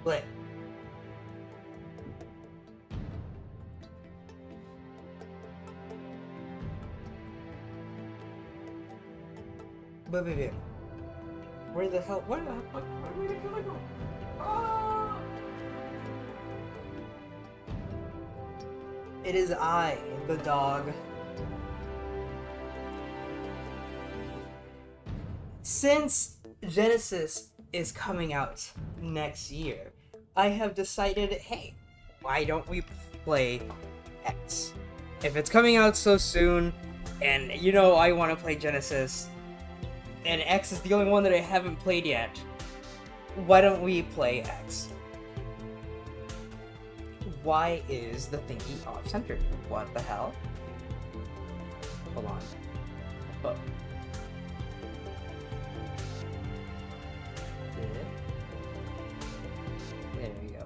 But baby, where the hell? Where the hell go? Ah! It is I, the dog. Since Genesis is coming out next year, I have decided, hey, why don't we play X? If it's coming out so soon, and you know I want to play Genesis, and X is the only one that I haven't played yet, why don't we play X? Why is the thingy off-centered? What the hell? Hold on. Oh. There we go.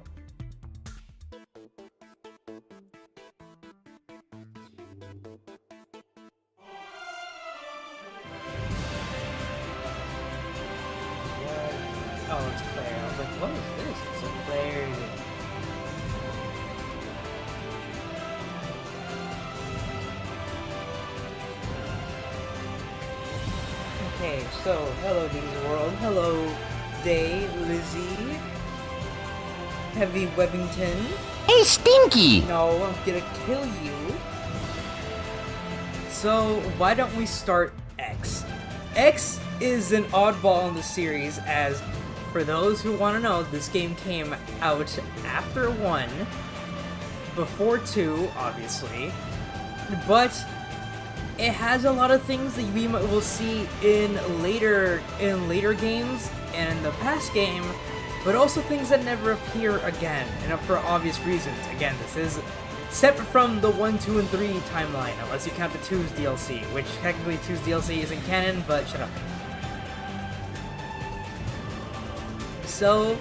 Oh, it's Claire. I was like, what is this? It's a Claire. Okay, so, hello D's World. Hello, Day, Lizzie. Heavy Webbington. Hey, Stinky! No, I'm gonna kill you. So, why don't we start X? X is an oddball in the series, as, for those who want to know, this game came out after 1, before 2, obviously, but it has a lot of things that we will see in later games and in the past game, but also things that never appear again, and for obvious reasons. Again, this is separate from the 1, 2, and 3 timeline, unless you count the 2's DLC, which technically 2's DLC isn't canon, but shut up. So,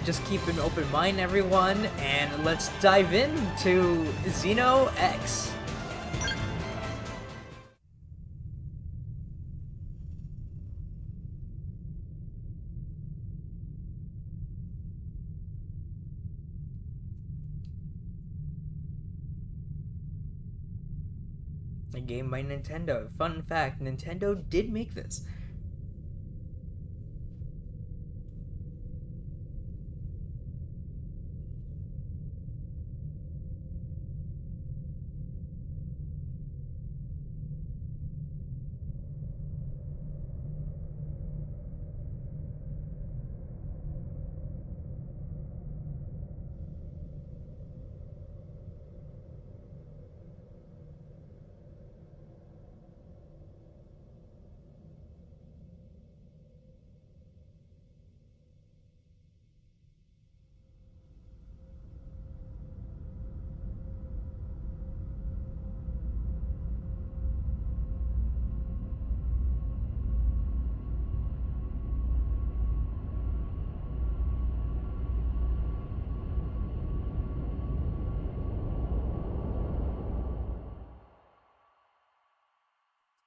just keep an open mind, everyone, and let's dive into Xeno X. A game by Nintendo. Fun fact, Nintendo did make this.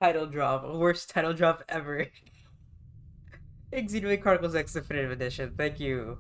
Title drop. Worst title drop ever. Xenoblade Chronicles X Definitive Edition. Thank you.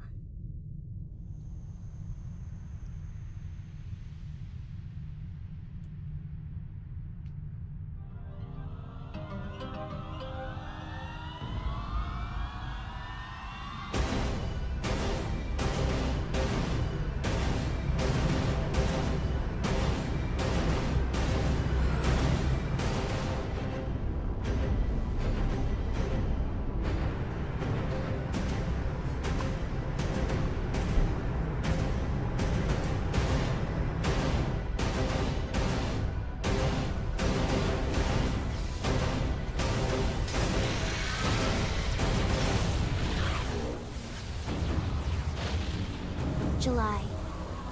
July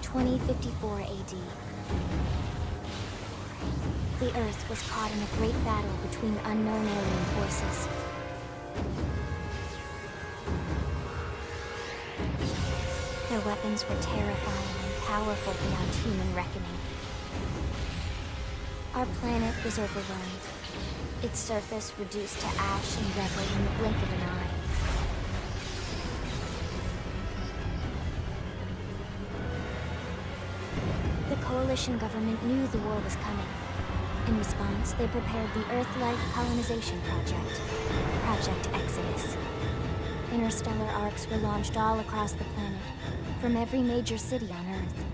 2054 AD. The Earth was caught in a great battle between unknown alien forces. Their weapons were terrifying and powerful beyond human reckoning. Our planet was overwhelmed, its surface reduced to ash and rubble in the blink of an eye. coalition government knew the war was coming. In response, they prepared the Earth-like colonization project, Project Exodus. Interstellar arcs were launched all across the planet, from every major city on Earth.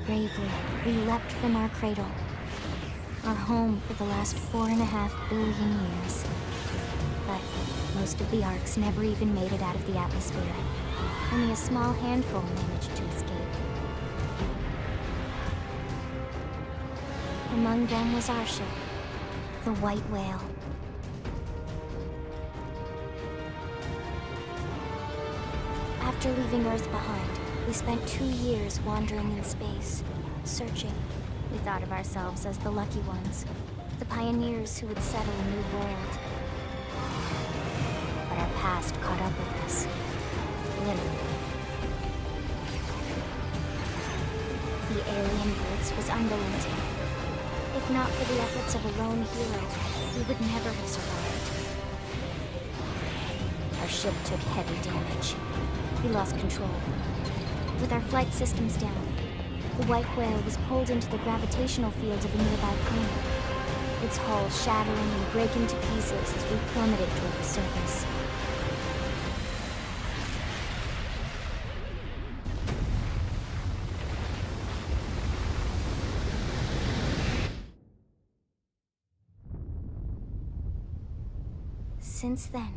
Bravely, we leapt from our cradle, our home for the last 4.5 billion years. But most of the arcs never even made it out of the atmosphere. Only a small handful managed to escape. Among them was our ship, the White Whale. After leaving Earth behind, we spent 2 years wandering in space, searching. We thought of ourselves as the lucky ones, the pioneers who would settle a new world. But our past caught up with us, literally. The alien blitz was unrelenting. If not for the efforts of a lone hero, we would never have survived. Our ship took heavy damage. We lost control. With our flight systems down, the White Whale was pulled into the gravitational field of a nearby planet, its hull shattering and breaking to pieces as we plummeted toward the surface. Since then,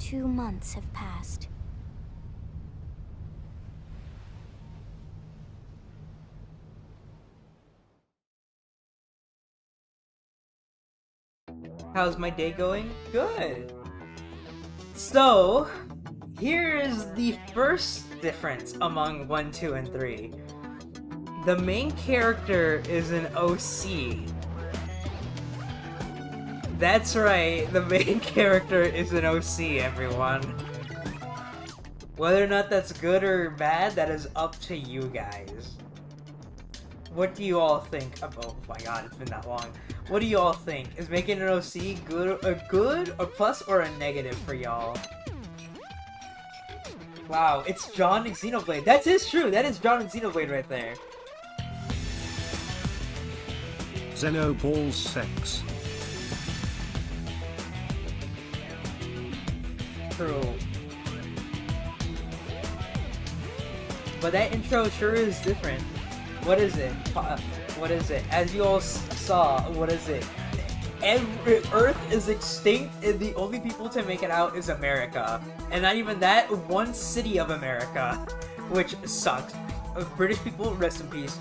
2 months have passed. How's my day going? Good! So, here's the first difference among 1, 2, and 3. The main character is an OC. That's right, the main character is an OC, everyone. Whether or not that's good or bad, that is up to you guys. What do you all think about— oh my god, it's been that long. What do you all think? Is making an OC good, or plus, or a negative for y'all? Wow, it's John and Xenoblade. That is true, that is John and Xenoblade right there. Xenoballs sex. True. But that intro sure is different. What is it? What is it? As you all saw, what is it? Earth is extinct and the only people to make it out is America. And not even that, one city of America. Which sucks. British people, rest in peace.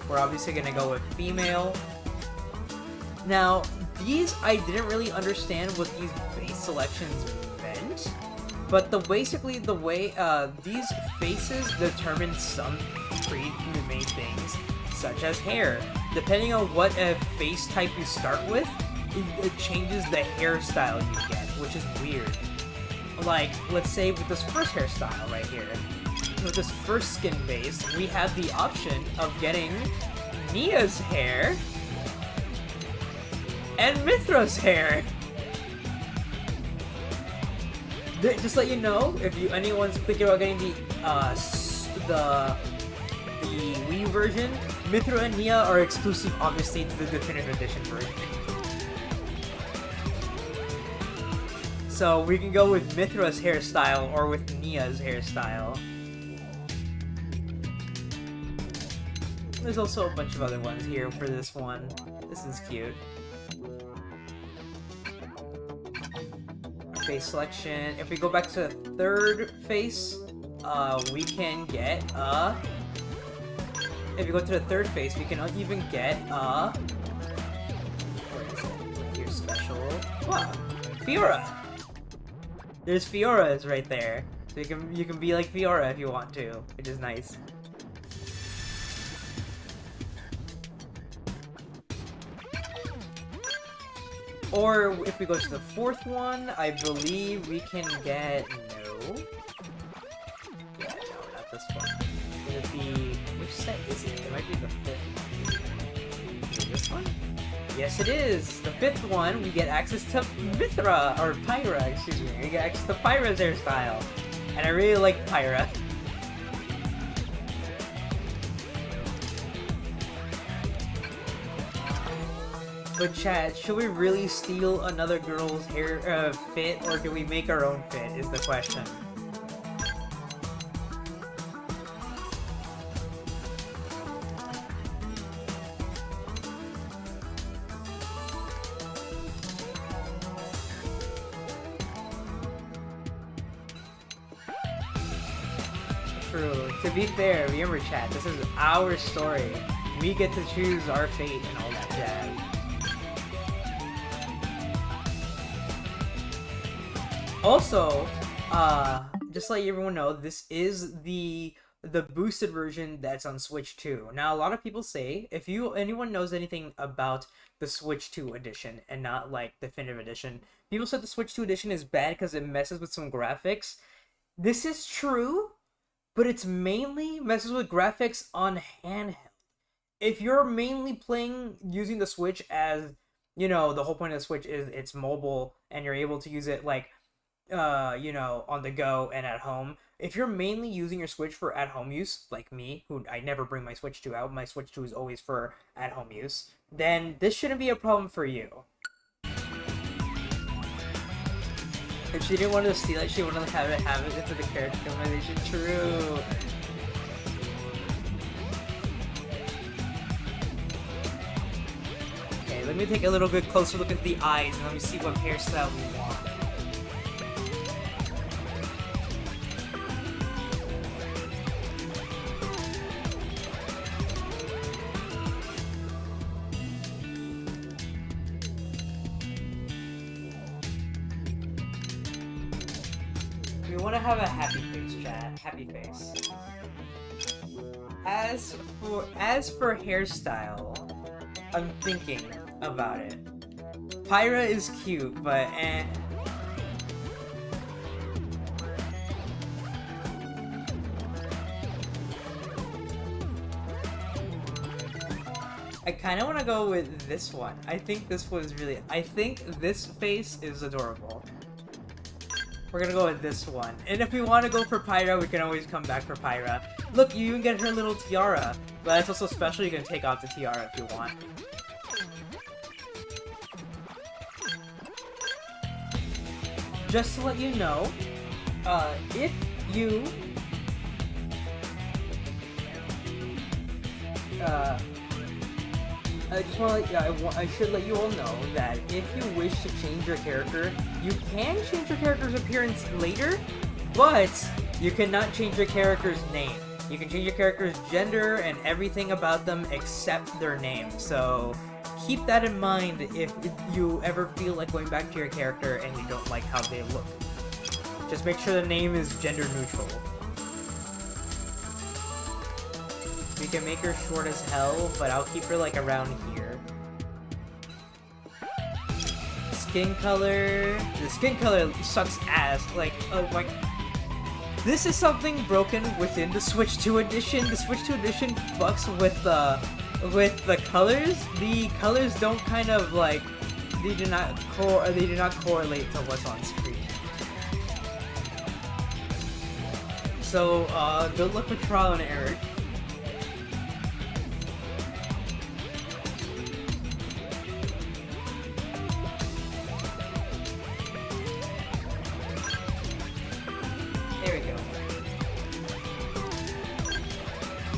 We're obviously gonna go with female. Now, these, I didn't really understand what these face selections meant. But basically the way these faces determine some pre-made things, such as hair. Depending on what face type you start with, it changes the hairstyle you get, which is weird. Like, let's say with this first hairstyle right here, with this first skin base, we have the option of getting Mia's hair and Mithra's hair. Just let you know, if anyone's thinking about getting the Wii version, Mithra and Nia are exclusive, obviously, to the Definitive Edition version. So we can go with Mithra's hairstyle or with Nia's hairstyle. There's also a bunch of other ones here for this one. This is cute. Face selection. If we go back to the third face, we can get if you go to the third face, we can even get where is it? Right here, special. Wow, Fiora. There's Fiora's right there, so you can be like Fiora if you want to, which is nice. Or if we go to the fourth one, I believe we can get no. Yeah, no, not this one. Would it be— which set is it? It might be the fifth one. Is it this one? Yes, it is! The fifth one, we get access to Mithra, or Pyra, excuse me. We get access to Pyra's hairstyle. And I really like Pyra. But chat, should we really steal another girl's hair fit, or do we make our own fit, is the question. True. To be fair, remember chat, this is our story. We get to choose our fate and all that jazz. Also, just to let everyone know, this is the boosted version that's on Switch 2. Now, a lot of people say, if anyone knows anything about the Switch 2 edition and not like the Definitive Edition, people said the Switch 2 edition is bad because it messes with some graphics. This is true, but it's mainly messes with graphics on handheld. If you're mainly playing using the Switch as, you know, the whole point of the Switch is it's mobile and you're able to use it like, you know, on the go and at home. If you're mainly using your Switch for at-home use, like me, who I never bring my Switch 2 out, my Switch 2 is always for at-home use, then this shouldn't be a problem for you. If she didn't want to steal it, she wanted to have it into the character customization. True. Okay, let me take a little bit closer look at the eyes and let me see what hairstyle we want. We want to have a happy face, chat. Happy face. As for hairstyle, I'm thinking about it. Pyra is cute, but I kind of want to go with this one. I think this face is adorable. We're gonna go with this one. And if we want to go for Pyra, we can always come back for Pyra. Look, you even get her little tiara. But it's also special, you can take off the tiara if you want. Just to let you know, if you... I just want to I should let you all know that if you wish to change your character, you can change your character's appearance later, but you cannot change your character's name. You can change your character's gender and everything about them except their name. So keep that in mind if you ever feel like going back to your character and you don't like how they look. Just make sure the name is gender neutral. We can make her short as hell, but I'll keep her like around here. Skin color... The skin color sucks ass. Like, oh my... This is something broken within the Switch 2 edition. The Switch 2 edition fucks with the colors. The colors don't kind of like... They do not correlate to what's on screen. So, good luck with trial and error.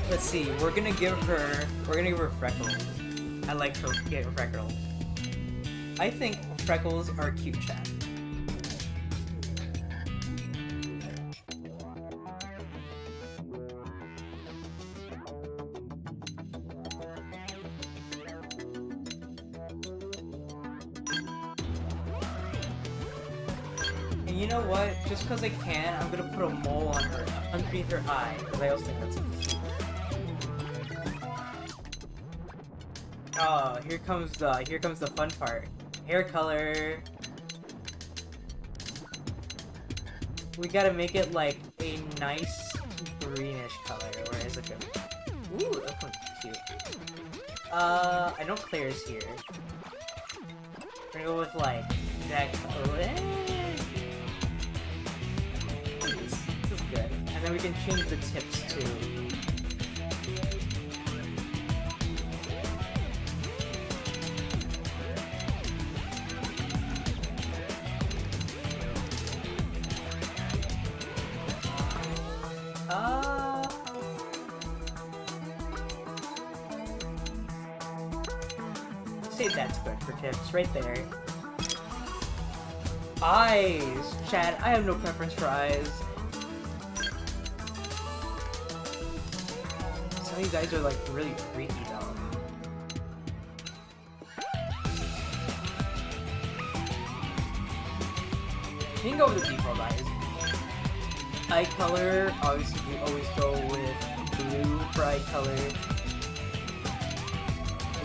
Let's see, we're gonna give her freckles. I like her get freckles. I think freckles are cute, chat. And you know what? Just because I can, I'm gonna put a mole on her underneath her eye, because I also think that's cute. Oh, here comes the fun part. Hair color. We gotta make it like a nice greenish color, or is it good? Ooh, that one's cute. I know Claire's here. We're gonna go with like that color. then we can change the tips too. Say that's good for tips, right there. Eyes! Chad, I have no preference for eyes. Some of you guys are like really freaky though. You can go with the default eyes. Eye color, obviously we always go with blue for eye color.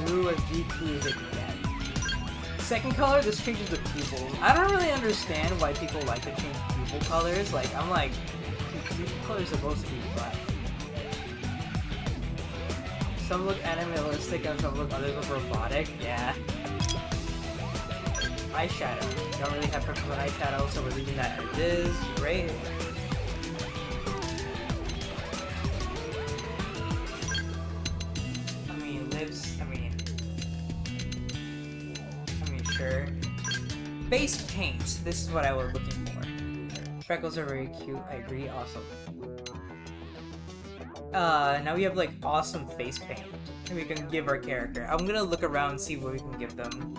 Blue as deep blue as it can get. Second color, this changes the pupils. I don't really understand why people like to change pupil colors. Like, I'm like, pupil colors are supposed to be black. Some look animalistic and some look others look robotic. Yeah. Eyeshadow. Don't really have preference on eyeshadow, so we're leaving that as is. Great. Base paint. This is what I was looking for. Freckles are very cute. I agree. Awesome. Now we have like awesome face paint. And we can give our character. I'm gonna look around and see what we can give them.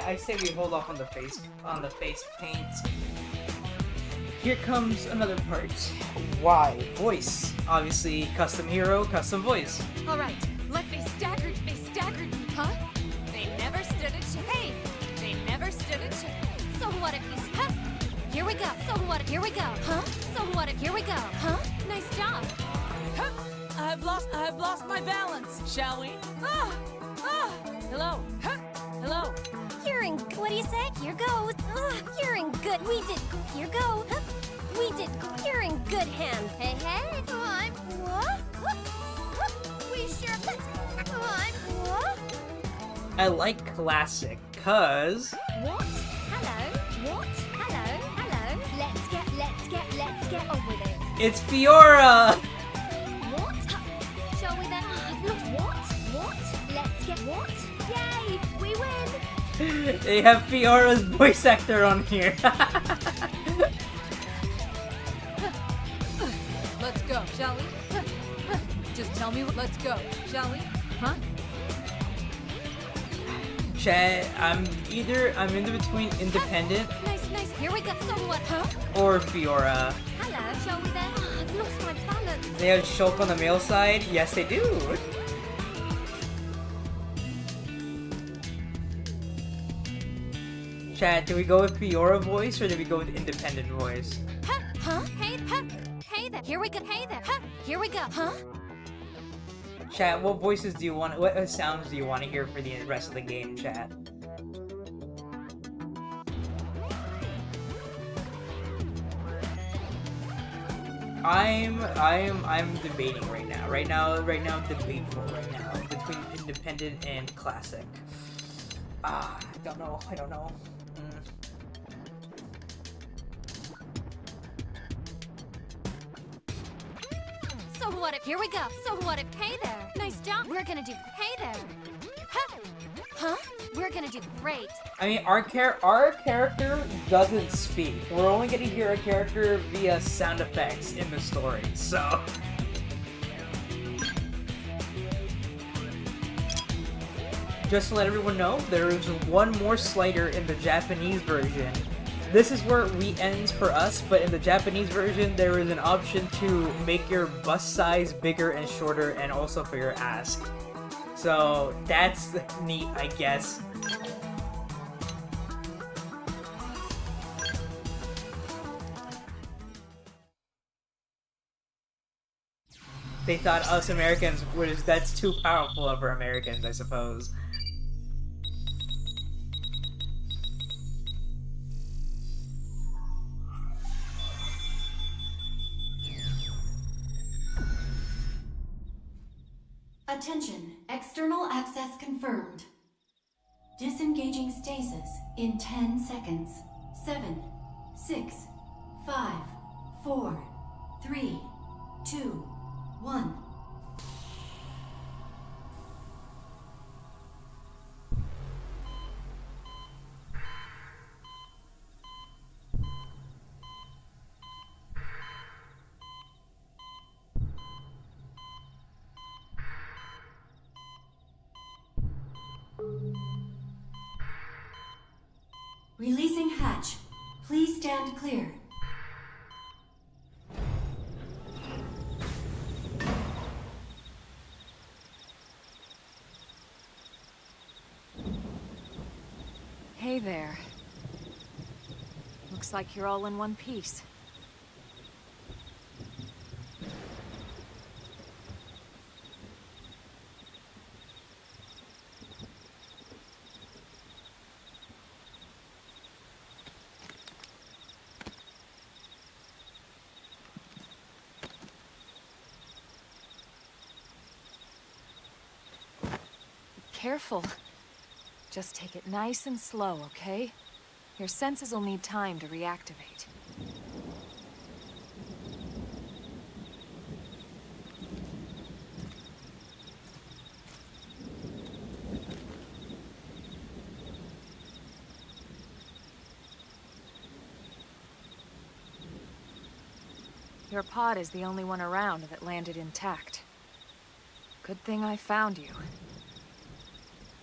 I say we hold off on the face paint. Here comes another part. Why? Voice. Obviously, custom hero, custom voice. All right, they staggered me, huh? They never stood a chance. Hey, they never stood a chance. So what if you, huh? Here we go. So what if, here we go, huh? So what if, here we go, huh? Nice job. Huh? I've lost my balance. Shall we? Hello. Huh? Hello. You're in. What do you say? Here goes. You're in good. We did. Here go. Huh? We did. You're in good hands. Hey, hey. I'm. What? We sure. I'm. What? I like classic, cause. What? Hello. What? Hello. Hello. Let's get on with it. It's Fiora. What? Shall we then? What? Let's get what? Yay! We win! They have Fiora's voice actor on here. Let's go, shall we? Just tell me what. Let's go, shall we? Huh? Chat, I'm in between independent. Nice. Here we go. So what? Huh? Or Fiora. Hello, shall we then? I've lost my balance. They have Shulk on the male side. Yes, they do. Chat, do we go with Fiora voice or do we go with independent voice? Huh? Hey there. Here we go. Hey there. Here we go. Huh? Chat, what voices do you want? What sounds do you want to hear for the rest of the game, chat? I'm debating right now. Right now, debateful right now between independent and classic. I don't know. So what if, here we go. So what if, hey there. Nice job. We're gonna do, hey there. Huh? We're gonna do great. I mean, our character doesn't speak. We're only gonna hear a character via sound effects in the story, so... Just to let everyone know, there is one more slider in the Japanese version. This is where it ends for us, but in the Japanese version, there is an option to make your bust size bigger and shorter, and also for your ass. So that's neat, I guess. They thought us Americans that's too powerful for Americans, I suppose. Attention, external access confirmed. Disengaging stasis in 10 seconds. 7, 6, 5, 4, 3, 2, 1. Releasing hatch. Please stand clear. Hey there. Looks like you're all in one piece. Careful. Just take it nice and slow, okay? Your senses will need time to reactivate. Your pod is the only one around that landed intact. Good thing I found you.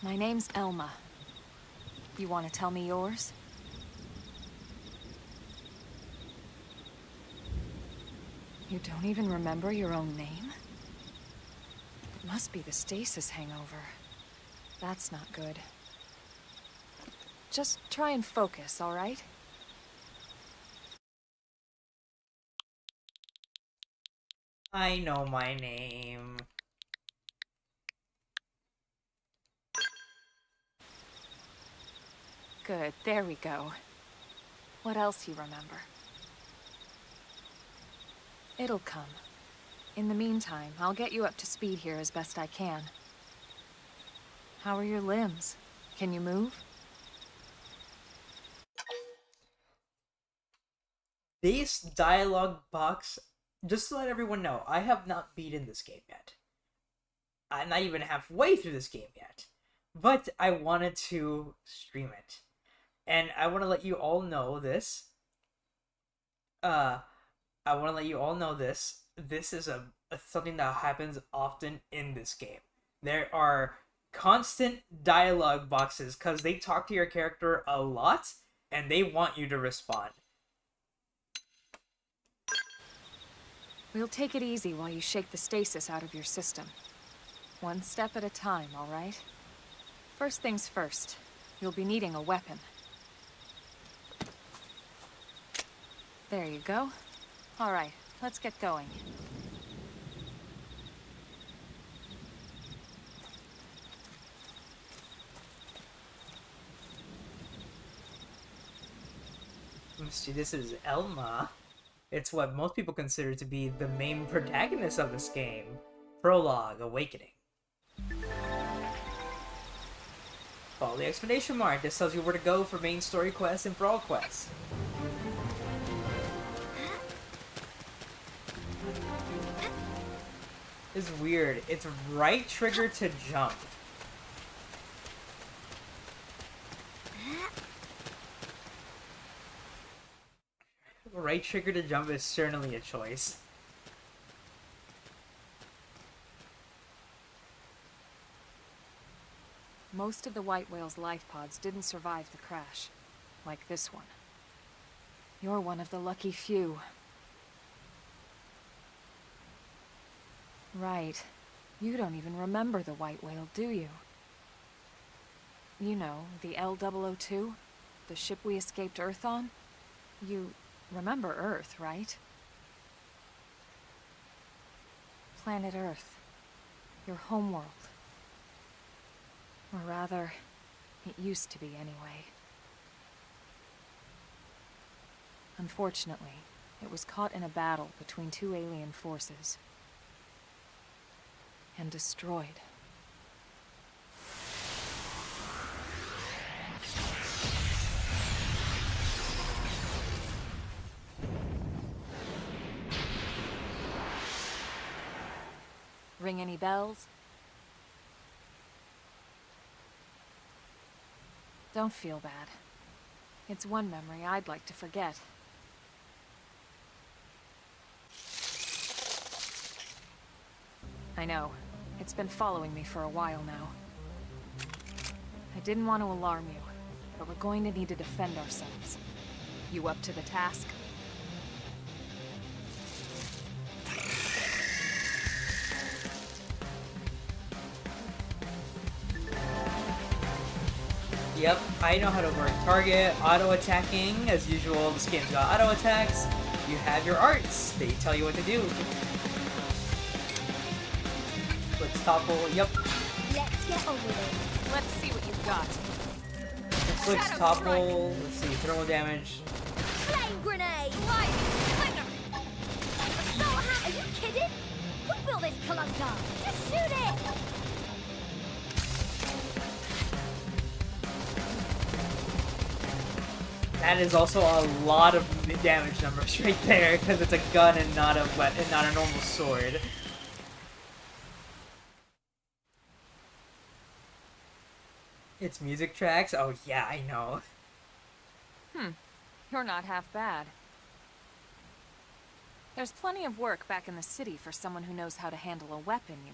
My name's Elma. You want to tell me yours? You don't even remember your own name? It must be the stasis hangover. That's not good. Just try and focus, all right? I know my name. Good, there we go. What else you remember? It'll come. In the meantime, I'll get you up to speed here as best I can. How are your limbs? Can you move? This dialogue box, just to let everyone know, I have not beaten this game yet. I'm not even halfway through this game yet. But I wanted to stream it. And I want to let you all know this. This is something that happens often in this game. There are constant dialogue boxes because they talk to your character a lot and they want you to respond. We'll take it easy while you shake the stasis out of your system. One step at a time, all right? First things first, you'll be needing a weapon. There you go. All right, let's get going. See, this is Elma. It's what most people consider to be the main protagonist of this game. Prologue, Awakening. Follow the exclamation mark. This tells you where to go for main story quests and for all quests. It's weird. It's right trigger to jump. Right trigger to jump is certainly a choice. Most of the white whale's life pods didn't survive the crash, like this one. You're one of the lucky few. Right. You don't even remember the white whale, do you? You know, the L002? The ship we escaped Earth on? You remember Earth, right? planet Earth. Your homeworld. Or rather, it used to be anyway. Unfortunately, it was caught in a battle between two alien forces. And destroyed. Ring any bells? Don't feel bad. It's one memory I'd like to forget. I know. It's been following me for a while now. I didn't want to alarm you, but we're going to need to defend ourselves. You up to the task? Yep, I know how to work target, auto-attacking. As usual, this game's got auto-attacks. You have your arts. They tell you what to do. Let's topple, yep. Let's get on with it. Let's see what you've got. Let's topple, let's see, thermal damage. Flame grenade! Are you kidding? Who built this clunker? Just shoot it! That is also a lot of damage numbers right there, because it's a gun and not a weapon, not a normal sword. It's music tracks? Oh yeah, I know. You're not half bad. There's plenty of work back in the city for someone who knows how to handle a weapon, you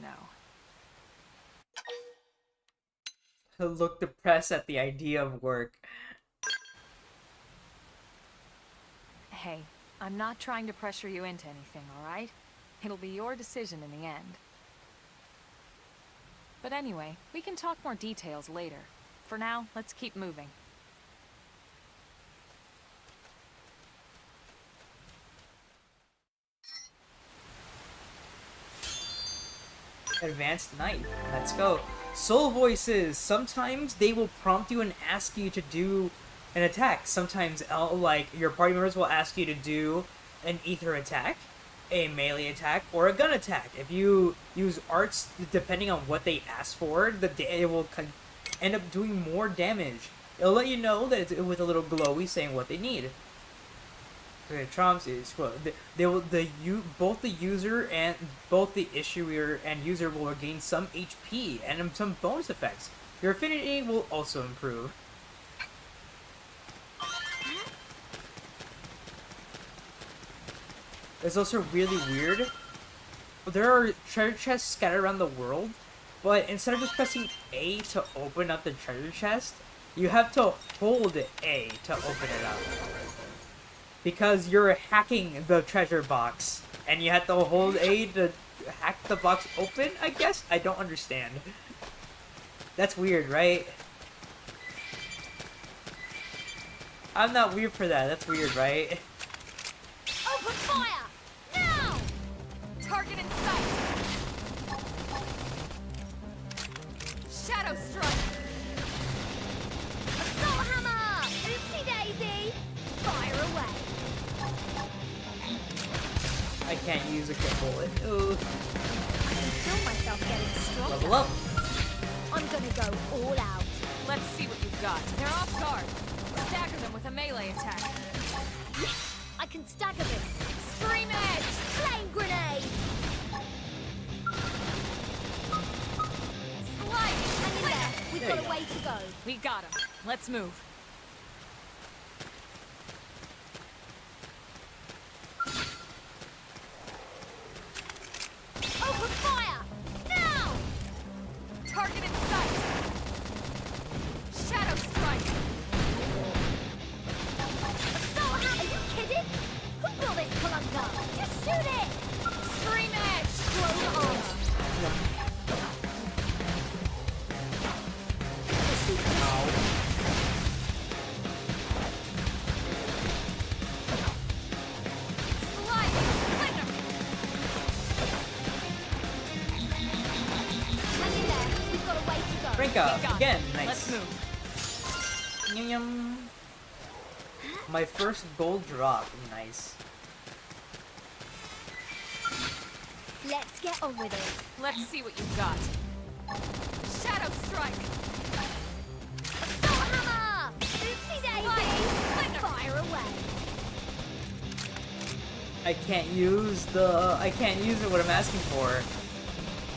know. Look depressed at the idea of work. Hey, I'm not trying to pressure you into anything, alright? It'll be your decision in the end. But anyway, we can talk more details later. For now, let's keep moving. Advanced Night. Let's go. Soul voices. Sometimes they will prompt you and ask you to do an attack. Sometimes, like, your party members will ask you to do an ether attack, a melee attack, or a gun attack. If you use arts, depending on what they ask for, it will end up doing more damage. It'll let you know that it's with a little glowy saying what they need. Okay, trumps is well, both the user and both the issuer and user will gain some HP and some bonus effects. Your affinity will also improve. It's also really weird. There are treasure chests scattered around the world, but instead of just pressing A to open up the treasure chest, you have to hold A to open it up. Because you're hacking the treasure box, and you have to hold A to hack the box open, I guess? I don't understand. That's weird, right? I'm not weird for that, that's weird, right? Open fire! Now! Target in sight! Shadow strike! Assault hammer! Oopsie daisy! Fire away! I can't use a quick bullet. Ooh. I can feel myself getting stronger. Level up. I'm gonna go all out. Let's see what you've got. They're off guard. Stagger them with a melee attack. Yes! I can stagger them. Scream edge! Flame grenade! Sliding! Hang in there. We've There got you a go. way to go. We got him. Let's move. Open fire! Now! Target in sight! Shadow strike! Assault hammer! Are you kidding? Who built this clunker? Just shoot it! Scream edge! Clone armor. Mecha! got it. Again, Let's nice. move. Yum, yum. My first gold drop, nice. Let's get on with it. Let's see what you've got. Shadow Strike! Assault hammer! Oopsie daisy! Fire away. I can't use it what I'm asking for.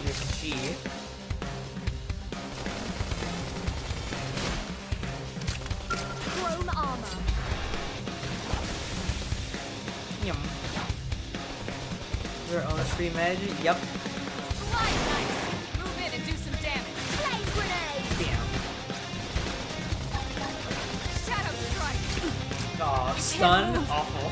With G. Chrome armor. Yum. Your own stream edge? Yep. Slide nice! Move in and do some damage! Flame grenade. Damn. Shadow Strike! Aw, stun? Awful.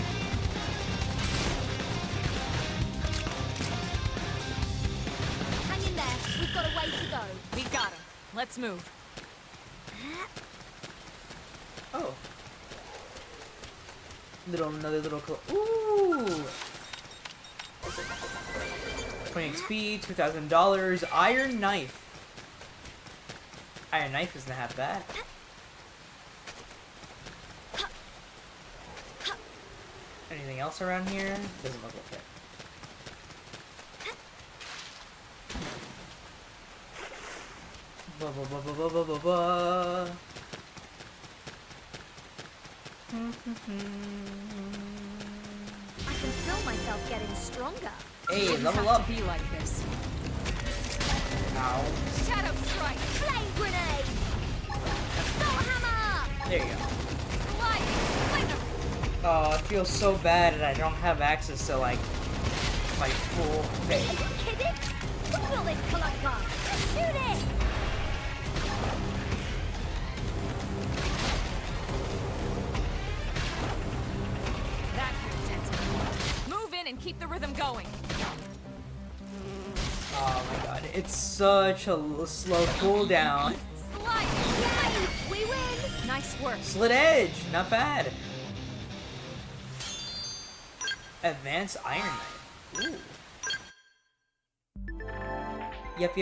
Hang in there. We've got a way to go. We got him. Let's move. Oh. Another little ooh! 20 XP, $2,000, Iron Knife. Iron Knife isn't half bad. Anything else around here? Doesn't look like it. Ba ba ba ba ba ba ba ba. I can feel myself getting stronger. Hey, Didn't level have up! to be like this. Ow. Shadow Strike! Flame grenade. Assault hammer. There you go. Slide! Flicker! Oh, it feels so bad that I don't have access to, like, my full Are thing. you kidding? Look at all this collector. Shoot it. That could dent it. Move in and keep the rhythm going. Oh my god, it's such a slow cooldown. Slide! Yay! We win. Nice work. Slit Edge, not bad. Advanced Iron Knife. Ooh. Yep.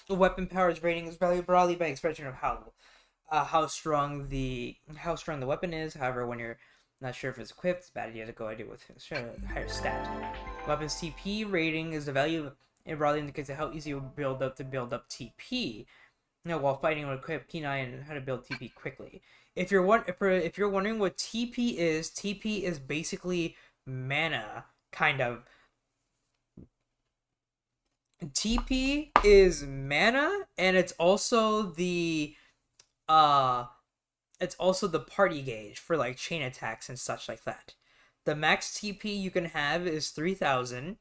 The weapon power's rating is valued broadly by expression of how strong the weapon is. However, when you're not sure if it's equipped, it's a bad idea to go idea with a higher stat. Weapon's TP rating is the value it broadly indicates how easy you build up TP. Now, while fighting with equipped, keen eye on how to build TP quickly. If you're wondering what TP is basically mana, kind of. TP is mana, and it's also the party gauge for like chain attacks and such like that. The max TP you can have is 3,000.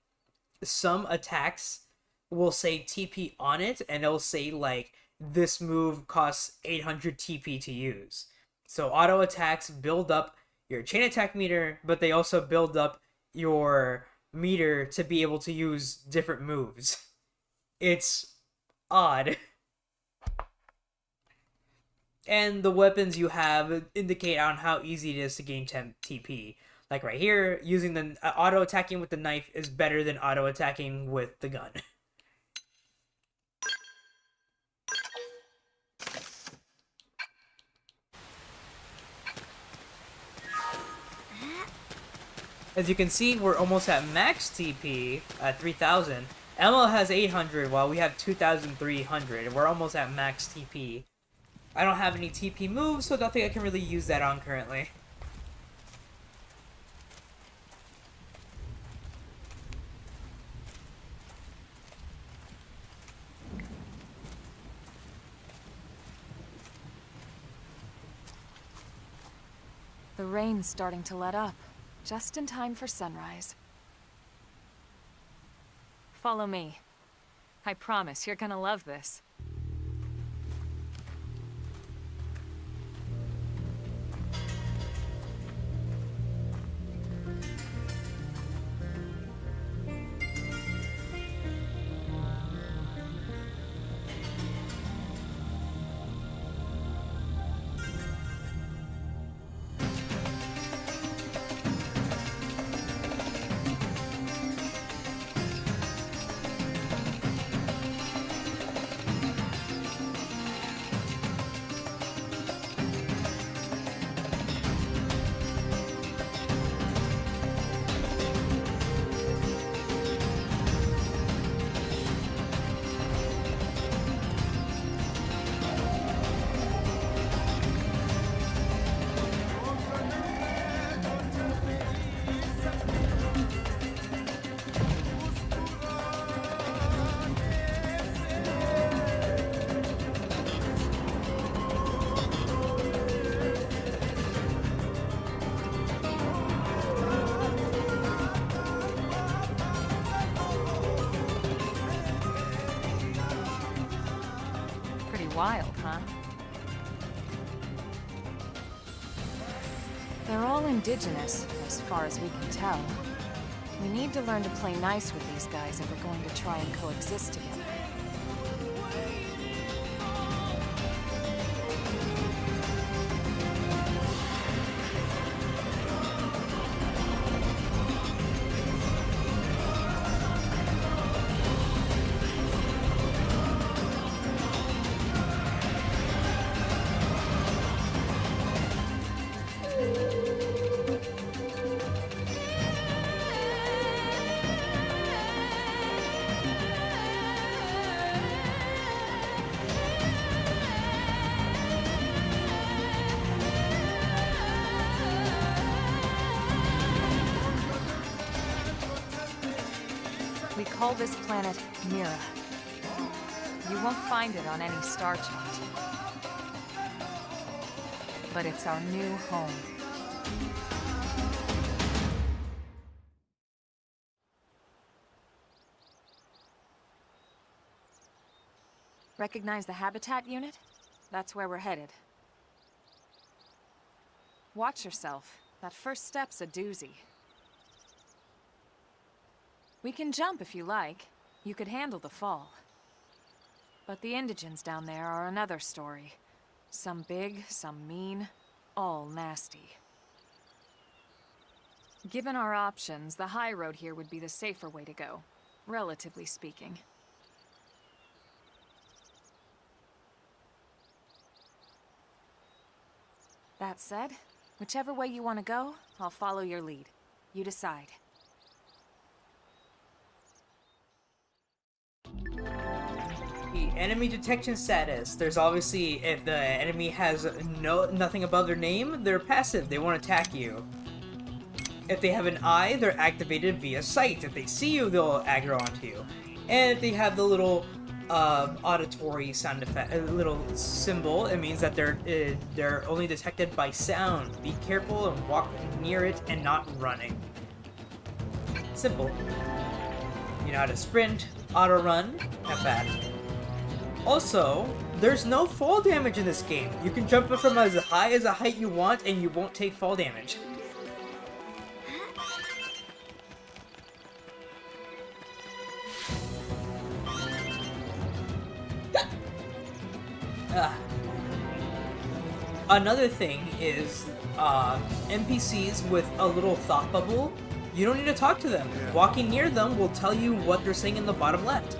Some attacks will say TP on it, and it'll say like this move costs 800 TP to use. So auto attacks build up your chain attack meter, but they also build up your meter to be able to use different moves. It's odd. And the weapons you have indicate on how easy it is to gain TP. Like right here, using the auto attacking with the knife is better than auto attacking with the gun. As you can see, we're almost at max TP at 3,000. Emma has 800 while we have 2,300. We're almost at max TP. I don't have any TP moves, so I don't think I can really use that on currently. The rain's starting to let up, just in time for sunrise. Follow me. I promise you're gonna love this. wild, huh? They're all indigenous, as far as we can tell. We need to learn to play nice with these guys if we're going to try and coexist together. We call this planet Mira. You won't find it on any star chart. But it's our new home. Recognize the habitat unit? That's where we're headed. Watch yourself. That first step's a doozy. We can jump if you like. You could handle the fall. But the indigents down there are another story. Some big, some mean, all nasty. Given our options, the high road here would be the safer way to go, relatively speaking. That said, whichever way you want to go, I'll follow your lead. You decide. The enemy detection status. There's obviously, if the enemy has nothing above their name, they're passive. They won't attack you. If they have an eye, they're activated via sight. If they see you, they'll aggro onto you. And if they have the little auditory sound effect, little symbol, it means that they're only detected by sound. Be careful and walk near it and not running. Simple. You know how to sprint, auto run, not bad. Also, there's no fall damage in this game. You can jump from as high as a height you want and you won't take fall damage. Another thing is NPCs with a little thought bubble. You don't need to talk to them. Walking near them will tell you what they're saying in the bottom left.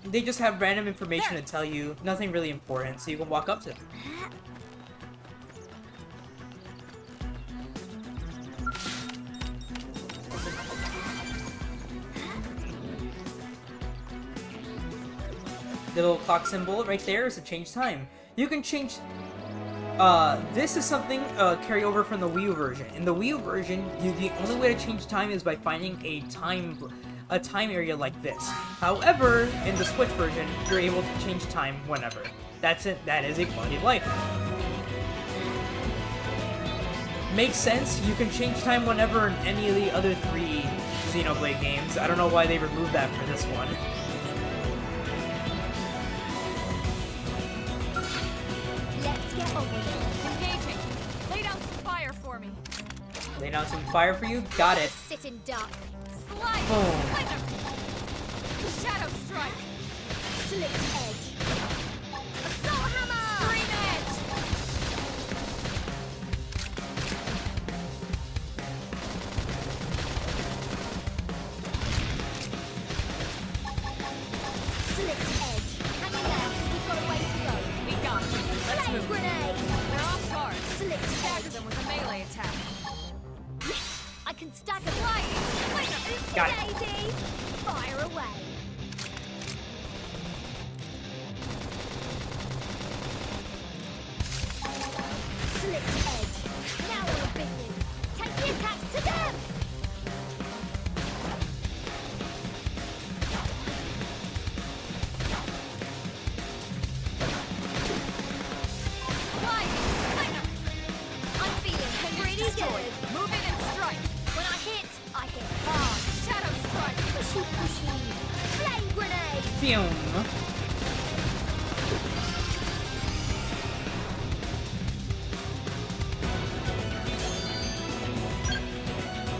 They just have random information to tell you, nothing really important, so you can walk up to them. The little clock symbol right there is to change time. You can change... this is something carry over from the Wii U version. In the Wii U version, the only way to change time is by finding a time area like this. However, in the Switch version, you're able to change time whenever. That's it. That is a quality of life. Makes sense. You can change time whenever in any of the other 3 Xenoblade games. I don't know why they removed that for this one. Engaging. Lay down some fire for me. Lay down some fire for you? Got it. Sit in dark. Slide. Boom. Lightning. Shadow strike. Slit edge. Assault hammer. Scream edge. Slit edge. Hang in there. We've got a way to go. We got it. Let's Flame move. grenade. They're off guard. Slit Stagger edge. them with a melee attack. I can stagger Flying. Lightning. Got it. Daisy. Fire away. Slit edge. Now we're in business. Take the attacks to them. Flying. Lightning. I'm feeling pretty good. Move in and strike. When I hit, I hit. Ah, shadow strike. Pushy, pushy. Boom.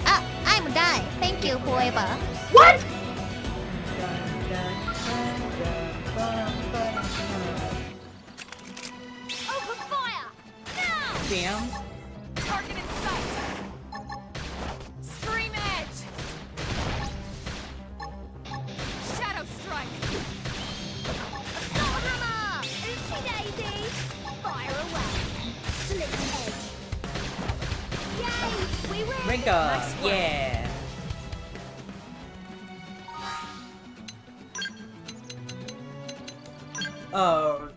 Ah, I'm dying. Thank you, whoever. What? Open fire! Now! Damn. Target in sight! Scream edge! Shadow strike! Assault hammer! Oopsie daisy! Fire away! Slit edge! Yay! We win! Rinka. Nice work. Yeah.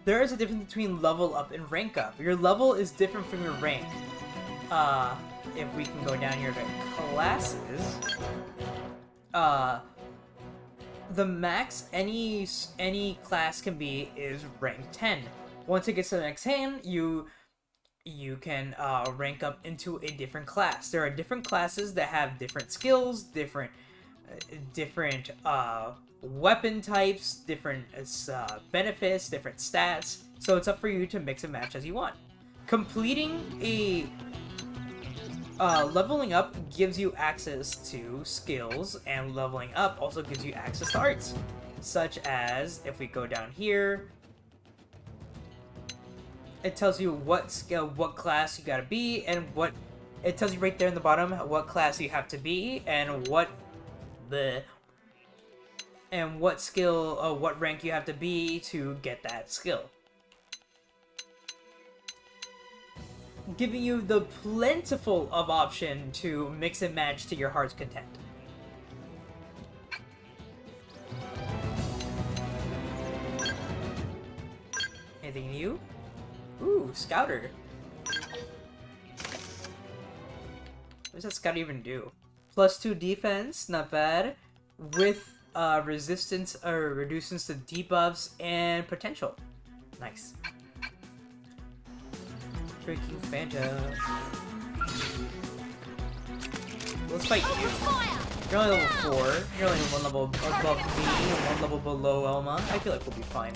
There is a difference between level up and rank up. Your level is different from your rank. If we can go down here to classes, the max any class can be is rank 10. Once it gets to the next hand, you can rank up into a different class. There are different classes that have different skills, different weapon types, different benefits, different stats. So it's up for you to mix and match as you want. Completing a leveling up gives you access to skills, and leveling up also gives you access to arts, such as if we go down here, it tells you what skill, what class you gotta be, and what it tells you right there in the bottom what class you have to be and what skill, what rank you have to be to get that skill. Giving you the plentiful of option to mix and match to your heart's content. Anything new? Ooh, Scouter. What does that Scout even do? +2 defense, not bad. With resistance or reducence to debuffs and potential. Nice. Freaking Fanta. Let's fight you. You're only level 4. You're only one level above me and one level below Elma. I feel like we'll be fine.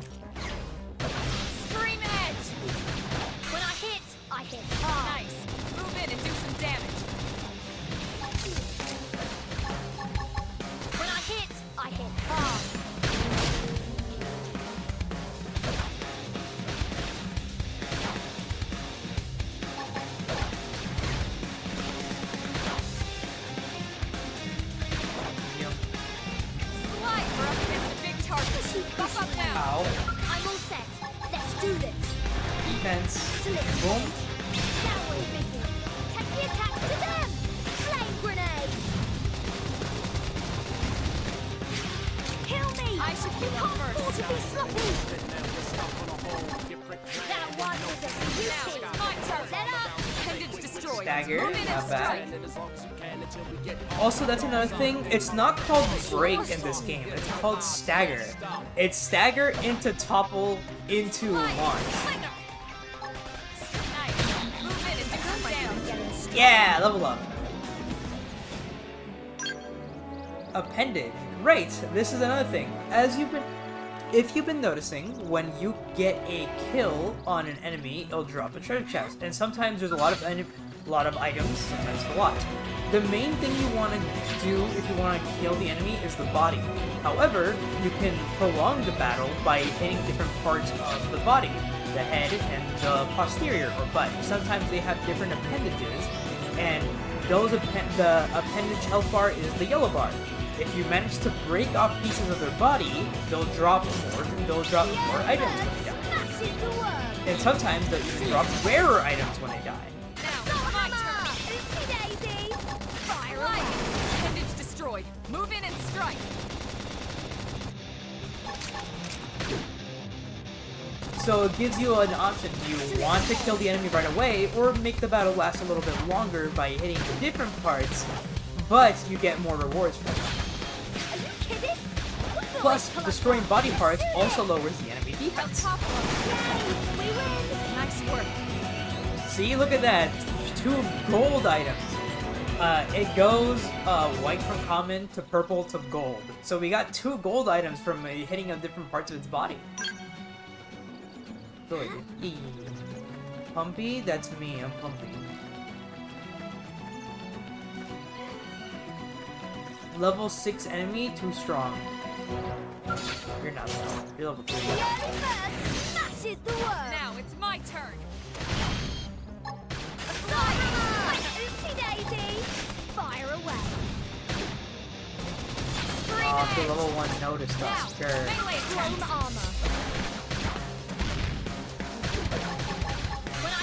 Scream edge! When I hit hard. Nice! Move in and do some damage! When I hit hard. Slide for up against a big target! Buff up now! Ow. I'm all set. Let's do this. Defense. Slit. Boom. Downward business. Take the attack to them. Flame grenade. Kill me. I should You be can't up first. afford to be sloppy. That one was a Now beauty. it's my turn! Set up. Appendage destroyed! Stagger, Move in not and bad. strike! Also, that's another thing. It's not called break in this game. It's called stagger. It's stagger into topple into launch. Slinger! Nice! Move in and do some damage! Yeah, level up. Appendage. Right, this is another thing. If you've been noticing, when you get a kill on an enemy, it'll drop a treasure chest, and sometimes there's a lot of items, sometimes a lot. The main thing you want to do if you want to kill the enemy is the body. However, you can prolong the battle by hitting different parts of the body, the head and the posterior or butt. Sometimes they have different appendages, and the appendage health bar is the yellow bar. If you manage to break off pieces of their body, they'll drop more items when they die. Smashes the worm. And sometimes they'll even drop rarer items when they die. Now, my turn! Oopsie daisy. Fire Right! away. Appendage destroyed! Move in and strike! So it gives you an option. Do you want to kill the enemy right away, or make the battle last a little bit longer by hitting different parts, but you get more rewards for it. Are you kidding? Plus, destroying body parts also lowers the enemy Now defense. top one! Yay, we win. Nice work! See, look at that. 2 gold items. It goes white from common to purple to gold. So we got 2 gold items from hitting on different parts of its body. Good. Pumpy? That's me. I'm Pumpy. Level 6 enemy, too strong. You're not strong. You're level 3. Smashes the world. Now it's my turn. Oopsie daisy. Fire away. Oh, the level 1 noticed us. Sure. Melee chrome armor. When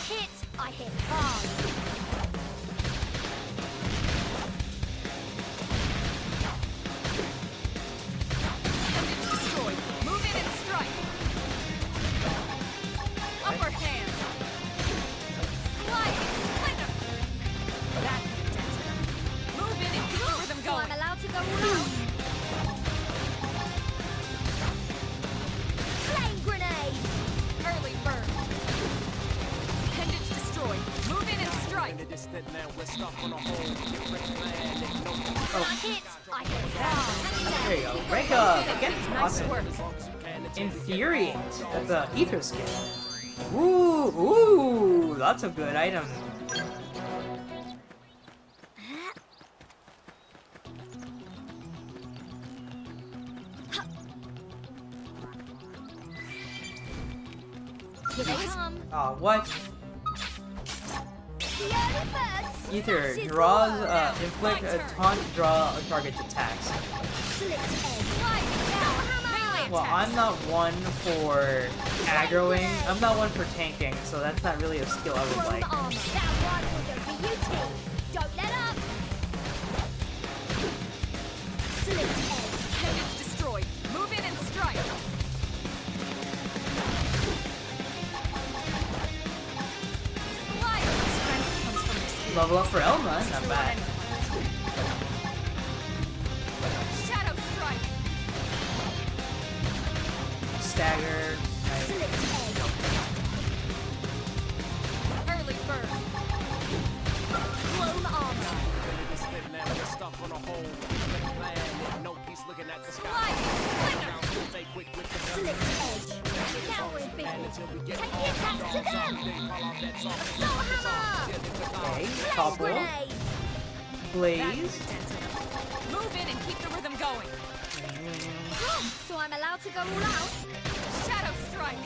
I hit hard. There you go. Rank up! Again, awesome. Infuriate. That's a ether skin. Ooh, lots of good items. Oh, what? Ether draws, inflict a taunt to draw a target's attacks. Well, I'm not one for aggroing. I'm not one for tanking, so that's not really a skill I would like. Don't let up. Appendage destroyed. Move in and strike. Level up for Elma, not bad. Shadow strike. Stagger. Nice. Early bird. Clone armor. Slick edge. Now we're in business. Take the attack to them. Soul hammer. Okay, topple. Blaze. Move in and keep the rhythm going. So I'm allowed to go all out. Shadow strike.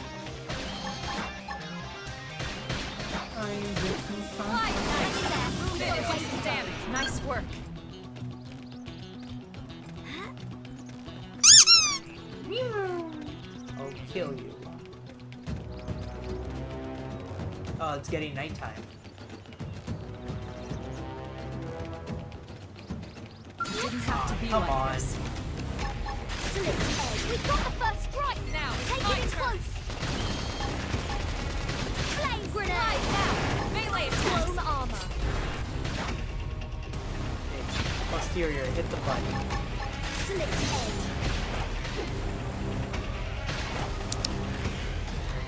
Move in and take some damage. Nice work. I'll kill you. Oh, it's getting nighttime. Didn't have to be Come like on. this. We've got the first strike now. Take it close. Flame grenade now. Melee clone armor. Posterior, hit the button. Slick edge.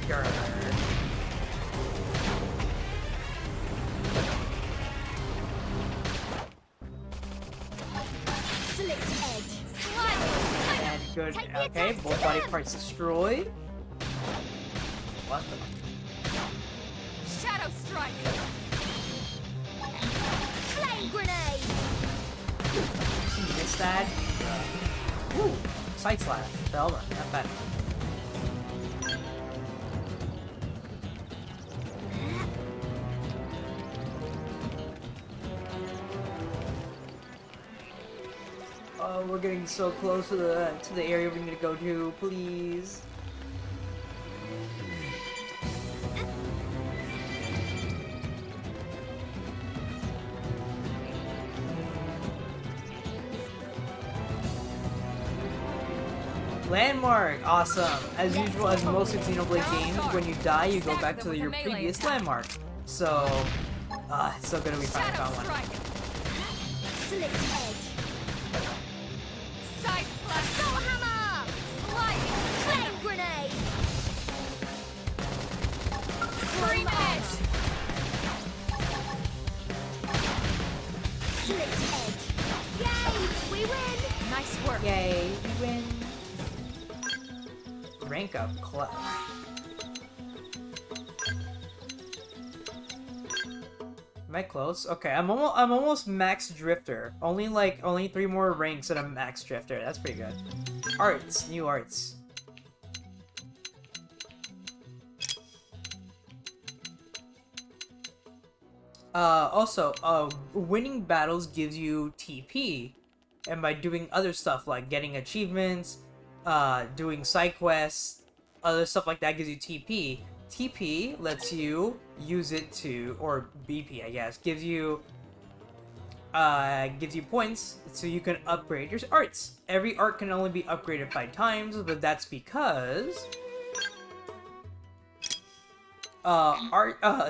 Grr. Slick edge. And good. Okay, both body parts destroyed. What the? Shadow strike. Flame grenade. You missed that? Ooh, side slash. Velma, not bad. Oh, we're getting so close to the area we need to go to, please. Landmark! Awesome! As usual, as most of Xenoblade games, when you die, you go back to your previous landmark. So, it's so good that we finally found one. Slick edge. Side slash. Soul hammer. Sliding. Flame grenade. Scream edge. Nice work. Yay, we win. Rank up club. Am I close? Okay, I'm almost max drifter. Only 3 more ranks and I'm max drifter. That's pretty good. Arts, new arts. Also, winning battles gives you TP, and by doing other stuff like getting achievements, doing side quests, other stuff like that gives you TP. TP lets you use it to, or BP, I guess, gives you points so you can upgrade your arts. Every art can only be upgraded 5 times, but that's because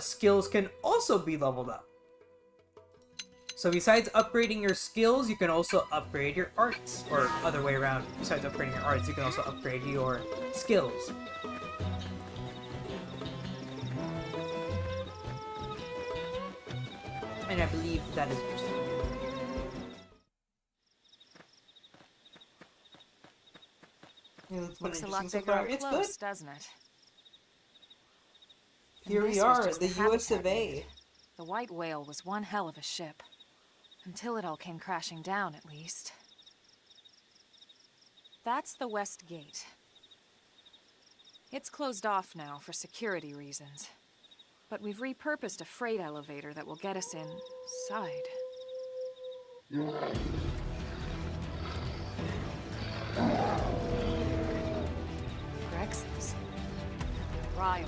skills can also be leveled up. So besides upgrading your skills, you can also upgrade your arts, or other way around. Besides upgrading your arts, you can also upgrade your skills. And I believe that is interesting. Looks a lot bigger up close, doesn't it? Here we are, the US of A. The white whale was one hell of a ship. Until it all came crashing down, at least. That's the West Gate. It's closed off now for security reasons. But we've repurposed a freight elevator that will get us inside. Grexes. Riled.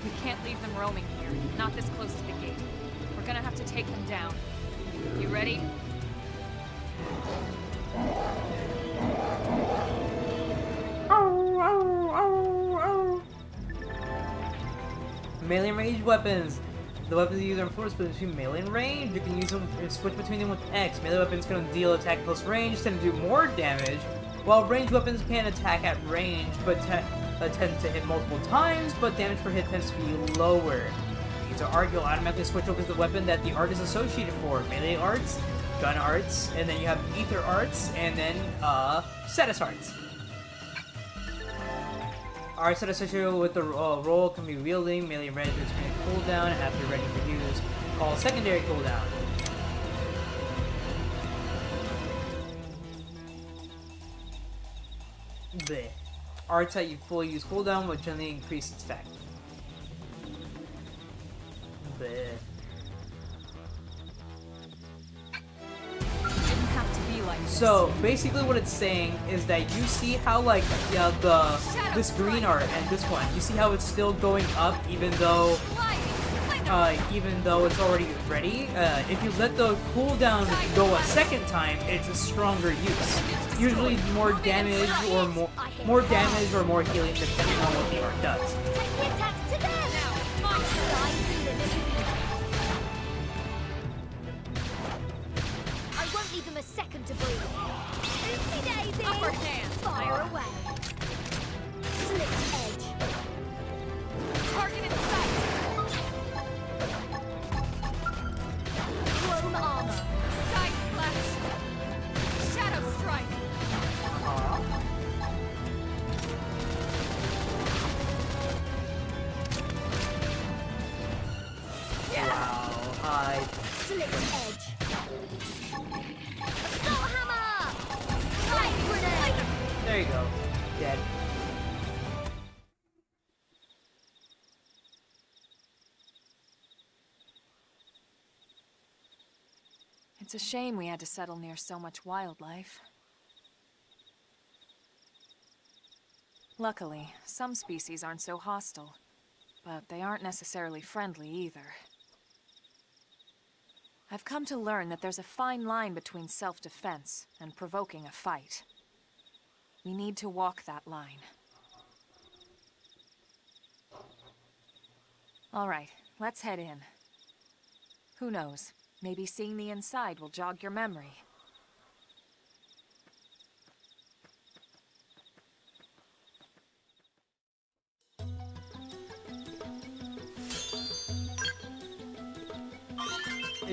We can't leave them roaming here, not this close to the gate. We're gonna have to take them down. You ready? Melee range weapons. The weapons you use are force, but between melee and range, you can use them and switch between them with X. Melee weapons can deal attack close range, tend to do more damage, while ranged weapons can attack at range, but tend to hit multiple times, but damage per hit tends to be lower. These are art, you'll automatically switch over to the weapon that the art is associated for. Melee arts, gun arts, and then you have ether arts, and then status arts. Arts that are associated with the roll can be wielding, melee range between cooldown after ready for use, called secondary cooldown. Bleh. Arts that you fully use cooldown will generally increase its effect. Bleh. So basically what it's saying is that you see how like this green art and this one, you see how it's still going up even though it's already ready. If you let the cooldown go a second time, it's a stronger use. Usually more damage or more damage or more healing depending on what the art does. I won't leave them a second to breathe. Oopsie daisy! Upper hand! Fire away! Slit edge! Target in sight! Chrome armor! Side slash! Shadow strike! Wow, hide. Slit edge! Assault hammer! Light grenade! There you go. Dead. It's a shame we had to settle near so much wildlife. Luckily, some species aren't so hostile, but they aren't necessarily friendly either. I've come to learn that there's a fine line between self-defense and provoking a fight. We need to walk that line. All right, let's head in. Who knows? Maybe seeing the inside will jog your memory.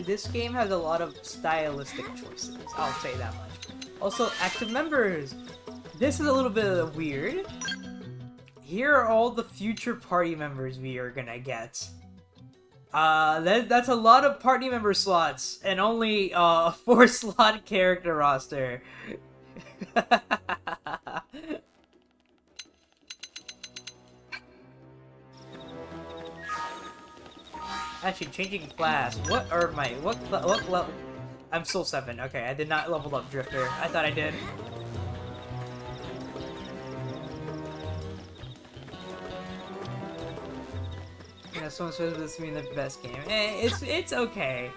this game has a lot of stylistic choices. I'll say that much. Also, active members. This is a little bit weird. Here are all the future party members we are gonna get. That's a lot of party member slots and only a 4-slot character roster. Actually, changing class. What are my what level? I'm still 7. Okay, I did not level up Drifter. I thought I did. Yeah, someone says this being the best game. It's okay.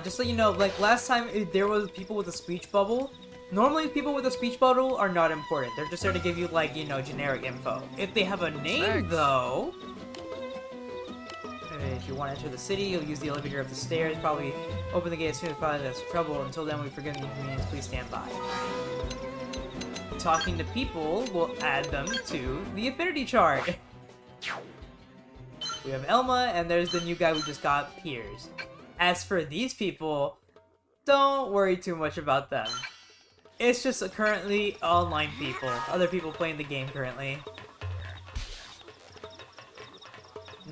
Just so you know, like last time there was people with a speech bubble. Normally people with a speech bubble are not important. They're just there to give you like, you know, generic info. If they have a name though, if you want to enter the city, you'll use the elevator up the stairs. Probably open the gate as soon as probably there's trouble. Until then, we forgive the inconvenience. Please stand by. Talking to people will add them to the affinity chart. We have Elma, and there's the new guy we just got, Piers. As for these people, don't worry too much about them. It's just currently online people. Other people playing the game currently.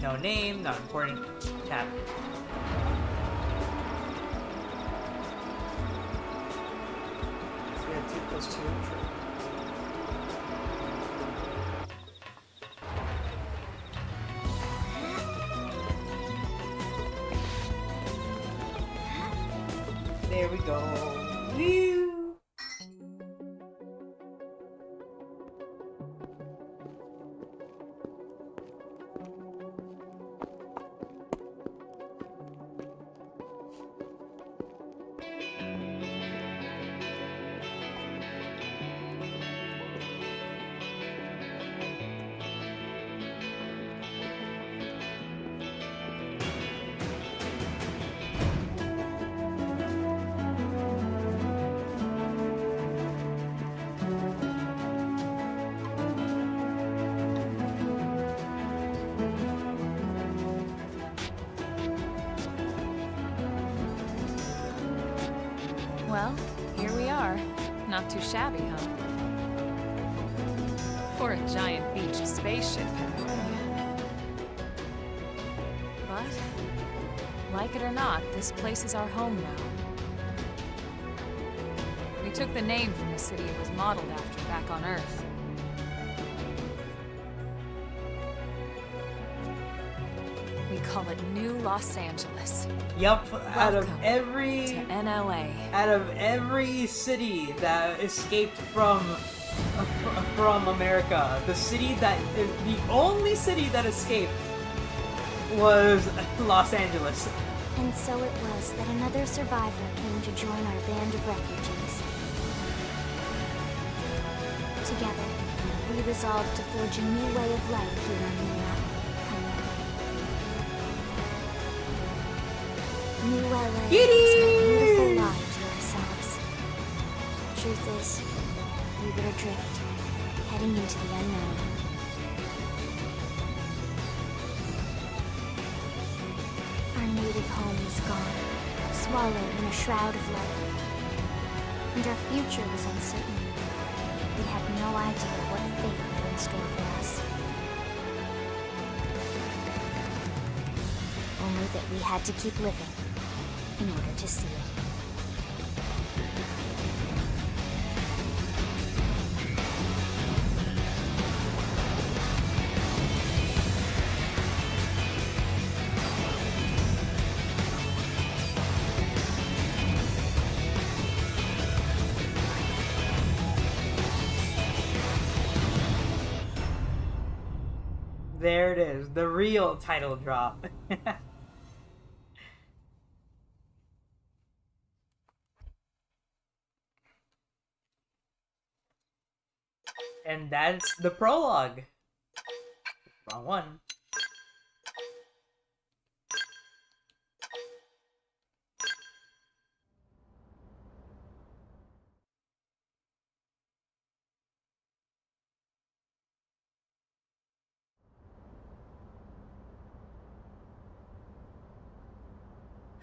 No name, not important. Tap. So we have 2 + 2. There we go. Woo! Well, here we are. Not too shabby, huh? For a giant beach spaceship, anyway. But, like it or not, this place is our home now. We took the name from the city it was modeled after back on Earth. We call it New Los Angeles. Yup, out of Welcome every to NLA. out of every city that escaped from America, the only city that escaped was Los Angeles. And so it was that another survivor came to join our band of refugees. Together, we resolved to forge a new way of life here on New LA. New LA is a beautiful lie to ourselves. Truth is, we were adrift, heading into the unknown. Our native home was gone, swallowed in a shroud of light. And our future was uncertain. We had no idea what fate lay in store for us. Only that we had to keep living in order to see it. There it is, the real title drop. And that's the prologue. Wrong one.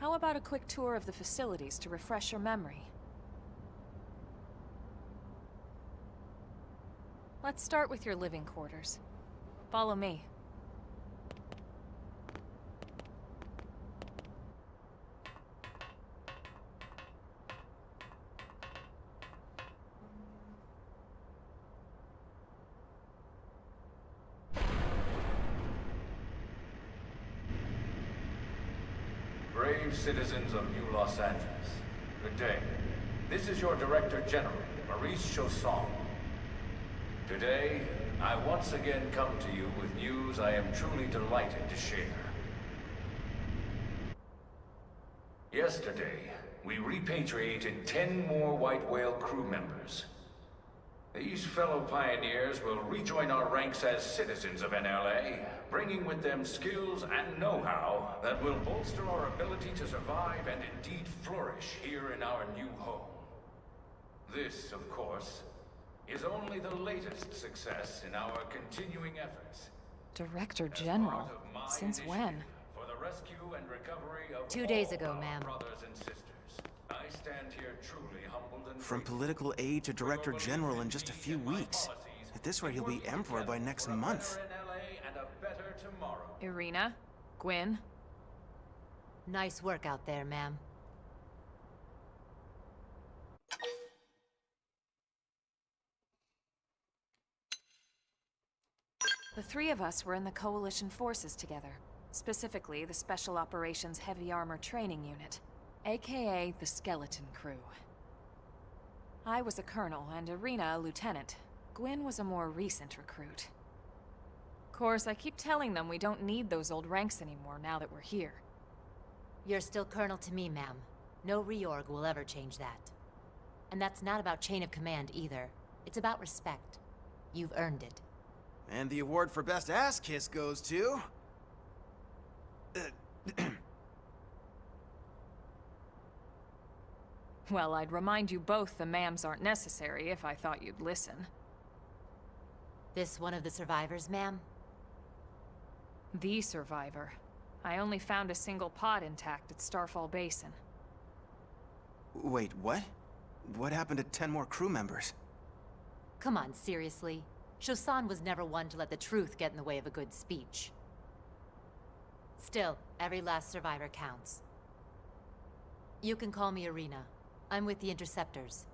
How about a quick tour of the facilities to refresh your memory? Let's start with your living quarters. Follow me. Brave citizens of New Los Angeles, good day. This is your Director General, Maurice Chausson. Today, I once again come to you with news I am truly delighted to share. Yesterday, we repatriated 10 more White Whale crew members. These fellow pioneers will rejoin our ranks as citizens of NLA, bringing with them skills and know-how that will bolster our ability to survive and indeed flourish here in our new home. This, of course, is only the latest success in our continuing efforts. Director General? Since when? For the rescue and recovery of 2 days all ago, our ma'am. brothers and sisters. I stand here truly humbled and From grateful. political aide to director general in just a few weeks. At this rate, he'll be emperor by next month. Irina? Gwyn? Nice work out there, ma'am. The three of us were in the Coalition forces together. Specifically, the Special Operations Heavy Armor Training Unit, aka the Skeleton Crew. I was a colonel and Irina a lieutenant. Gwyn was a more recent recruit. Of course, I keep telling them we don't need those old ranks anymore now that we're here. You're still colonel to me, ma'am. No reorg will ever change that. And that's not about chain of command either. It's about respect. You've earned it. And the award for best ass kiss goes to... Well, I'd remind you both the ma'ams aren't necessary if I thought you'd listen. This one of the survivors, ma'am? The survivor. I only found a single pod intact at Starfall Basin. Wait, what? What happened to 10 more crew members? Come on, seriously? Chausson was never one to let the truth get in the way of a good speech. Still, every last survivor counts. You can call me Irina. I'm with the Interceptors.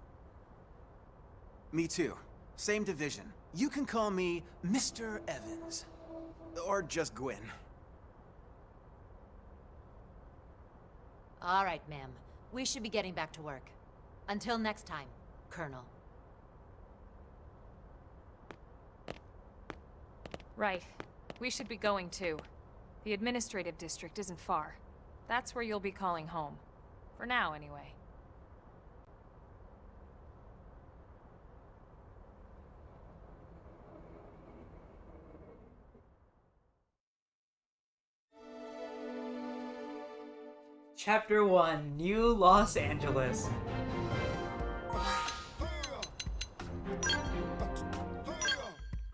Me too. Same division. You can call me Mr. Evans. Or just Gwyn. All right, ma'am. We should be getting back to work. Until next time, Colonel. Right. We should be going too. The administrative district isn't far. That's where you'll be calling home. For now, anyway. Chapter 1, New Los Angeles.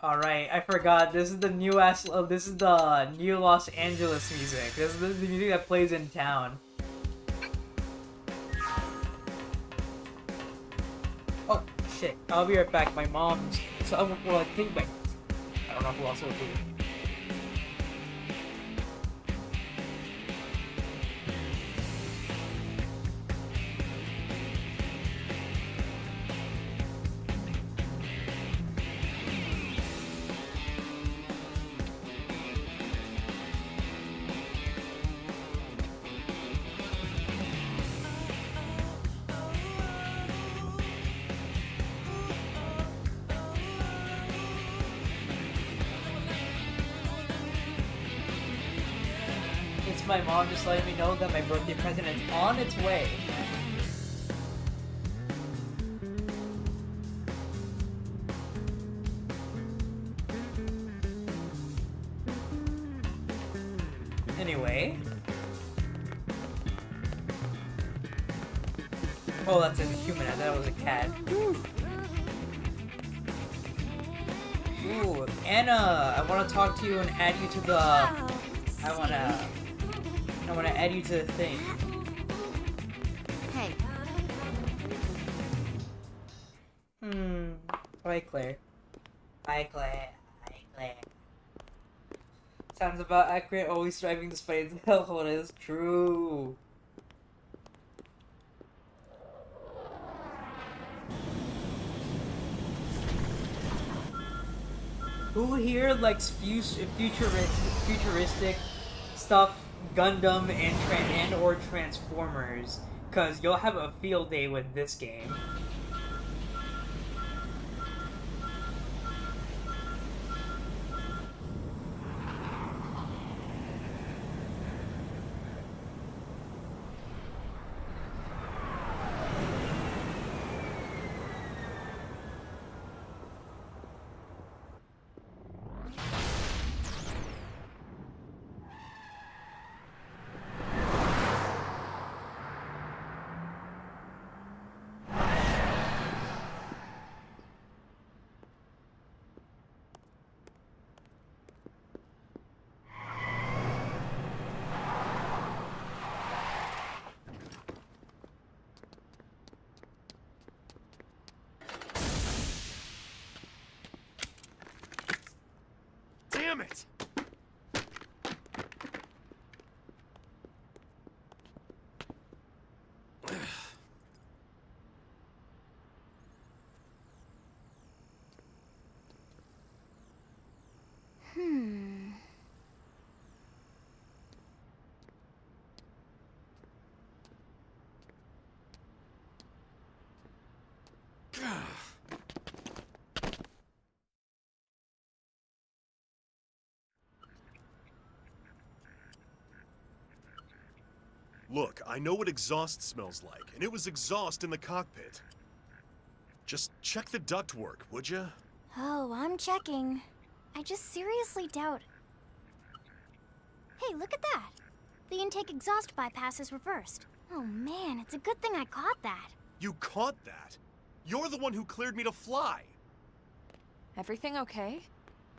Alright, I forgot. This is the new New Los Angeles music. This is the music that plays in town. Oh, shit. I'll be right back. My mom... So, well, I think I don't know who else will be. My mom just letting me know that my birthday present is on its way. Anyway. Oh, that's a human. I thought it was a cat. Ooh, Anna, I want to talk to you and add you to the... I want to add you to the thing. Hi, Claire. Hi, Claire. Hi, Claire. Sounds about accurate, always striving despite its hellhole. It is true. Who here likes futuristic stuff, Gundam and or Transformers? Cause you'll have a field day with this game. Damn it! Look, I know what exhaust smells like, and it was exhaust in the cockpit. Just check the ductwork, would ya? Oh, I'm checking. I just seriously doubt... Hey, look at that! The intake exhaust bypass is reversed. Oh man, it's a good thing I caught that. You caught that? You're the one who cleared me to fly! Everything okay?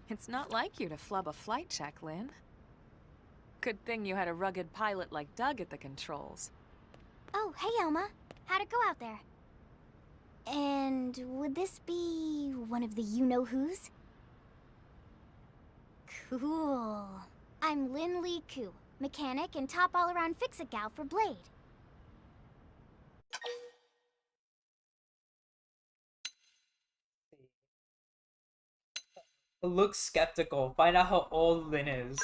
It's not like you to flub a flight check, Lynn. Good thing you had a rugged pilot like Doug at the controls. Oh, hey Elma. How'd it go out there? And would this be one of the you-know-who's? Cool. I'm Lynn Lee Koo, mechanic and top all-around fix-it gal for Blade. Look skeptical. Find out how old Lynn is.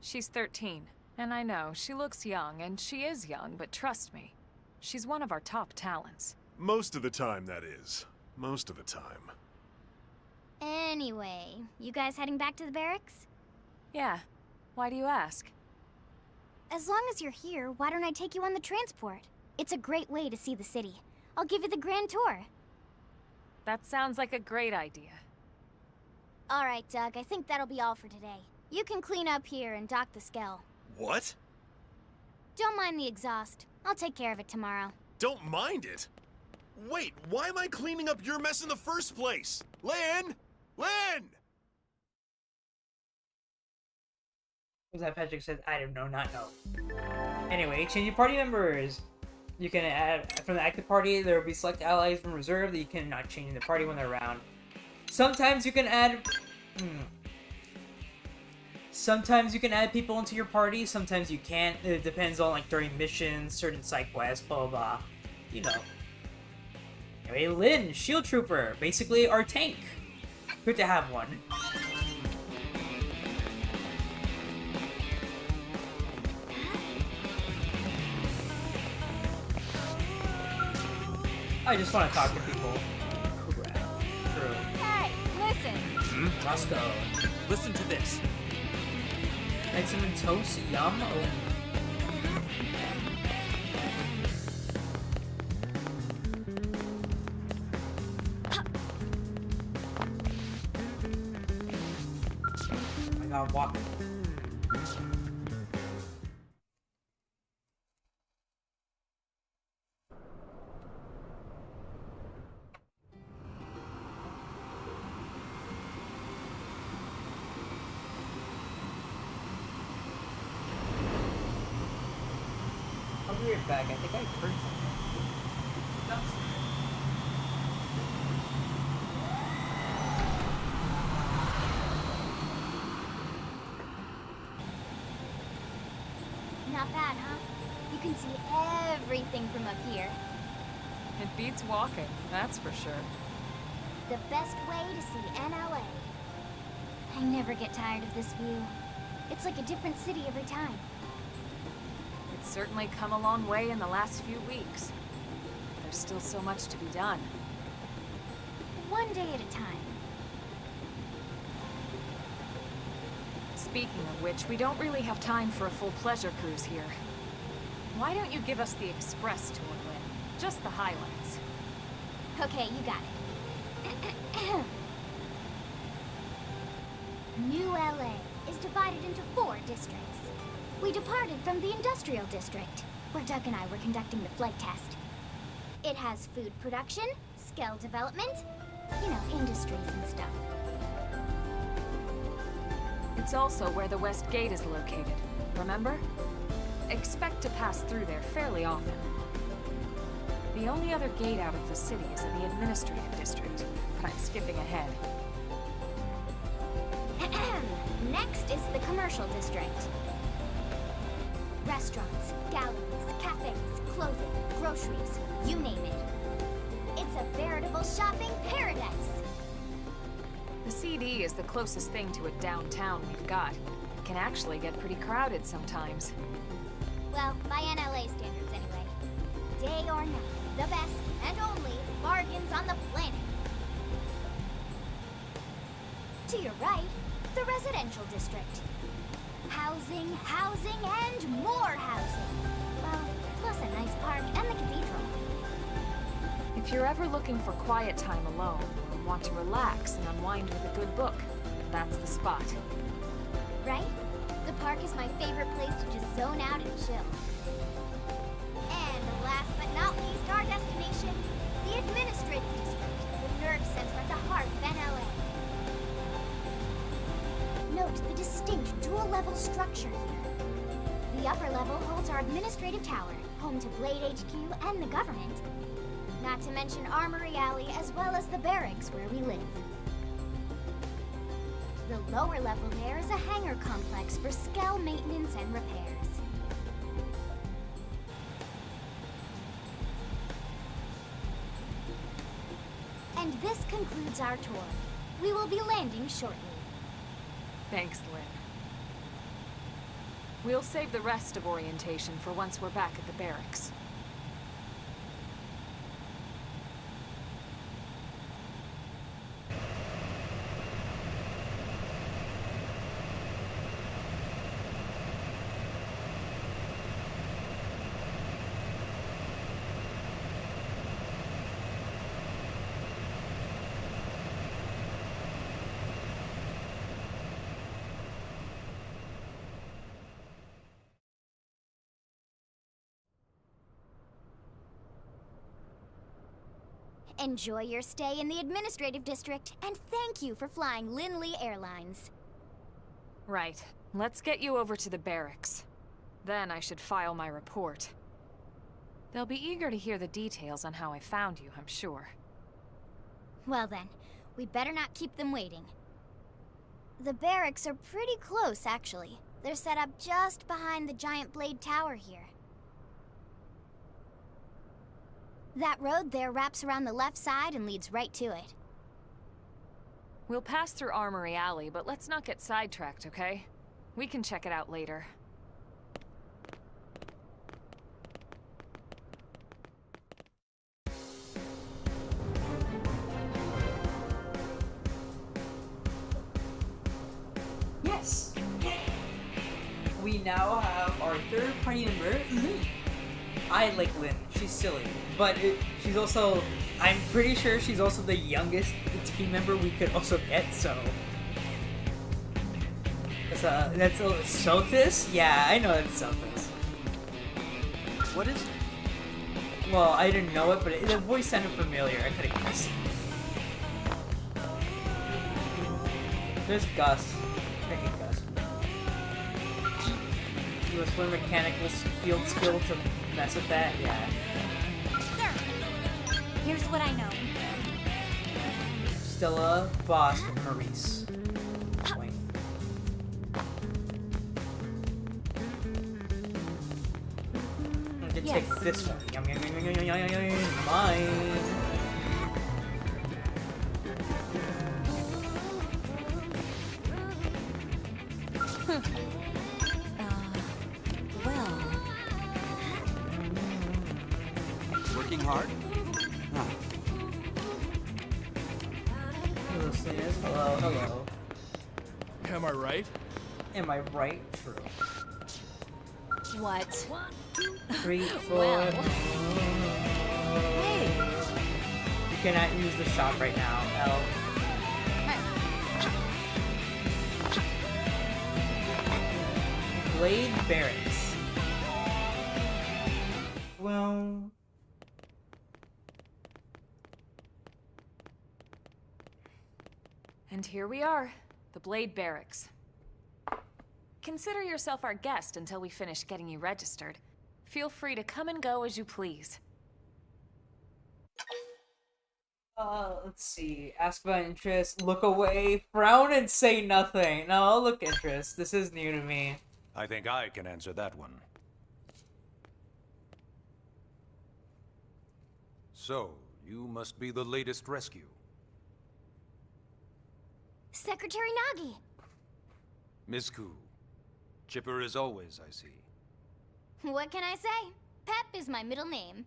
She's 13, and I know, she looks young, and she is young, but trust me, she's one of our top talents. Most of the time, that is. Most of the time. Anyway, you guys heading back to the barracks? Yeah. Why do you ask? As long as you're here, why don't I take you on the transport? It's a great way to see the city. I'll give you the grand tour. That sounds like a great idea. Alright, Doug, I think that'll be all for today. You can clean up here and dock the Skell. What? Don't mind the exhaust. I'll take care of it tomorrow. Don't mind it? Wait, why am I cleaning up your mess in the first place? Lynn! Lynn! Was that Patrick said, I don't know, not know. Anyway, change your party members. You can add, from the active party, there will be select allies from reserve that you cannot change in the party when they're around. Sometimes you can add... Sometimes you can add people into your party, sometimes you can't. It depends on, like, during missions, certain side quests, blah, blah, blah. You know. Anyway, Lynn, Shield Trooper. Basically, our tank. Good to have one. I just want to talk to people. Crap. True. Hey, listen! Let's go. Listen to this. Like cinnamon toast, yum. Oh. Oh my god, walk. I'll be right back. I think I heard something. Not bad, huh? You can see everything from up here. It beats walking, that's for sure. The best way to see NLA. I never get tired of this view. It's like a different city every time. It's certainly come a long way in the last few weeks. There's still so much to be done. One day at a time. Speaking of which, we don't really have time for a full pleasure cruise here. Why don't you give us the express tour, Lynn? Just the highlights. Okay, you got it. New LA is divided into 4 districts. We departed from the industrial district, where Doug and I were conducting the flight test. It has food production, skill development, you know, industries and stuff. It's also where the West Gate is located, remember? Expect to pass through there fairly often. The only other gate out of the city is in the administrative district, but I'm skipping ahead. Next is the commercial district. Restaurants, galleries, cafes, clothing, groceries, you name it. It's a veritable shopping paradise. The CD is the closest thing to a downtown we've got. It can actually get pretty crowded sometimes. Well, by NLA standards anyway. Day or night, the best and only bargains on the planet. To your right, the residential district. Housing, housing, and more housing. Well, plus a nice park and the cathedral. If you're ever looking for quiet time alone, or want to relax and unwind with a good book, that's the spot. Right? The park is my favorite place to just zone out and chill. And last but not least, our destination, the administrative district, the nerve center at the heart of NLA. Note the distinct dual-level structure here. The upper level holds our administrative tower, home to Blade HQ and the government. Not to mention Armory Alley, as well as the barracks where we live. The lower level there is a hangar complex for Skell maintenance and repairs. And this concludes our tour. We will be landing shortly. Thanks, Lynn. We'll save the rest of orientation for once we're back at the barracks. Enjoy your stay in the administrative district, and thank you for flying Linley Airlines. Right. Let's get you over to the barracks. Then I should file my report. They'll be eager to hear the details on how I found you, I'm sure. Well then, we better not keep them waiting. The barracks are pretty close, actually. They're set up just behind the giant blade tower here. That road there wraps around the left side and leads right to it. We'll pass through Armory Alley, but let's not get sidetracked, okay? We can check it out later. Yes! We now have our third party member, Lynn. I like Lynn. She's silly. But she's also... I'm pretty sure she's also the youngest team member we could also get, so... That's Sophis? Yeah, I know that's Sophis. What is it? Well, I didn't know it, but the voice sounded familiar. I could've guessed. There's Gus. I hate Gus. You must learn mechanical field skill to mess with that? Yeah. Sir, here's what I know. Stella, boss with Maurice. Wait. could take this one. Yum, yum, yum, yum, yum, yum, yum, mine. Well... Working hard? Huh. Hello, Sneers. Hello, hello. Am I right? Am I right? True. What? 3, 4. Well. Hey! You cannot use the shop right now, L. Blade Barracks. Well... And here we are, the Blade Barracks. Consider yourself our guest until we finish getting you registered. Feel free to come and go as you please. Let's see. Ask about interest, look away, frown and say nothing. No, I'll look interest. This is new to me. I think I can answer that one. So, you must be the latest rescue. Secretary Nagi! Miss Koo. Chipper as always, I see. What can I say? Pep is my middle name.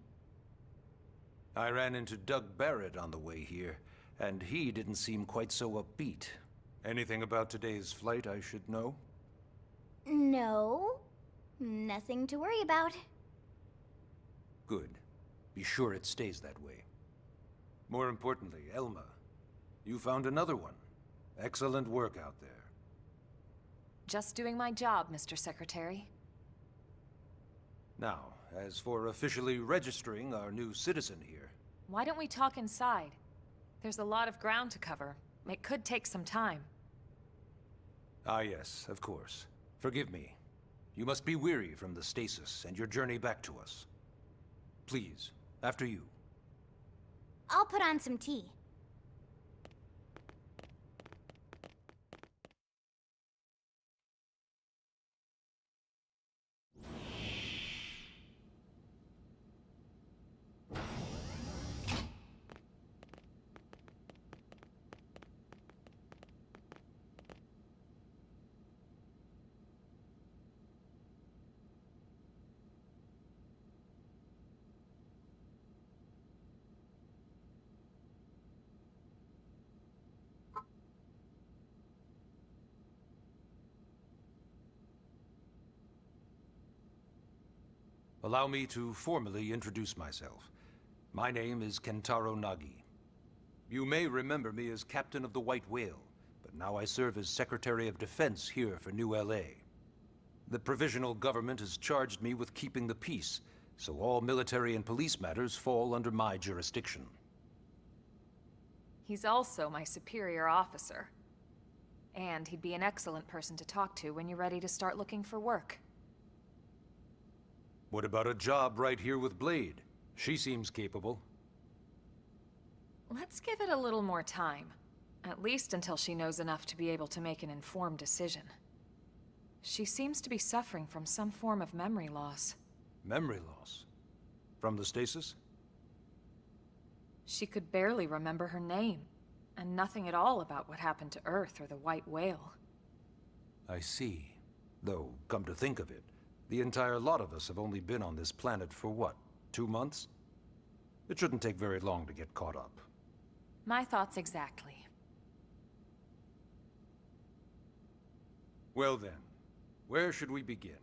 I ran into Doug Barrett on the way here, and he didn't seem quite so upbeat. Anything about today's flight I should know? No. Nothing to worry about. Good. Be sure it stays that way. More importantly, Elma, you found another one. Excellent work out there. Just doing my job, Mr. Secretary. Now, as for officially registering our new citizen here... Why don't we talk inside? There's a lot of ground to cover. It could take some time. Ah yes, of course. Forgive me. You must be weary from the stasis and your journey back to us. Please, after you. I'll put on some tea. Allow me to formally introduce myself. My name is Kentaro Nagi. You may remember me as Captain of the White Whale, but now I serve as Secretary of Defense here for New LA. The provisional government has charged me with keeping the peace, so all military and police matters fall under my jurisdiction. He's also my superior officer. And he'd be an excellent person to talk to when you're ready to start looking for work. What about a job right here with Blade? She seems capable. Let's give it a little more time. At least until she knows enough to be able to make an informed decision. She seems to be suffering from some form of memory loss. Memory loss? From the stasis? She could barely remember her name, and nothing at all about what happened to Earth or the White Whale. I see. Though, come to think of it, the entire lot of us have only been on this planet for what, 2 months? It shouldn't take very long to get caught up. My thoughts exactly. Well then, where should we begin?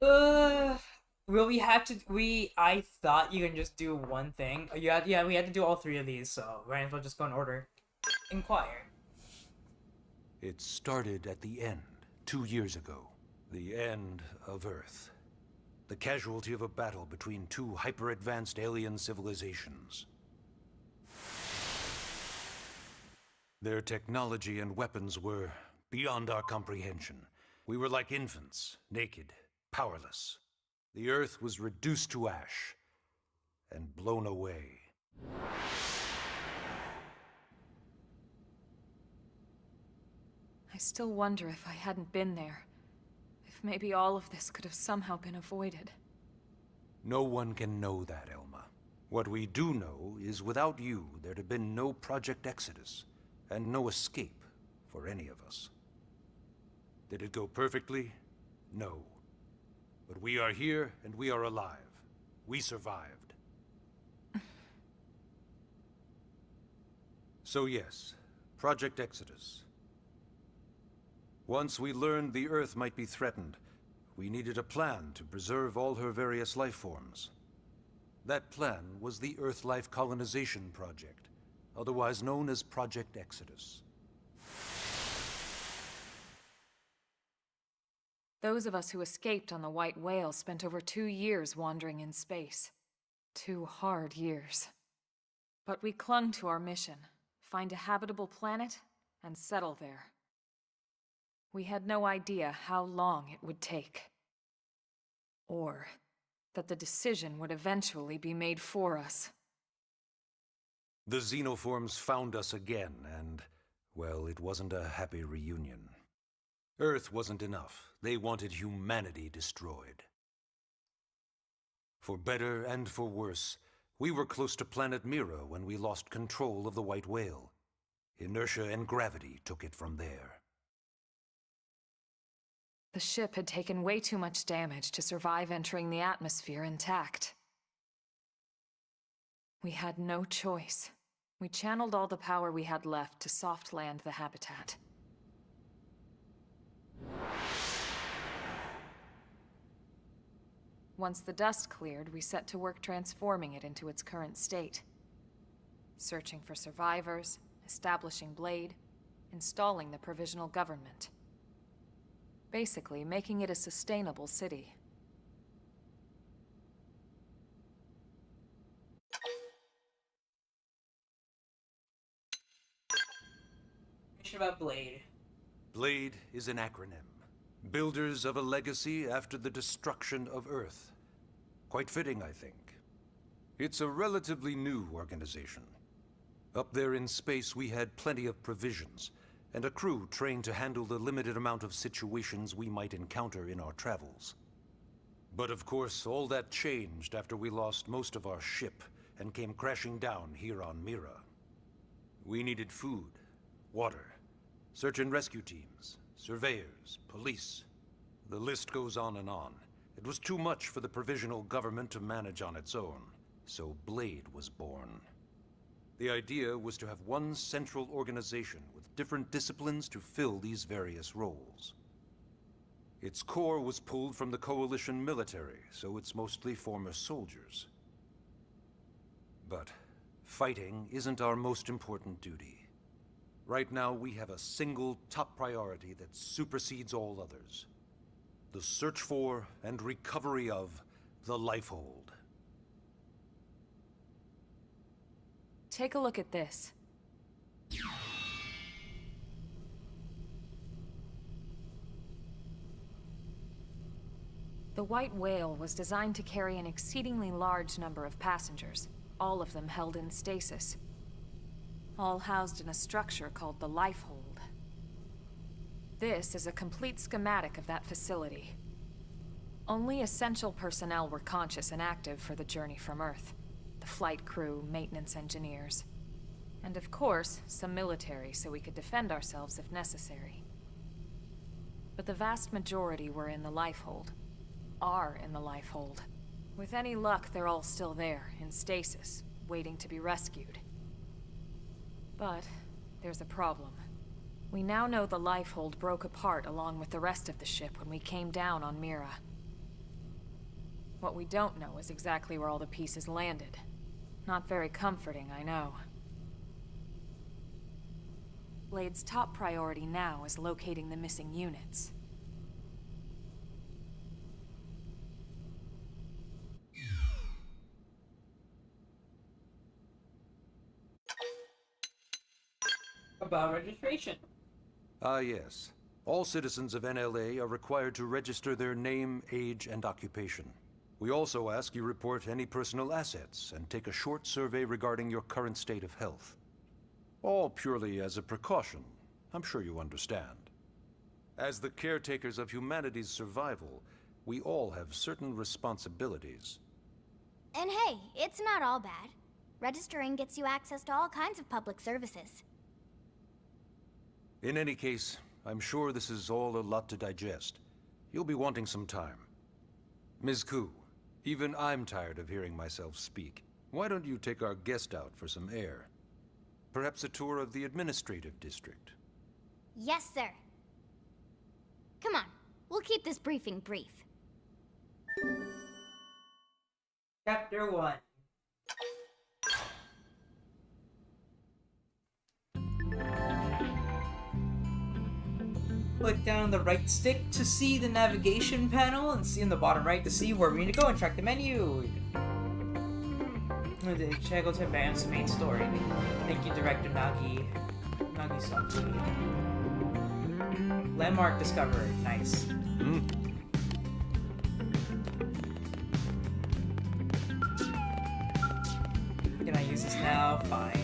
Well, I thought you can just do one thing. Yeah, we had to do all 3 of these, so might as well just go in order. Inquire. It started at the end, 2 years ago. The end of Earth. The casualty of a battle between 2 hyper-advanced alien civilizations. Their technology and weapons were beyond our comprehension. We were like infants, naked, powerless. The Earth was reduced to ash and blown away. I still wonder if I hadn't been there. If maybe all of this could have somehow been avoided. No one can know that, Elma. What we do know is without you, there'd have been no Project Exodus, and no escape for any of us. Did it go perfectly? No. But we are here, and we are alive. We survived. So yes, Project Exodus. Once we learned the Earth might be threatened, we needed a plan to preserve all her various life forms. That plan was the Earth Life Colonization Project, otherwise known as Project Exodus. Those of us who escaped on the White Whale spent over 2 years wandering in space. 2 hard years. But we clung to our mission, find a habitable planet, and settle there. We had no idea how long it would take. Or that the decision would eventually be made for us. The xenoforms found us again, and, well, it wasn't a happy reunion. Earth wasn't enough. They wanted humanity destroyed. For better and for worse, we were close to planet Mira when we lost control of the White Whale. Inertia and gravity took it from there. The ship had taken way too much damage to survive entering the atmosphere intact. We had no choice. We channeled all the power we had left to soft land the habitat. Once the dust cleared, we set to work transforming it into its current state. Searching for survivors, establishing Blade, installing the provisional government. Basically, making it a sustainable city. About Blade. Blade is an acronym. Builders of a legacy after the destruction of Earth. Quite fitting, I think. It's a relatively new organization. Up there in space, we had plenty of provisions, and a crew trained to handle the limited amount of situations we might encounter in our travels. But of course, all that changed after we lost most of our ship and came crashing down here on Mira. We needed food, water, search and rescue teams, surveyors, police. The list goes on and on. It was too much for the provisional government to manage on its own, so Blade was born. The idea was to have one central organization with different disciplines to fill these various roles. Its core was pulled from the Coalition military, so it's mostly former soldiers. But fighting isn't our most important duty. Right now, we have a single top priority that supersedes all others. The search for and recovery of the Lifehold. Take a look at this. The White Whale was designed to carry an exceedingly large number of passengers, all of them held in stasis. All housed in a structure called the Lifehold. This is a complete schematic of that facility. Only essential personnel were conscious and active for the journey from Earth. The flight crew, maintenance engineers, and of course, some military so we could defend ourselves if necessary. But the vast majority were in the Lifehold. Are in the Lifehold. With any luck, they're all still there, in stasis, waiting to be rescued. But there's a problem. We now know the Lifehold broke apart along with the rest of the ship when we came down on Mira. What we don't know is exactly where all the pieces landed. Not very comforting, I know. Blade's top priority now is locating the missing units. About registration. Ah, yes. All citizens of NLA are required to register their name, age, and occupation. We also ask you report any personal assets and take a short survey regarding your current state of health. All purely as a precaution. I'm sure you understand. As the caretakers of humanity's survival, we all have certain responsibilities. And hey, it's not all bad. Registering gets you access to all kinds of public services. In any case, I'm sure this is all a lot to digest. You'll be wanting some time. Ms. Koo, even I'm tired of hearing myself speak. Why don't you take our guest out for some air? Perhaps a tour of the administrative district. Yes, sir. Come on, we'll keep this briefing brief. Chapter 1. Click down on the right stick to see the navigation panel, and see in the bottom right to see where we need to go and track the menu. Check out to advance the main story. Thank you, Director Nagisaki. Landmark discovered. Nice. Can I use this now? Fine.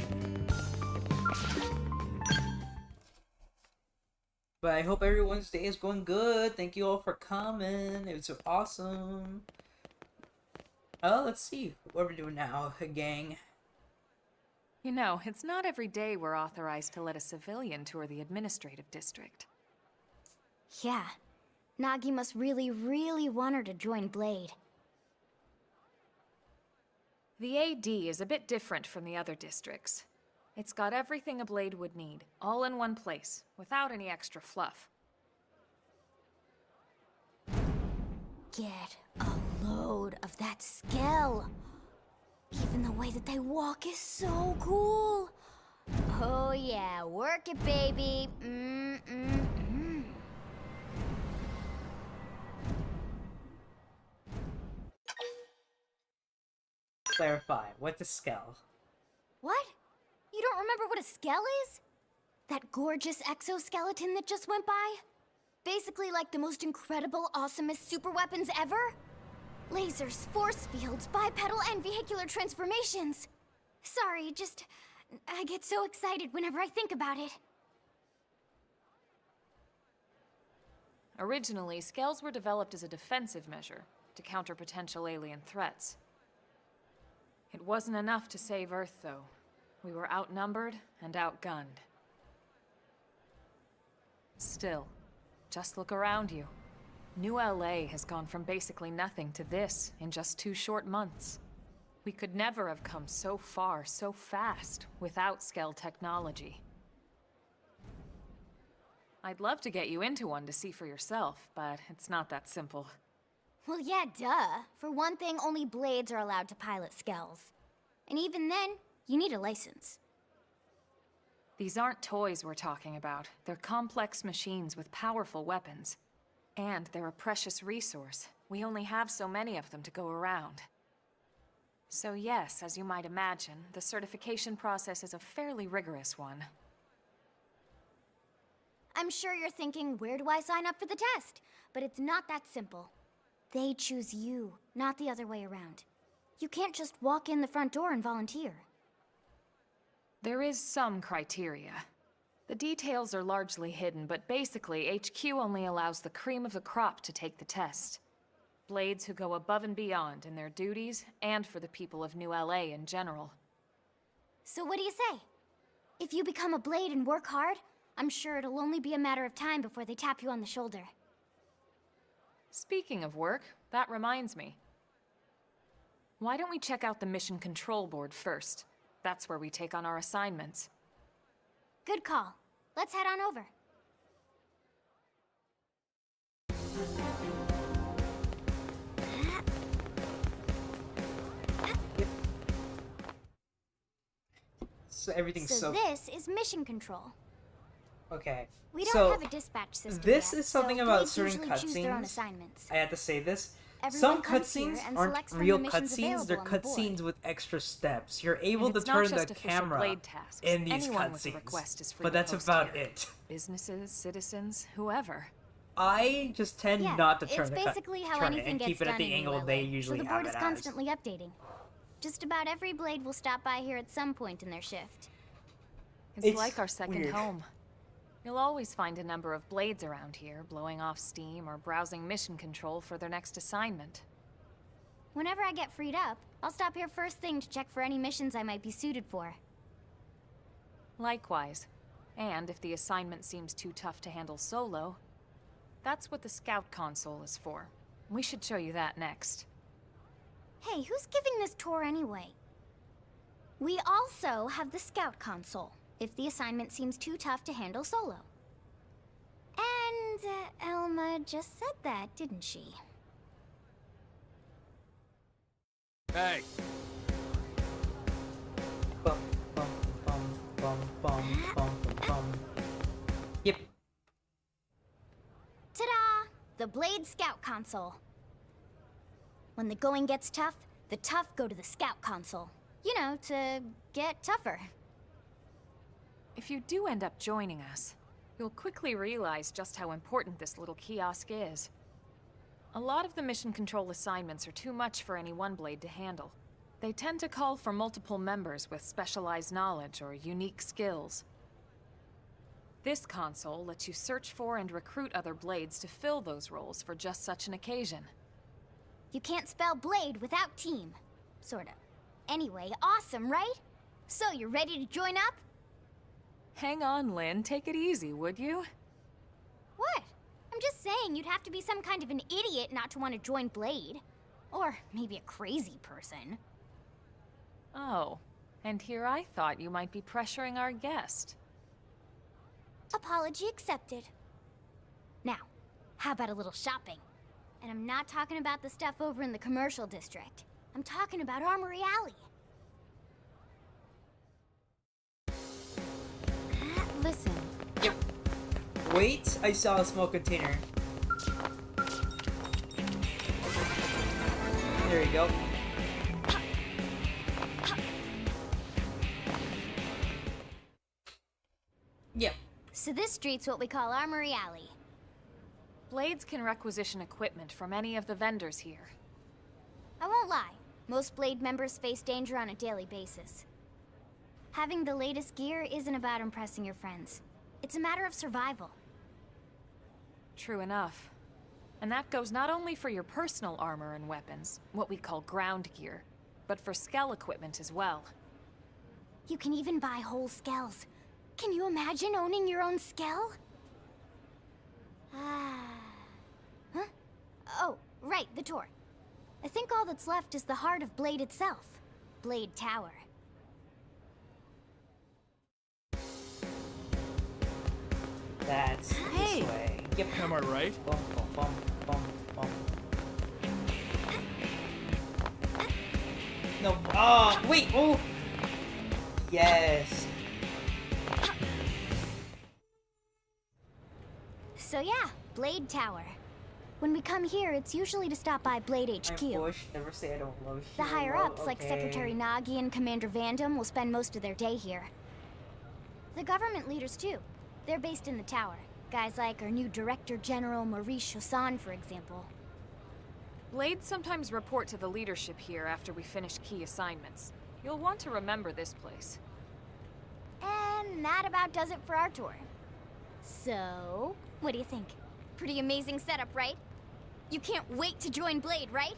But I hope everyone's day is going good. Thank you all for coming. It was so awesome. Oh, let's see what we're doing now, gang. You know, it's not every day we're authorized to let a civilian tour the administrative district. Yeah. Nagi must really, really want her to join Blade. The AD is a bit different from the other districts. It's got everything a Blade would need, all in one place, without any extra fluff. Get a load of that Skell. Even the way that they walk is so cool. Oh yeah, work it, baby. Clarify, what's a Skell? What? You don't remember what a Skell is? That gorgeous exoskeleton that just went by? Basically like the most incredible, awesomest super weapons ever? Lasers, force fields, bipedal and vehicular transformations. Sorry, I get so excited whenever I think about it. Originally, Skells were developed as a defensive measure to counter potential alien threats. It wasn't enough to save Earth, though. We were outnumbered and outgunned. Still, just look around you. New LA has gone from basically nothing to this in just 2 short months. We could never have come so far, so fast, without Skell technology. I'd love to get you into one to see for yourself, but it's not that simple. Well, yeah, duh. For one thing, only Blades are allowed to pilot Skells. And even then, you need a license. These aren't toys we're talking about. They're complex machines with powerful weapons. And they're a precious resource. We only have so many of them to go around. So yes, as you might imagine, the certification process is a fairly rigorous one. I'm sure you're thinking, where do I sign up for the test? But it's not that simple. They choose you, not the other way around. You can't just walk in the front door and volunteer. There is some criteria. The details are largely hidden, but basically, HQ only allows the cream of the crop to take the test. Blades who go above and beyond in their duties, and for the people of New LA in general. So what do you say? If you become a Blade and work hard, I'm sure it'll only be a matter of time before they tap you on the shoulder. Speaking of work, that reminds me. Why don't we check out the Mission Control Board first? That's where we take on our assignments. Good call. Let's head on over. So everything's So this is Mission Control. Okay. We don't so have a dispatch system this yet, is something so about Blades certain usually choose their own cutscenes. assignments. I had to say this. Everyone Some comes here cutscenes and aren't selects from real the missions cutscenes, they're available on the board. cutscenes with extra steps. You're able And to it's not turn just the official camera Blade tasks. in these Anyone with a request is cutscenes. free But to that's post about here. it. Businesses, citizens, whoever. I just tend Yeah, not to turn it's the basically how turn it anything and gets keep it at done the in angle New they LA, usually so the have board it is as. constantly updating. Just about every Blade will stop by here at some point in their shift. It's like our second weird. home. You'll always find a number of blades around here, blowing off steam or browsing mission control for their next assignment. Whenever I get freed up, I'll stop here first thing to check for any missions I might be suited for. Likewise. And if the assignment seems too tough to handle solo, that's what the scout console is for. We should show you that next. Hey, who's giving this tour anyway? We also have the scout console, if the assignment seems too tough to handle solo. And Elma just said that, didn't she? Hey. Bum, bum, bum, bum, bum, bum, bum. Yep. Ta-da! The Blade Scout Console. When the going gets tough, the tough go to the Scout Console. You know, to get tougher. If you do end up joining us, you'll quickly realize just how important this little kiosk is. A lot of the mission control assignments are too much for any one blade to handle. They tend to call for multiple members with specialized knowledge or unique skills. This console lets you search for and recruit other blades to fill those roles for just such an occasion. You can't spell blade without team. Sorta. Anyway, awesome, right? So, you're ready to join up? Hang on, Lynn. Take it easy, would you? What? I'm just saying you'd have to be some kind of an idiot not to want to join Blade. Or maybe a crazy person. Oh, and here I thought you might be pressuring our guest. Apology accepted. Now, how about a little shopping? And I'm not talking about the stuff over in the commercial district. I'm talking about Armory Alley. Listen. Yep. Wait, I saw a smoke container. There you go. Yep. So this street's what we call Armory Alley. Blades can requisition equipment from any of the vendors here. I won't lie, most Blade members face danger on a daily basis. Having the latest gear isn't about impressing your friends. It's a matter of survival. True enough. And that goes not only for your personal armor and weapons, what we call ground gear, but for skell equipment as well. You can even buy whole skells. Can you imagine owning your own skell? Huh? Oh, right, the tour. I think all that's left is the heart of Blade itself. Blade Tower. That's Hey. this way. Yep. Am I right? Bum, bum, bum, bum, bum. No. Oh, wait. Oh. Yes. So yeah, Blade Tower. When we come here, it's usually to stop by Blade HQ. I'm Bush. Never say I don't love you. The higher-ups, like Okay. Secretary Nagi and Commander Vandam, will spend most of their day here. The government leaders, too. They're based in the tower. Guys like our new Director General Maurice Chassan, for example. Blades sometimes report to the leadership here after we finish key assignments. You'll want to remember this place. And that about does it for our tour. So, what do you think? Pretty amazing setup, right? You can't wait to join Blade, right?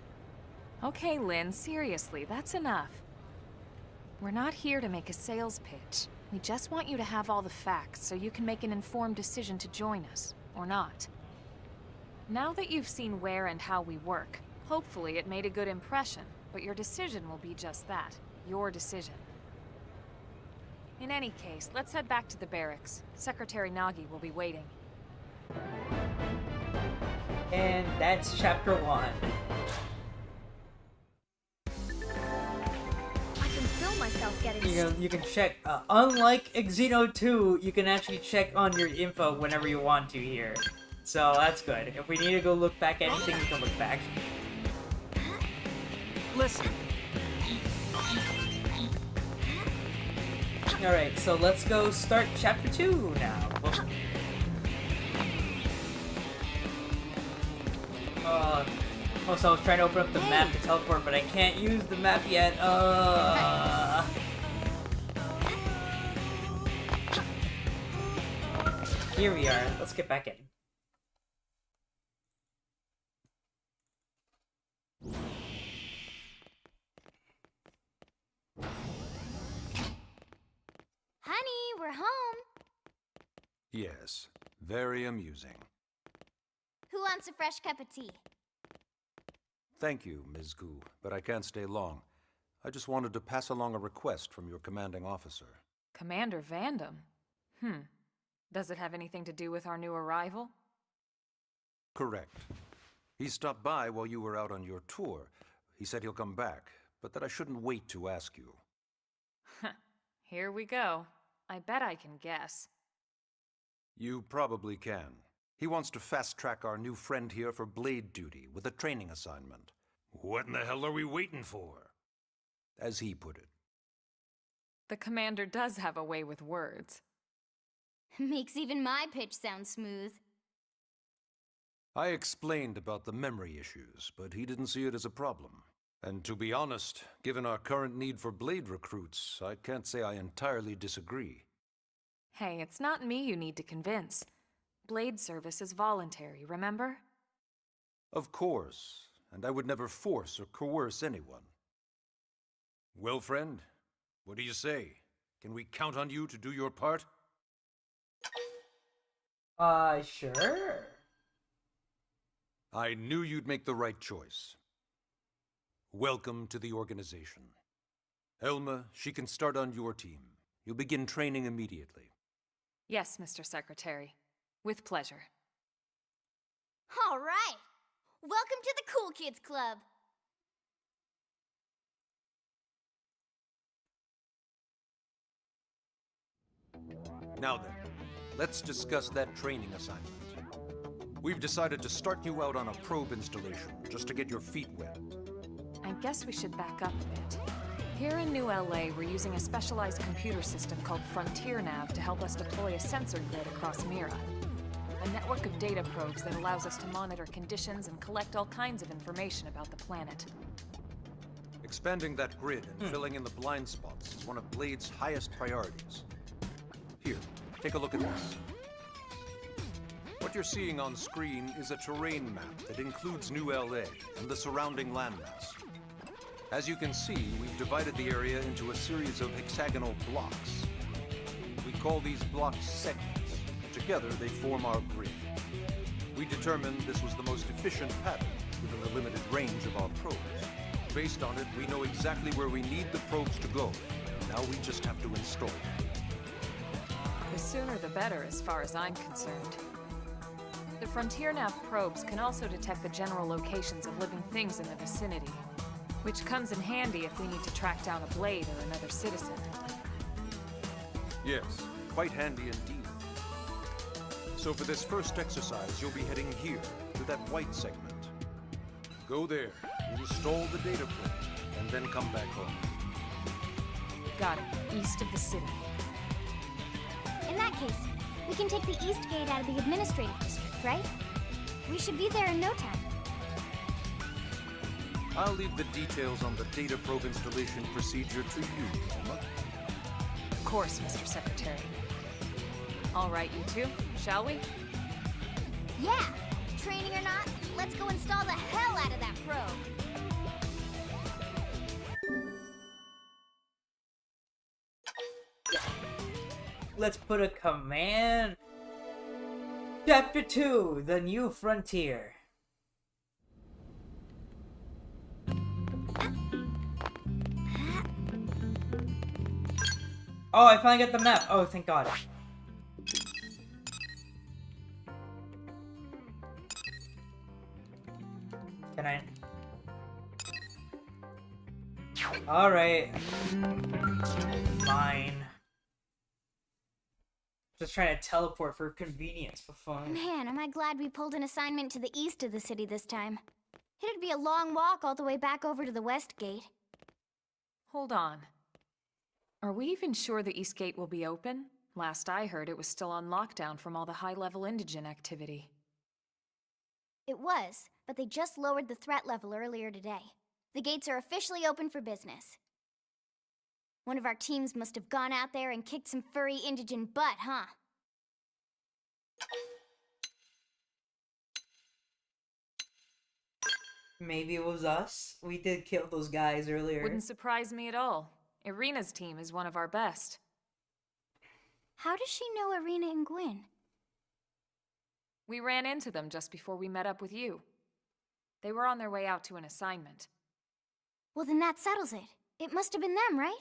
Okay, Lynn, seriously, that's enough. We're not here to make a sales pitch. We just want you to have all the facts so you can make an informed decision to join us, or not. Now that you've seen where and how we work, hopefully it made a good impression, but your decision will be just that, your decision. In any case, let's head back to the barracks. Secretary Nagi will be waiting. And that's chapter 1. I can feel myself getting... You can check, unlike Xeno 2, you can actually check on your info whenever you want to here. So that's good. If we need to go look back at anything, we can look back. Listen. Alright, so let's go start chapter 2 now. Also, I was trying to open up the map to teleport, but I can't use the map yet. Here we are. Let's get back in. Honey, we're home. Yes, very amusing. Who wants a fresh cup of tea? Thank you, Ms. Gu, but I can't stay long. I just wanted to pass along a request from your commanding officer. Commander Vandam? Does it have anything to do with our new arrival? Correct. He stopped by while you were out on your tour. He said he'll come back, but that I shouldn't wait to ask you. Here we go. I bet I can guess. You probably can. He wants to fast-track our new friend here for blade duty with a training assignment. What in the hell are we waiting for? As he put it. The commander does have a way with words. Makes even my pitch sound smooth. I explained about the memory issues, but he didn't see it as a problem. And to be honest, given our current need for blade recruits, I can't say I entirely disagree. Hey, it's not me you need to convince. Blade service is voluntary, remember? Of course, and I would never force or coerce anyone. Well, friend, what do you say? Can we count on you to do your part? Sure. I knew you'd make the right choice. Welcome to the organization. Elma, she can start on your team. You'll begin training immediately. Yes, Mr. Secretary. With pleasure. All right. Welcome to the Cool Kids Club. Now then, let's discuss that training assignment. We've decided to start you out on a probe installation, just to get your feet wet. I guess we should back up a bit. Here in New LA, we're using a specialized computer system called Frontier Nav to help us deploy a sensor grid across Mira. A network of data probes that allows us to monitor conditions and collect all kinds of information about the planet. Expanding that grid and filling in the blind spots is one of Blade's highest priorities. Here, take a look at this. What you're seeing on screen is a terrain map that includes New LA and the surrounding landmass. As you can see, we've divided the area into a series of hexagonal blocks. We call these blocks segments. Together, they form our grid. We determined this was the most efficient pattern, given the limited range of our probes. Based on it, we know exactly where we need the probes to go. Now we just have to install them. The sooner the better, as far as I'm concerned. The Frontier Nav probes can also detect the general locations of living things in the vicinity, which comes in handy if we need to track down a blade or another citizen. Yes, quite handy indeed. So for this first exercise, you'll be heading here, to that white segment. Go there, install the data probe, and then come back home. Got it. East of the city. In that case, we can take the east gate out of the administrative district, right? We should be there in no time. I'll leave the details on the data probe installation procedure to you, Elma. Of course, Mr. Secretary. All right, you two, shall we? Yeah! Training or not, let's go install the hell out of that probe! Let's put a command. Chapter 2, The New Frontier. Oh, I finally got the map. Oh, thank God. Can I? Alright. Fine. Just trying to teleport for convenience for fun. Man, am I glad we pulled an assignment to the east of the city this time. It'd be a long walk all the way back over to the west gate. Hold on. Are we even sure the East Gate will be open? Last I heard, it was still on lockdown from all the high-level indigent activity. It was, but they just lowered the threat level earlier today. The gates are officially open for business. One of our teams must have gone out there and kicked some furry indigent butt, huh? Maybe it was us. We did kill those guys earlier. Wouldn't surprise me at all. Irina's team is one of our best. How does she know Irina and Gwyn? We ran into them just before we met up with you. They were on their way out to an assignment. Well, then that settles it. It must have been them, right?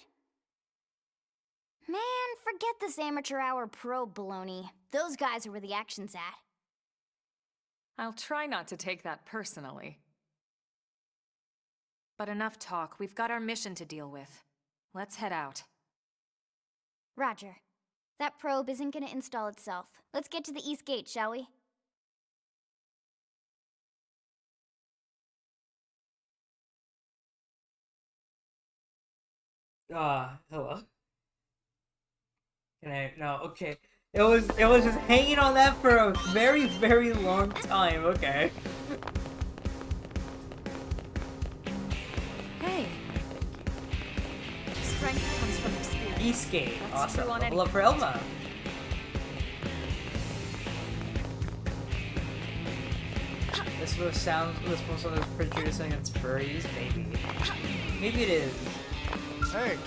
Man, forget this amateur hour pro baloney. Those guys are where the action's at. I'll try not to take that personally. But enough talk. We've got our mission to deal with. Let's head out. Roger. That probe isn't gonna install itself. Let's get to the East Gate, shall we? Hello. Can I? No, okay. It was just hanging on that for a very, very long time. Okay. Hey. Strength comes from experience. Eastgate. That's true Awesome. on Level up for Elma. This will sound. This will sound pretty something that's furries. Maybe. Maybe it is. Hey.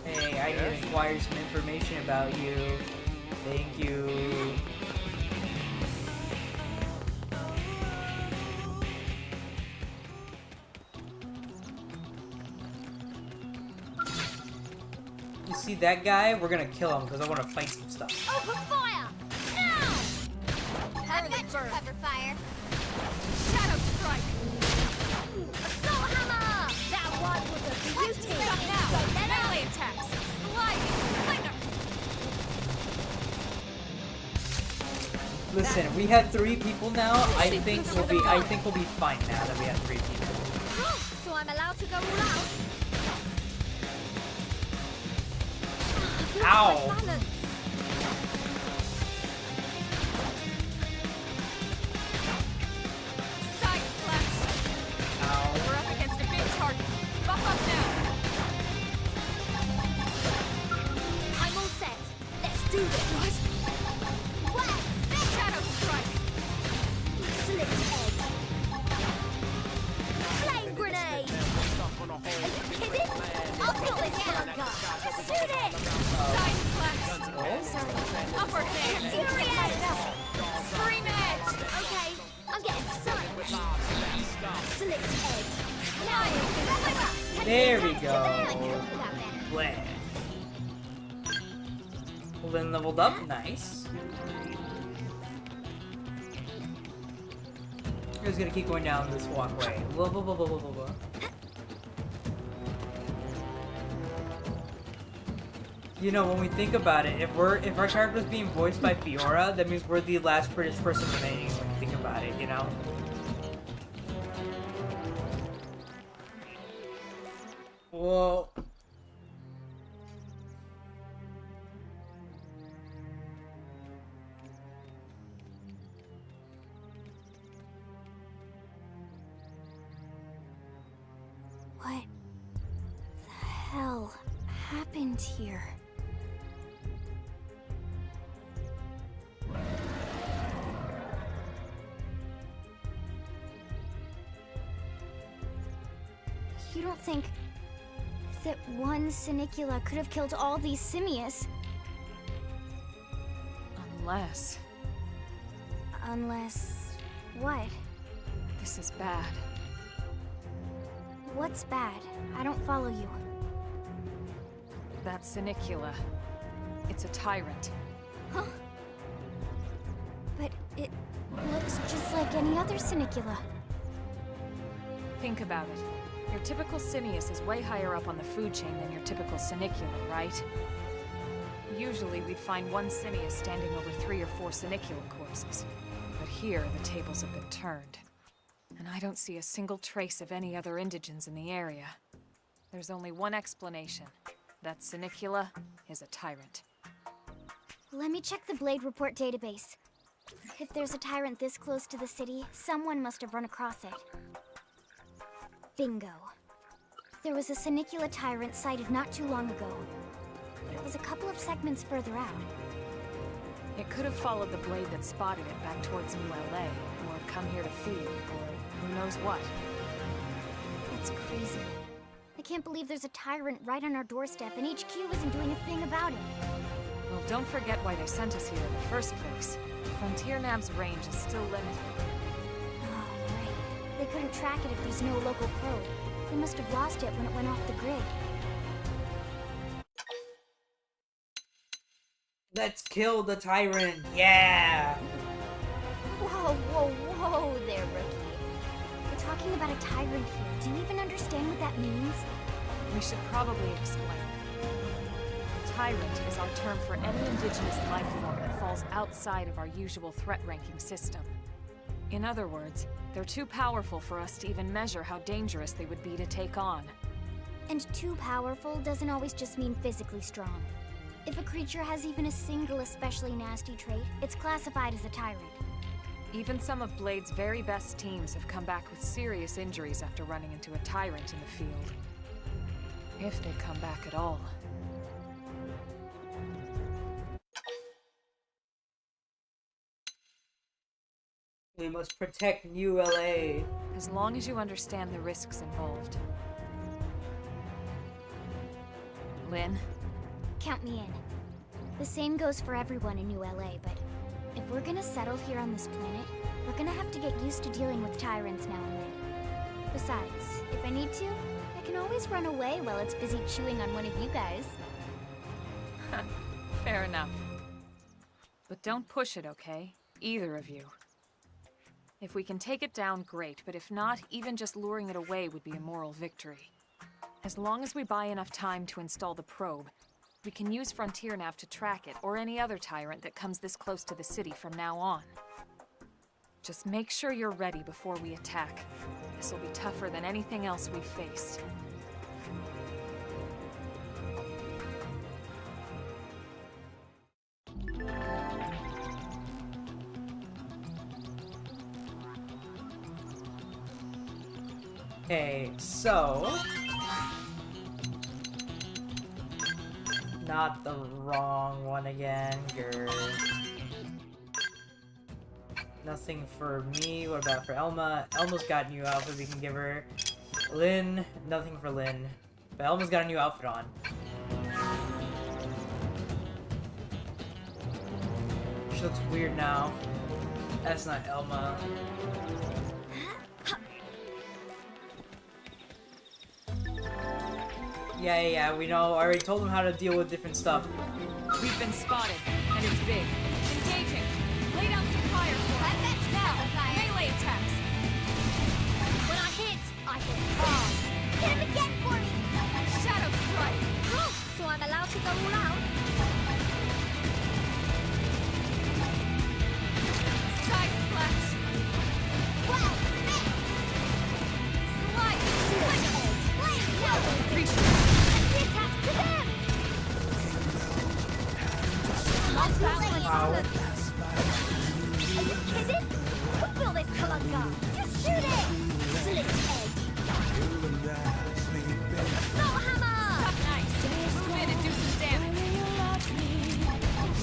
Hey, I need to acquire some information about you. Thank you. You see that guy? We're gonna kill him because I want to fight some stuff. Open fire! Now! Adventure cover fire. Shadow strike. Assault hammer! That one was a beauty. Stop now. Melee attacks. Sliding slinger. Listen, we have 3 people now. I think we'll be fine now that we have 3 people. So I'm allowed to go all out? Ow! Side slash. Ow. We're up against a big target. Buff up now. I'm all set. Let's do this. What? Shadow strike. Slit edge. Flame grenade. Are you kidding? I'll take this one. Shoot it. Side slash. Sorry. Upper hand. Furious. Scream edge. Okay, I'm getting sun. Slit edge. There we go. Bleh. Lynn leveled up. Nice. We're just gonna keep going down this walkway. Blah, blah, blah, blah, blah, blah. You know, when we think about it, if our character's being voiced by Fiora, that means we're the last British person remaining. When you think about it, you know. Whoa. What the hell happened here? You don't think that one Sinicula could have killed all these simius? Unless... Unless... what? This is bad. What's bad? I don't follow you. That Sinicula. It's a tyrant. Huh? But it looks just like any other Sinicula. Think about it. Your typical Simius is way higher up on the food chain than your typical Sinicula, right? Usually we'd find one Simius standing over 3 or 4 Sinicula corpses. But here, the tables have been turned. And I don't see a single trace of any other indigents in the area. There's only one explanation. That Sinicula is a tyrant. Let me check the Blade Report database. If there's a tyrant this close to the city, someone must have run across it. Bingo. There was a Sinicula tyrant sighted not too long ago, but it was a couple of segments further out. It could have followed the blade that spotted it back towards New LA, or come here to feed, or who knows what. It's crazy. I can't believe there's a tyrant right on our doorstep and HQ isn't doing a thing about it. Well, don't forget why they sent us here in the first place. Frontier Nav's range is still limited. Oh, right. They couldn't track it if there's no local probe. They must have lost it when it went off the grid. Let's kill the tyrant. Yeah. Whoa there, Rookie. We're talking about a tyrant here. Do you even understand what that means? We should probably explain. Tyrant is our term for any indigenous life form that falls outside of our usual threat ranking system. In other words, they're too powerful for us to even measure how dangerous they would be to take on. And too powerful doesn't always just mean physically strong. If a creature has even a single especially nasty trait, it's classified as a tyrant. Even some of Blade's very best teams have come back with serious injuries after running into a tyrant in the field. If they come back at all. We must protect ULA. As long as you understand the risks involved. Lynn? Count me in. The same goes for everyone in ULA, but if we're gonna settle here on this planet, we're gonna have to get used to dealing with tyrants now and then. Besides, if I need to, I can always run away while it's busy chewing on one of you guys. Fair enough. But don't push it, okay? Either of you. If we can take it down, great, but if not, even just luring it away would be a moral victory. As long as we buy enough time to install the probe, we can use Frontier Nav to track it, or any other tyrant that comes this close to the city from now on. Just make sure you're ready before we attack. This will be tougher than anything else we've faced. Okay, so... Not the wrong one again, grr. Nothing for me. What about for Elma? Elma's got a new outfit we can give her. Lynn, nothing for Lynn. But Elma's got a new outfit on. She looks weird now. That's not Elma. Yeah, we know. I already told them how to deal with different stuff. We've been spotted, and it's big. Engaging! Lay down some fire for us! Now! Melee attacks! When I hit hard. Hit him again for me! Shadow strike! Oh, so I'm allowed to go all out? Side slash! Well, Slice! Blade! No! Reach! Attacks to them! Wow. Are you kidding? Puffball this Kalunga! Just shoot it! Slit edge! Soul hammer! Up nice! Move in and do some damage!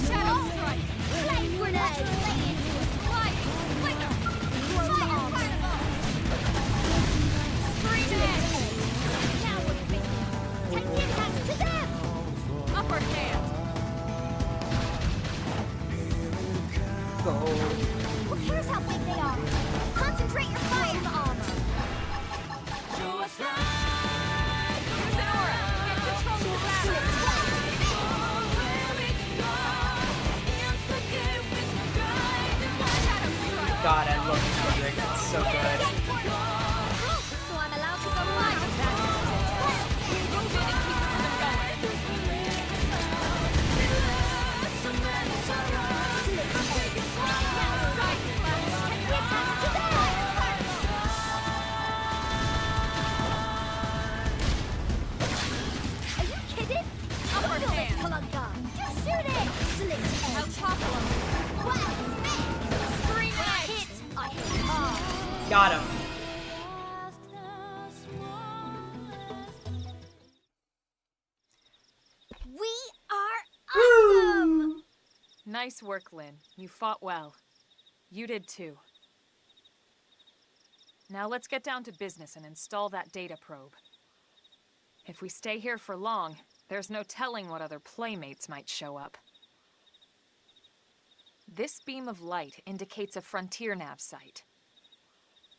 Shadow strike! Flame grenade! Slice! Flicker! Fire carnival! Scream edge! Now we're finished! Take the attacks to them! Upper hand! Go. Who cares how big they are? Concentrate your fire armor! Use an aura! Get control of the God, I love this project. It's so good. So I'm allowed to go live. Move in and keep them going! Are you kidding? Upper Feel this hand! Kalunga! Just shoot it! Slit Now edge! topple them! Well, Scream when I edge! hit hard! Got him. We are awesome! Nice work, Lynn. You fought well. You did too. Now let's get down to business and install that data probe. If we stay here for long, there's no telling what other playmates might show up. This beam of light indicates a frontier nav site.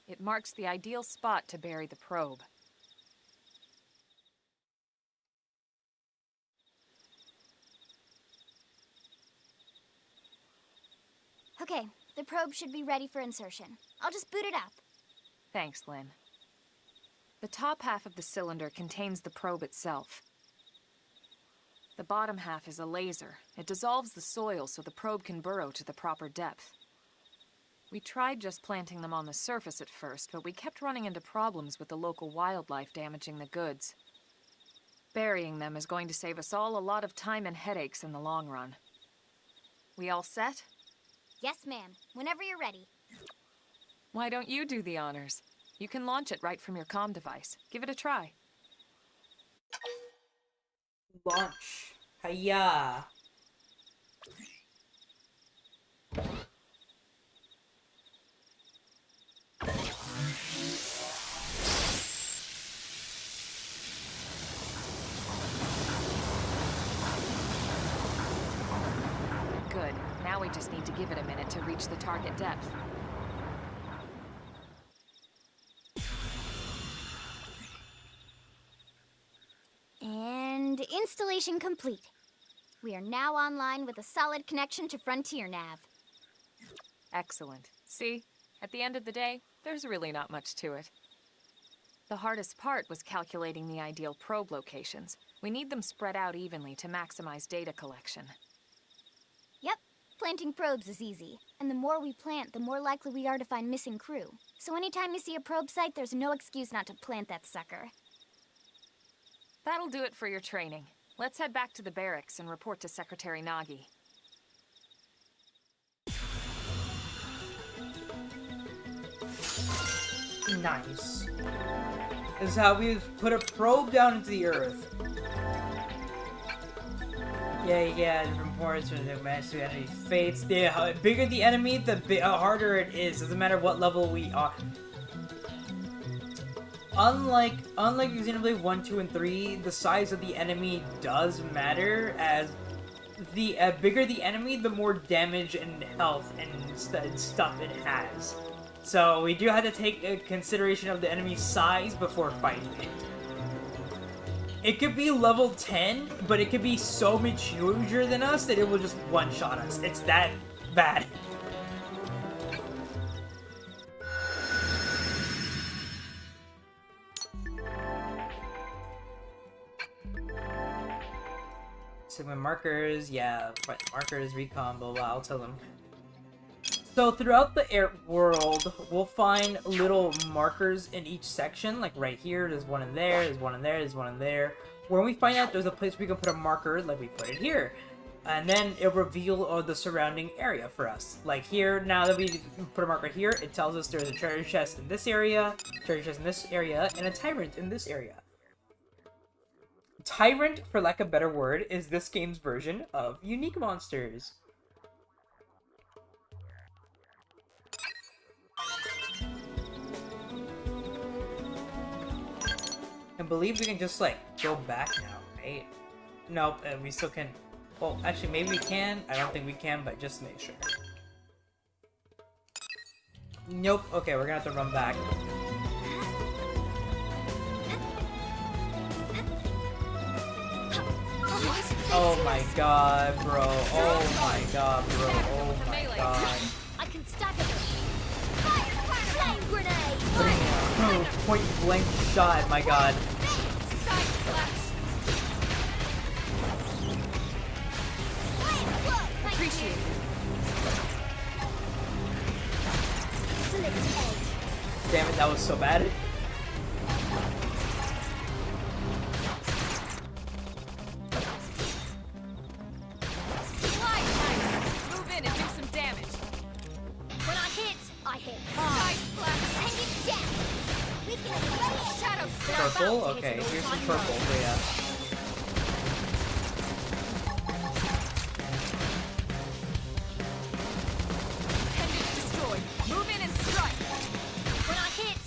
It marks the ideal spot to bury the probe. Okay, the probe should be ready for insertion. I'll just boot it up. Thanks, Lynn. The top half of the cylinder contains the probe itself. The bottom half is a laser. It dissolves the soil so the probe can burrow to the proper depth. We tried just planting them on the surface at first, but we kept running into problems with the local wildlife damaging the goods. Burying them is going to save us all a lot of time and headaches in the long run. We all set? Yes, ma'am. Whenever you're ready. Why don't you do the honors? You can launch it right from your comm device. Give it a try. Launch. Hiya. Good. Now we just need to give it a minute to reach the target depth. And installation complete. We are now online with a solid connection to Frontier Nav. Excellent. See? At the end of the day, there's really not much to it. The hardest part was calculating the ideal probe locations. We need them spread out evenly to maximize data collection. Yep, planting probes is easy. And the more we plant, the more likely we are to find missing crew. So anytime you see a probe site, there's no excuse not to plant that sucker. That'll do it for your training. Let's head back to the barracks and report to Secretary Nagi. Nice. This is how we put a probe down into the earth. Yeah, different ports when the match to enemy fates. The bigger the enemy, the harder it is. Doesn't matter what level we are. Unlike Xenoblade 1, 2, and 3, the size of the enemy does matter, as the bigger the enemy, the more damage and health and stuff it has. So we do have to take consideration of the enemy's size before fighting it. It could be level 10, but it could be so much huger than us that it will just one-shot us. It's that bad. Segment markers, yeah, markers, recon, blah, blah, I'll tell them. So throughout the air world, we'll find little markers in each section, like right here, there's one in there, there's one in there, there's one in there. When we find out there's a place we can put a marker, like we put it here. And then it'll reveal the surrounding area for us. Like here, now that we put a marker here, it tells us there's a treasure chest in this area, treasure chest in this area, and a tyrant in this area. Tyrant, for lack of a better word, is this game's version of unique monsters. I believe we can just, like, go back now, right? Nope, we still can... Well, actually, maybe we can. I don't think we can, but just to make sure. Nope. Okay, we're gonna have to run back. Oh my god, bro. Oh my god, bro. Oh my god. I can stack it. Flame grenade! Putting a point blank shot, my god. Appreciate it. Damn it, that was so bad. Move in and do some damage. When I hit hard. And it's down. We can Shadow Purple? Okay, here's some purple for ya. Destroyed. Move in and strike. When I hit,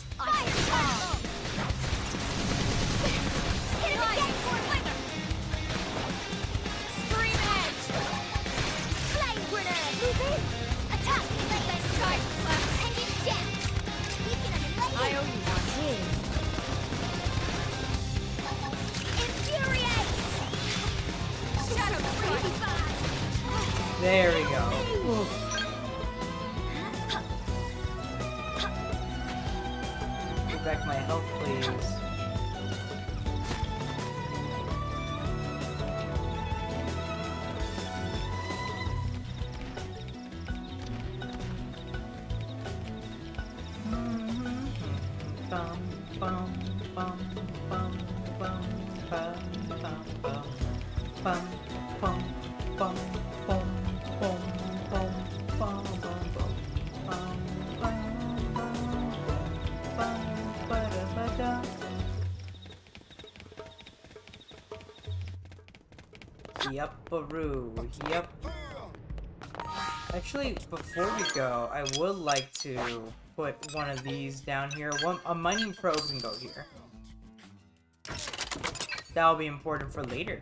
back my health, please. Bum, bum, bum, bum, bum, bum, bum, bum, bum, bum, bum, bum, bum, bum, bum, bum, bum, bum, ba-da-ba-da. Yup-a-roo, yup. Actually, before we go, I would like to put one of these down here. A mining probe can go here. That'll be important for later.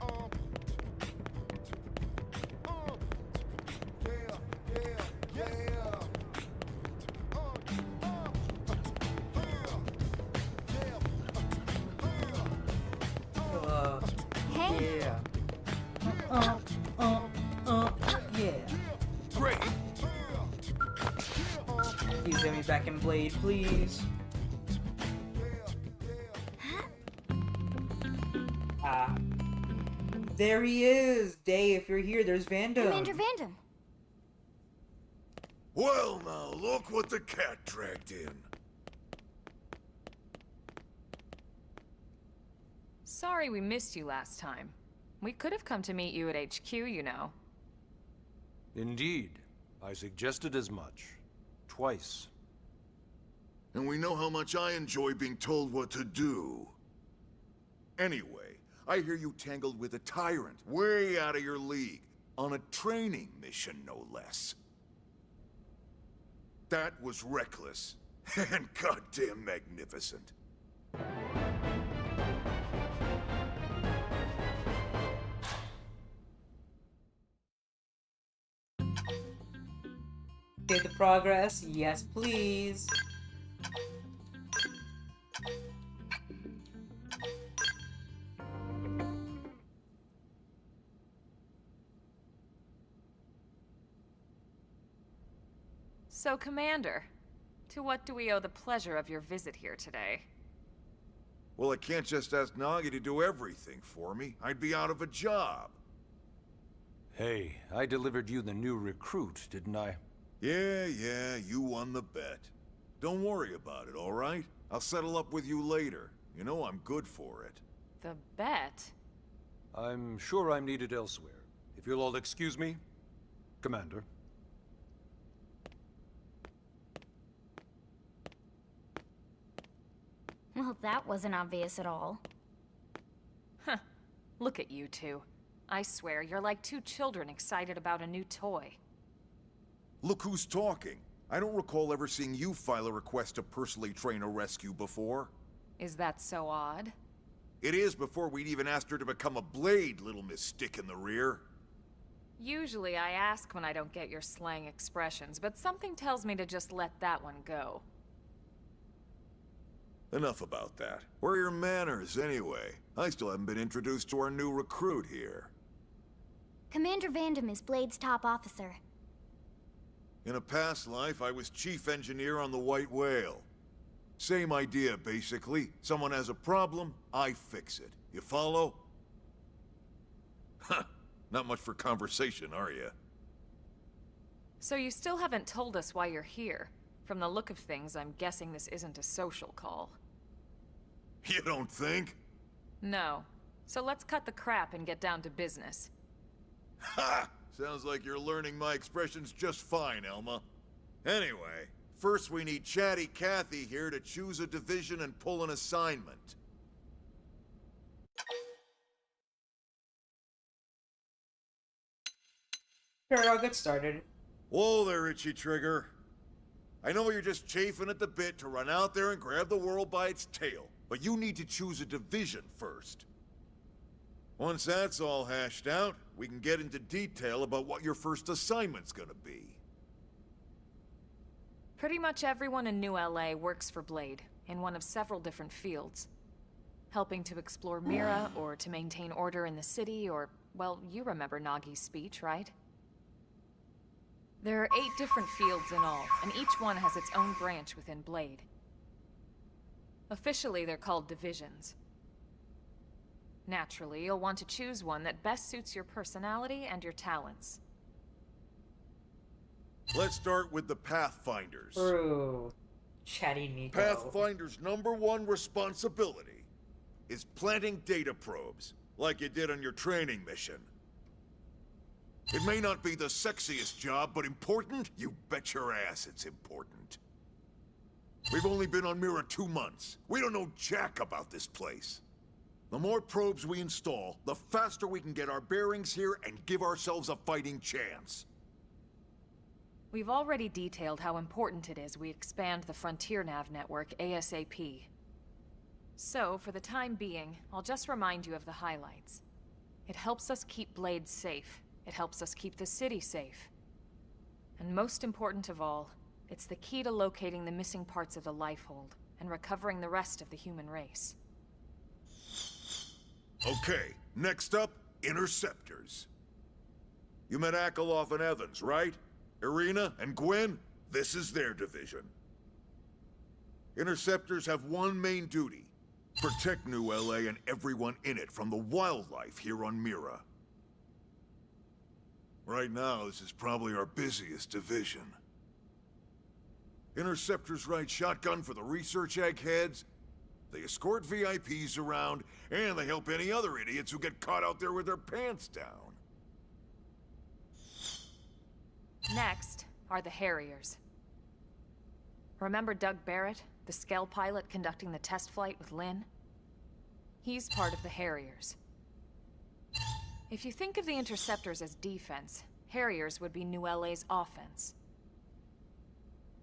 Hey. Yeah. Yeah. Great. Please get me back in Blade, please. Ah. There he is! Day, if you're here, there's Vandam. Commander Vandam. Well now, look what the cat dragged in. Sorry we missed you last time. We could have come to meet you at HQ, you know. Indeed. I suggested as much. Twice. And we know how much I enjoy being told what to do. Anyway, I hear you tangled with a tyrant, way out of your league, on a training mission, no less. That was reckless, and goddamn magnificent. Okay, the progress? Yes, please. So, Commander, to what do we owe the pleasure of your visit here today? Well, I can't just ask Nagi to do everything for me. I'd be out of a job. Hey, I delivered you the new recruit, didn't I? Yeah, you won the bet. Don't worry about it, all right? I'll settle up with you later. You know I'm good for it. The bet? I'm sure I'm needed elsewhere. If you'll all excuse me, Commander. Well, that wasn't obvious at all. Huh. Look at you two. I swear, you're like two children excited about a new toy. Look who's talking. I don't recall ever seeing you file a request to personally train a rescue before. Is that so odd? It is before we'd even asked her to become a blade, little Miss Stick in the Rear. Usually I ask when I don't get your slang expressions, but something tells me to just let that one go. Enough about that. Where are your manners, anyway? I still haven't been introduced to our new recruit here. Commander Vandam is Blade's top officer. In a past life, I was chief engineer on the White Whale. Same idea, basically. Someone has a problem, I fix it. You follow? Huh. Not much for conversation, are you? So you still haven't told us why you're here. From the look of things, I'm guessing this isn't a social call. You don't think? No. So let's cut the crap and get down to business. Ha! Sounds like you're learning my expressions just fine, Elma. Anyway, first we need Chatty Cathy here to choose a division and pull an assignment. Sure, I'll get started. Whoa there, Itchy Trigger. I know you're just chafing at the bit to run out there and grab the world by its tail, but you need to choose a division first. Once that's all hashed out, we can get into detail about what your first assignment's gonna be. Pretty much everyone in New LA works for Blade, in one of several different fields. Helping to explore Mira, or to maintain order in the city, or, well, you remember Nagi's speech, right? There are 8 different fields in all, and each one has its own branch within Blade. Officially, they're called divisions. Naturally, you'll want to choose one that best suits your personality and your talents. Let's start with the Pathfinders. Ooh, chatty Niiko. Pathfinder's #1 responsibility is planting data probes, like you did on your training mission. It may not be the sexiest job, but important? You bet your ass it's important. We've only been on Mira 2 months. We don't know jack about this place. The more probes we install, the faster we can get our bearings here and give ourselves a fighting chance. We've already detailed how important it is we expand the Frontier Nav network ASAP. So, for the time being, I'll just remind you of the highlights. It helps us keep Blade safe. It helps us keep the city safe. And most important of all, it's the key to locating the missing parts of the Lifehold and recovering the rest of the human race. Okay, next up, Interceptors. You met Akalov and Evans, right? Irina and Gwen? This is their division. Interceptors have one main duty: protect New LA and everyone in it from the wildlife here on Mira. Right now, this is probably our busiest division. Interceptors ride shotgun for the research eggheads, they escort VIPs around, and they help any other idiots who get caught out there with their pants down. Next are the Harriers. Remember Doug Barrett, the Skell pilot conducting the test flight with Lynn? He's part of the Harriers. If you think of the Interceptors as defense, Harriers would be New LA's offense.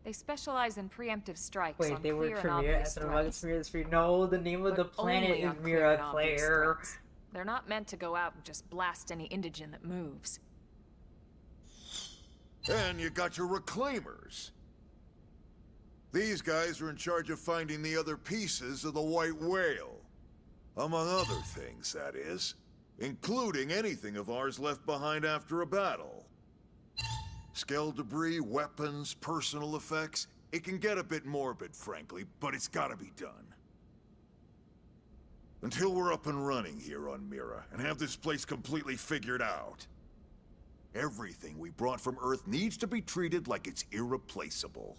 They specialize in preemptive strikes on Wait, they clear were and Premiere obvious at the threats. Mega Sphere. No, the name of the But planet only is on clear Mira, and obvious Claire. threats. They're not meant to go out and just blast any indigene that moves. And you got your Reclaimers. These guys are in charge of finding the other pieces of the White Whale. Among other things, that is. Including anything of ours left behind after a battle. Skell debris, weapons, personal effects. It can get a bit morbid, frankly, but it's gotta be done. Until we're up and running here on Mira, and have this place completely figured out, everything we brought from Earth needs to be treated like it's irreplaceable.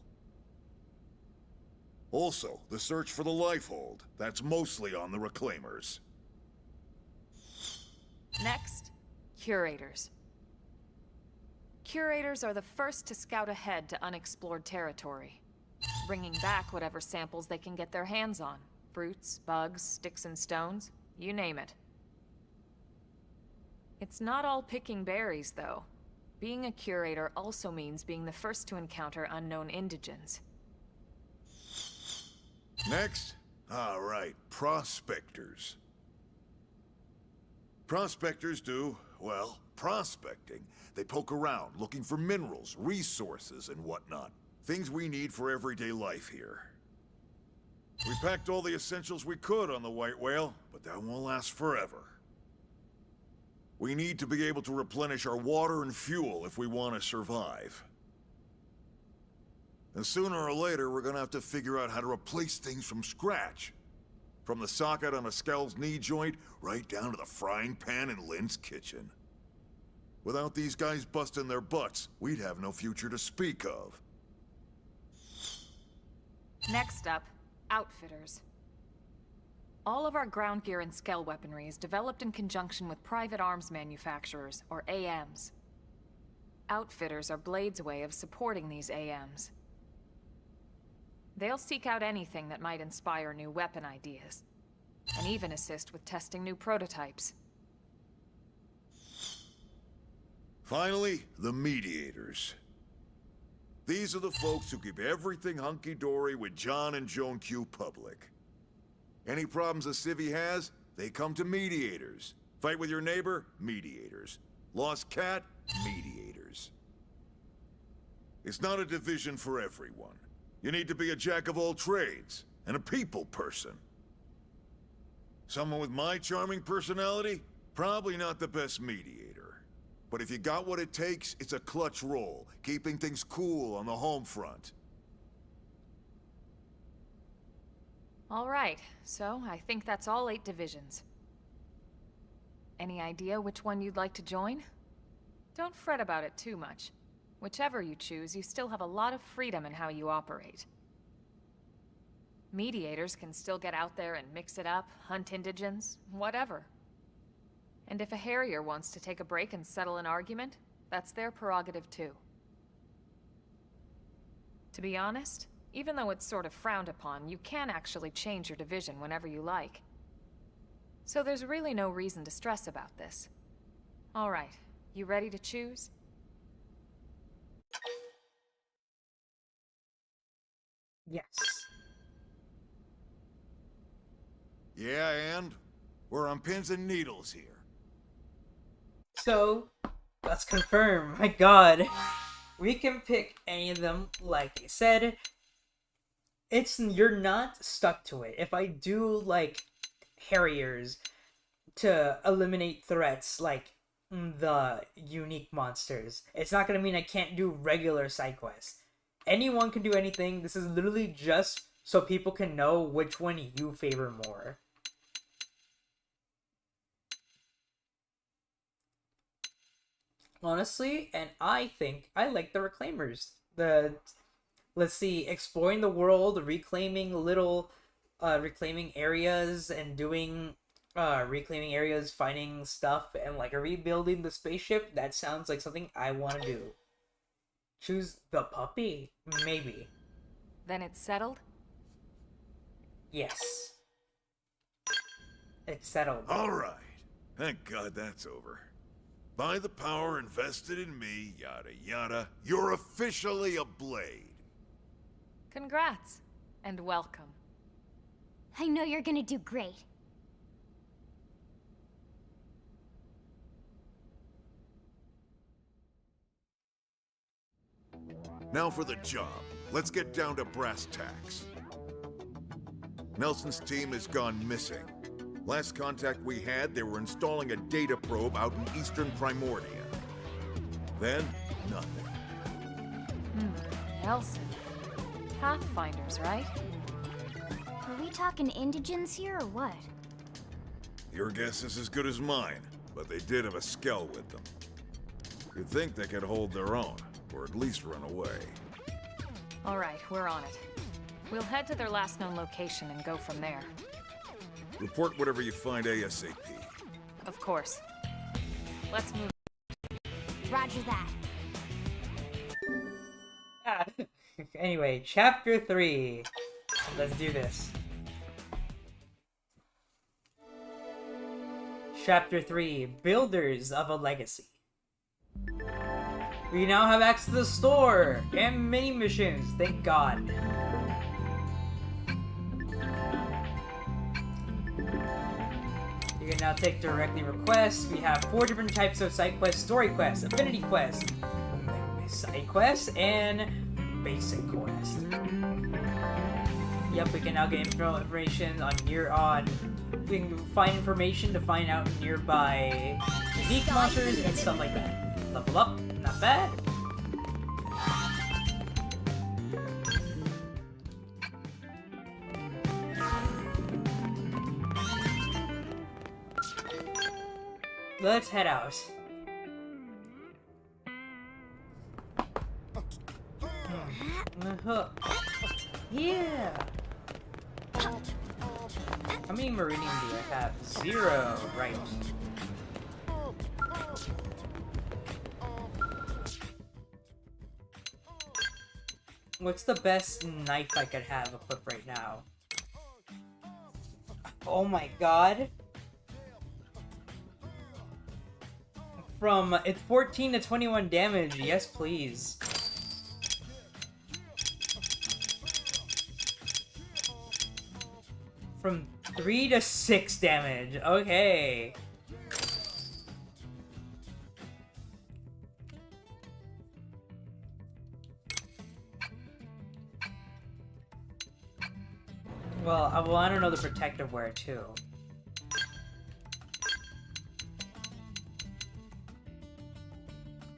Also, the search for the Lifehold. That's mostly on the Reclaimers. Next, Curators. Curators are the first to scout ahead to unexplored territory, bringing back whatever samples they can get their hands on. Fruits, bugs, sticks and stones, you name it. It's not all picking berries, though. Being a curator also means being the first to encounter unknown indigens. Next? Alright, Prospectors. Prospectors do, well, prospecting. They poke around, looking for minerals, resources, and whatnot. Things we need for everyday life here. We packed all the essentials we could on the White Whale, but that won't last forever. We need to be able to replenish our water and fuel if we want to survive. And sooner or later, we're gonna have to figure out how to replace things from scratch. From the socket on a Skell's knee joint, right down to the frying pan in Lynn's kitchen. Without these guys busting their butts, we'd have no future to speak of. Next up, Outfitters. All of our ground gear and Skell weaponry is developed in conjunction with private arms manufacturers, or AMs. Outfitters are Blade's way of supporting these AMs. They'll seek out anything that might inspire new weapon ideas, and even assist with testing new prototypes. Finally, the Mediators. These are the folks who keep everything hunky-dory with John and Joan Q public. Any problems a civvy has, they come to Mediators. Fight with your neighbor? Mediators. Lost cat? Mediators. It's not a division for everyone. You need to be a jack of all trades, and a people person. Someone with my charming personality? Probably not the best mediator. But if you got what it takes, it's a clutch role, keeping things cool on the home front. Alright, so I think that's all 8 divisions. Any idea which one you'd like to join? Don't fret about it too much. Whichever you choose, you still have a lot of freedom in how you operate. Mediators can still get out there and mix it up, hunt indigents, whatever. And if a Harrier wants to take a break and settle an argument, that's their prerogative too. To be honest, even though it's sort of frowned upon, you can actually change your division whenever you like. So there's really no reason to stress about this. Alright, you ready to choose? Yes. Yeah, and? We're on pins and needles here. So, let's confirm. My god. We can pick any of them, like I said. You're not stuck to it. If I do, like, Harriers to eliminate threats, like the unique monsters, it's not gonna mean I can't do regular side quests. Anyone can do anything. This is literally just so people can know which one you favor more. Honestly, and I think I like the Reclaimers. Let's see, exploring the world, reclaiming reclaiming areas and doing reclaiming areas, finding stuff, and like rebuilding the spaceship. That sounds like something I want to do. Choose the puppy? Maybe. Then it's settled? Yes. It's settled. Alright. Thank God that's over. By the power invested in me, yada yada, you're officially a Blade. Congrats, and welcome. I know you're gonna do great. Now for the job. Let's get down to brass tacks. Nelson's team has gone missing. Last contact we had, they were installing a data probe out in eastern Primordia. Then, nothing. Nelson. Pathfinders, right? Are we talking indigents here or what? Your guess is as good as mine, but they did have a skell with them. You'd think they could hold their own, or at least run away. Alright, we're on it. We'll head to their last known location and go from there. Report whatever you find ASAP. Of course. Let's move. Roger that. Anyway, Chapter 3. Let's do this. Chapter 3, Builders of a Legacy. We now have access to the store and mini missions, thank God. You can now take directly requests. We have 4 different types of side quests: story quests, affinity quests, side quests, and basic quest. Yep, we can now get information on we can find information to find out nearby unique monsters and stuff like that. Level up, not bad. Let's head out. Yeah. How many Meridians do I have? 0, right. What's the best knife I could have equipped right now? Oh my god. It's 14 to 21 damage. Yes, please. From 3 to 6 damage. Okay. Well, I want to know the protective wear too.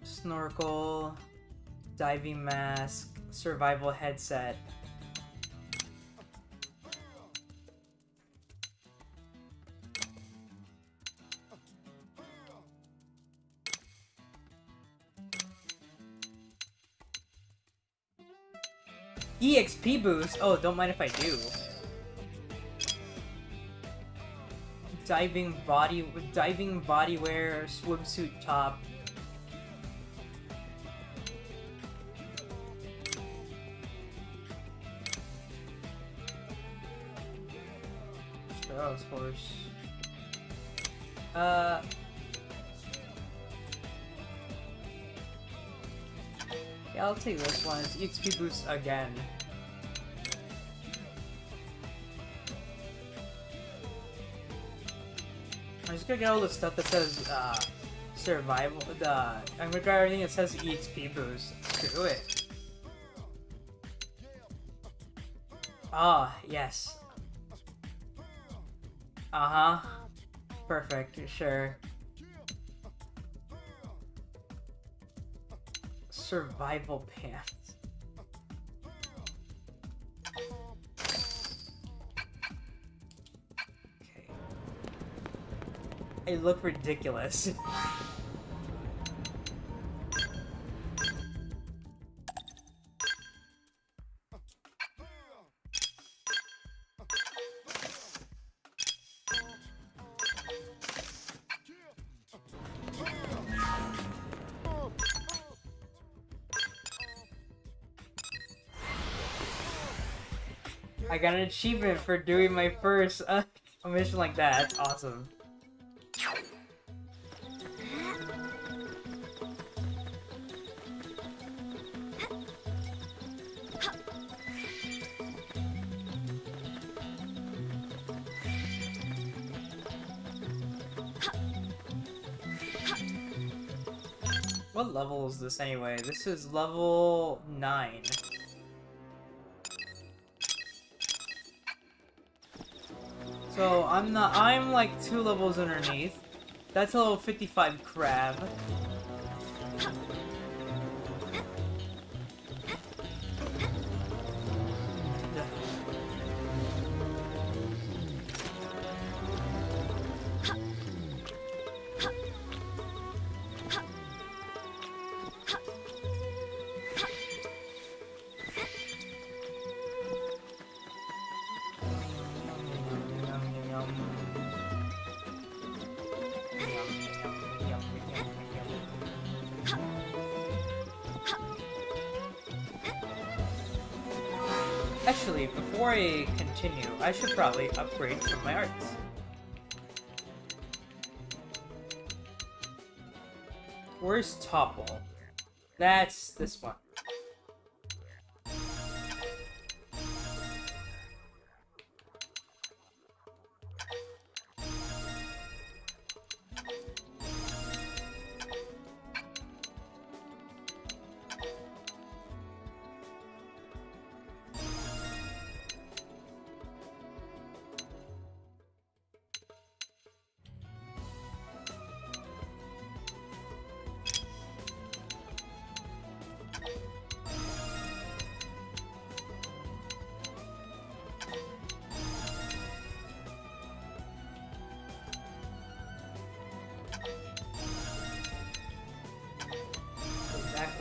Snorkel, diving mask, survival headset. EXP boost? Oh, don't mind if I do. Diving bodywear, swimsuit top. Strauss horse. Yeah, I'll take this one. It's EXP boost again. I'm just gonna get all the stuff that says survival. I'm gonna grab everything that says EXP boost. Screw it. Ah, yes. Uh-huh. Perfect, sure. Survival pants. Okay. They look ridiculous. I got an achievement for doing my first mission like that. That's awesome. What level is this anyway? This is level 9. So I'm like 2 levels underneath. That's a level 55 crab. Actually, before I continue, I should probably upgrade some of my arts. Where's Topple? That's this one.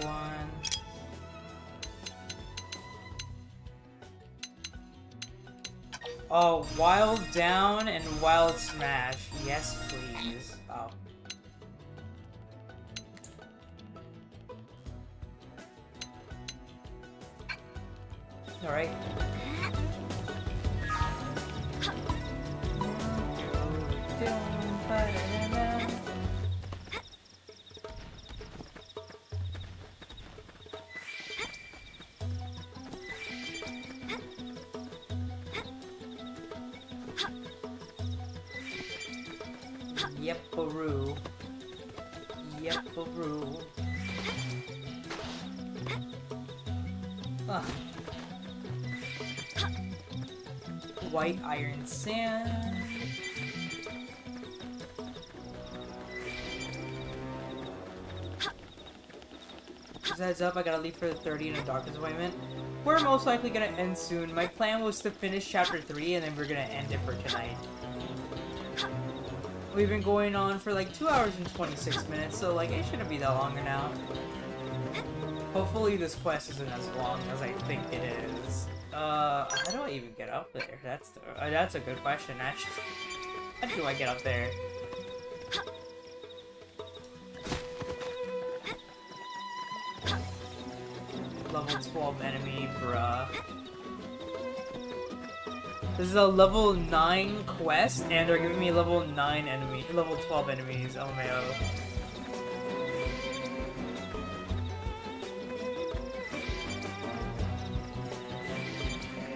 One. Oh, Wild Down and Wild Smash. Yes, please. Oh. Alright. Yep-a-roo. Yep-a-roo. White iron sand. Just a heads up, I gotta leave for the 30 in a doctor's appointment. We're most likely gonna end soon. My plan was to finish chapter 3 and then we're gonna end it for tonight. We've been going on for like 2 hours and 26 minutes, so like it shouldn't be that longer now. Hopefully this quest isn't as long as I think it is. How do I even get up there? That's a good question, actually. How do I get up there? Level 12 enemy, bruh. This is a level 9 quest, and they're giving me level 9 enemy, level 12 enemies. Oh my god.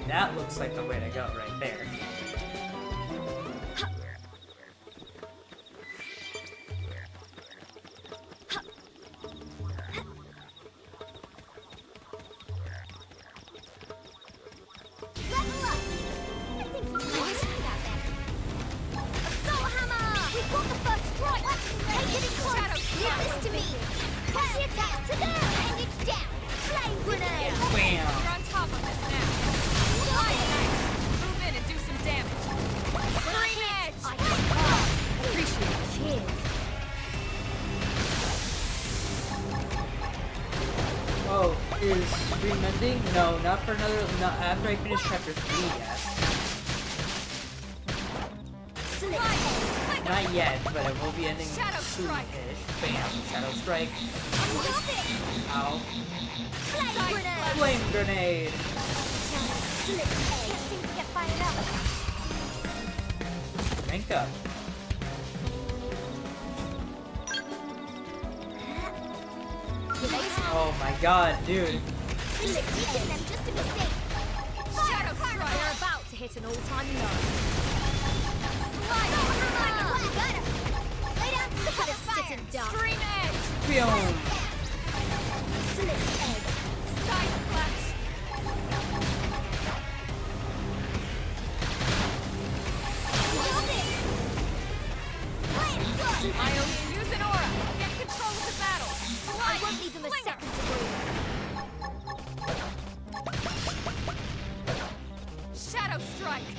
That looks like the way to go right there. No, not for another. Not after I finish chapter 3 yet. Not yet, but it will be ending soon-ish. Bam! Shadow Strike. Ow! Flame grenade. Rank up. Oh my god, dude. Them just to be safe. Shadow Strike! They're about to hit an all-time low. Lay down to the sit and die. Stream Edge! Boom! Slip egg. Side Flash! Ion, use an aura! Get control of the battle! I won't leave them a second to breathe. Shadow Strike!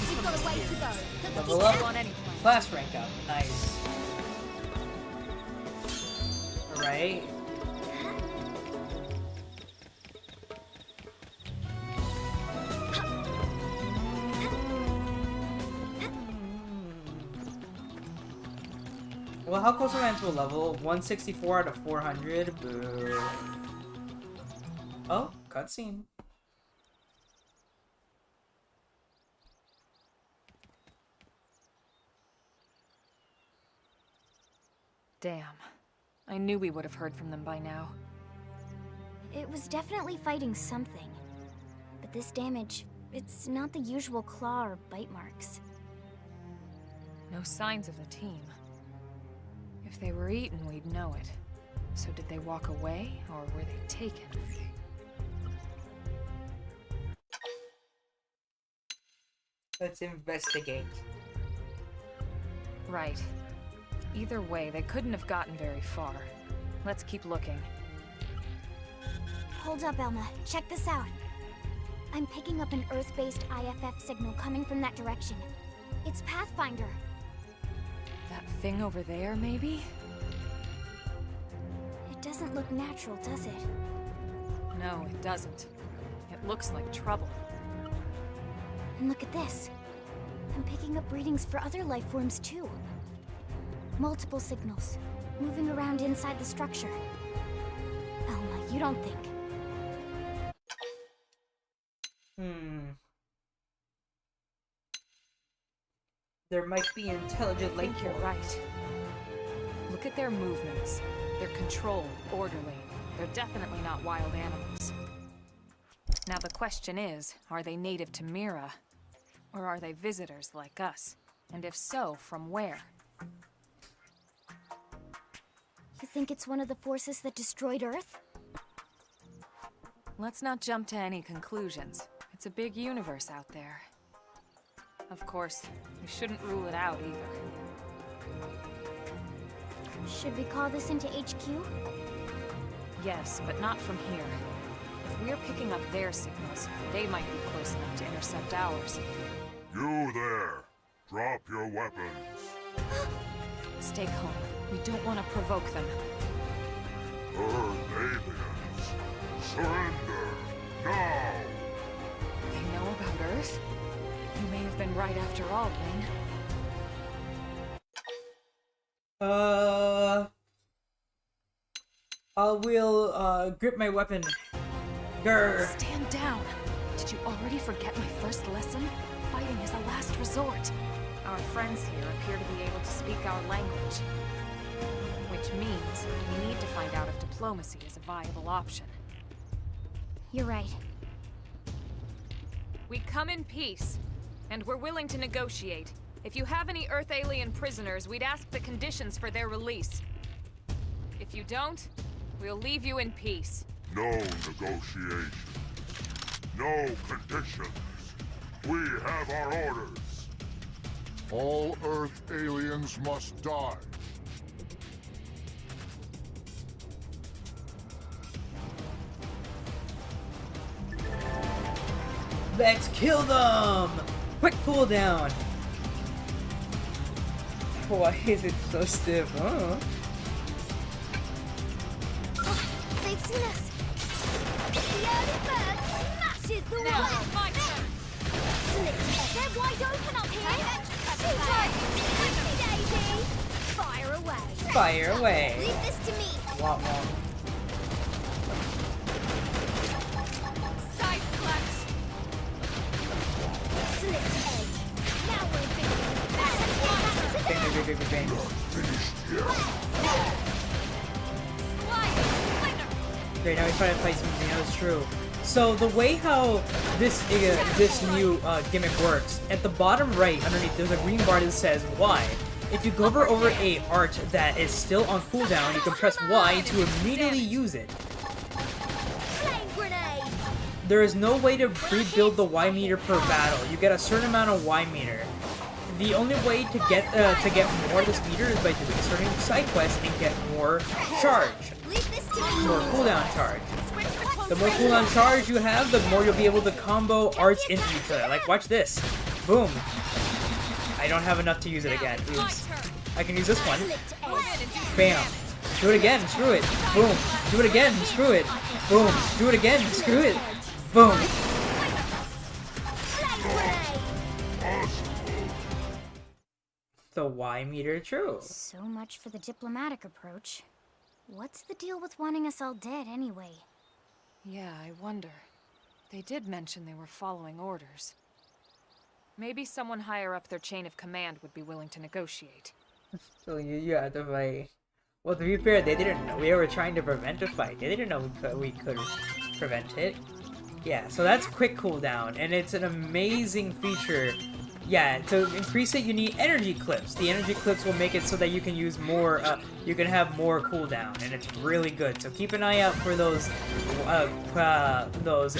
We've got a way to go. Level up. Class rank up. Nice. Alright. Well, how close am I to a level? 164 out of 400. Boo. Oh, cutscene. Damn. I knew we would have heard from them by now. It was definitely fighting something. But this damage, it's not the usual claw or bite marks. No signs of the team. If they were eaten, we'd know it. So did they walk away, or were they taken? Let's investigate. Right. Either way, they couldn't have gotten very far. Let's keep looking. Hold up, Elma. Check this out. I'm picking up an Earth-based IFF signal coming from that direction. It's Pathfinder. That thing over there, maybe? It doesn't look natural, does it? No, it doesn't. It looks like trouble. And look at this. I'm picking up readings for other life forms, too. Multiple signals, moving around inside the structure. Elma, you don't think... There might be intelligent life I think you're right. Look at their movements. They're controlled, orderly. They're definitely not wild animals. Now the question is, are they native to Mira? Or are they visitors like us? And if so, from where? You think it's one of the forces that destroyed Earth? Let's not jump to any conclusions. It's a big universe out there. Of course, we shouldn't rule it out either. Should we call this into HQ? Yes, but not from here. If we're picking up their signals, they might be close enough to intercept ours. You there! Drop your weapons. Stay calm. We don't want to provoke them. Earth aliens, surrender! They know about Earth? You may have been right after all, Lynn. I will, grip my weapon. Grr. Stand down! Did you already forget my first lesson? Fighting is a last resort. Our friends here appear to be able to speak our language. Which means we need to find out if diplomacy is a viable option. You're right. We come in peace, and we're willing to negotiate. If you have any Earth alien prisoners, we'd ask the conditions for their release. If you don't, we'll leave you in peace. No negotiation. No conditions. We have our orders. All Earth aliens must die. Let's kill them! Quick cooldown! Why is it so stiff, huh? They've seen us! The early bird smashes the wall! My turn. They're wide open up here! Too tight! Quickly, Daisy! Fire away! Fire away! Leave this to me! Womp womp. Side flex. Slit edge! Now we're big! Bang, bang, bang, bang, bang. Great, now we try to fight something else. True. So the way how this new gimmick works, at the bottom right underneath there's a green bar that says Y. If you hover over a art that is still on cooldown, you can press Y to immediately use it. Flame grenade! There is no way to rebuild the Y meter per battle. You get a certain amount of Y meter. The only way to get more of this meter is by doing certain side quests and get more charge. Leave this to me! More cooldown charge. The more cooldown charge you have, the more you'll be able to combo arts into each other. Like, watch this. Boom. I don't have enough to use it again. Oops. I can use this one. Bam. Do it again. Screw it. Boom. Do it again. Screw it. Boom. Do it again. Screw it. Boom. The Y meter, true. So much for the diplomatic approach. What's the deal with wanting us all dead anyway? Yeah, I wonder. They did mention they were following orders. Maybe someone higher up their chain of command would be willing to negotiate. So you had to fight. Well, to be fair, they didn't know. We were trying to prevent a fight. They didn't know we could prevent it. Yeah, so that's quick cooldown, and it's an amazing feature. Yeah, to increase it, you need energy clips. The energy clips will make it so that you can use more, you can have more cooldown, and it's really good. So keep an eye out for those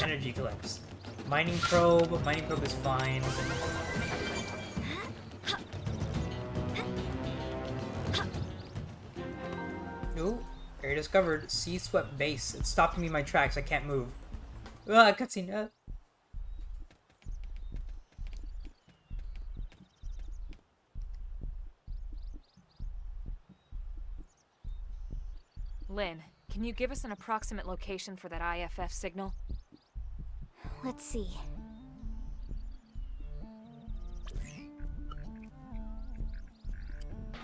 energy clips. Mining probe is fine. Ooh, area discovered. Sea swept base. It's stopping me in my tracks. I can't move. Cutscene. Lynn, can you give us an approximate location for that IFF signal? Let's see.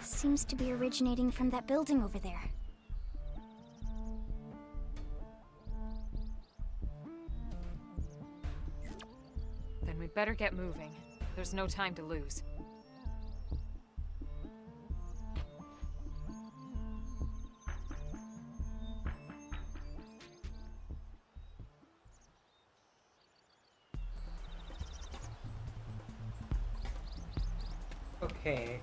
Seems to be originating from that building over there. Then we'd better get moving. There's no time to lose. Okay.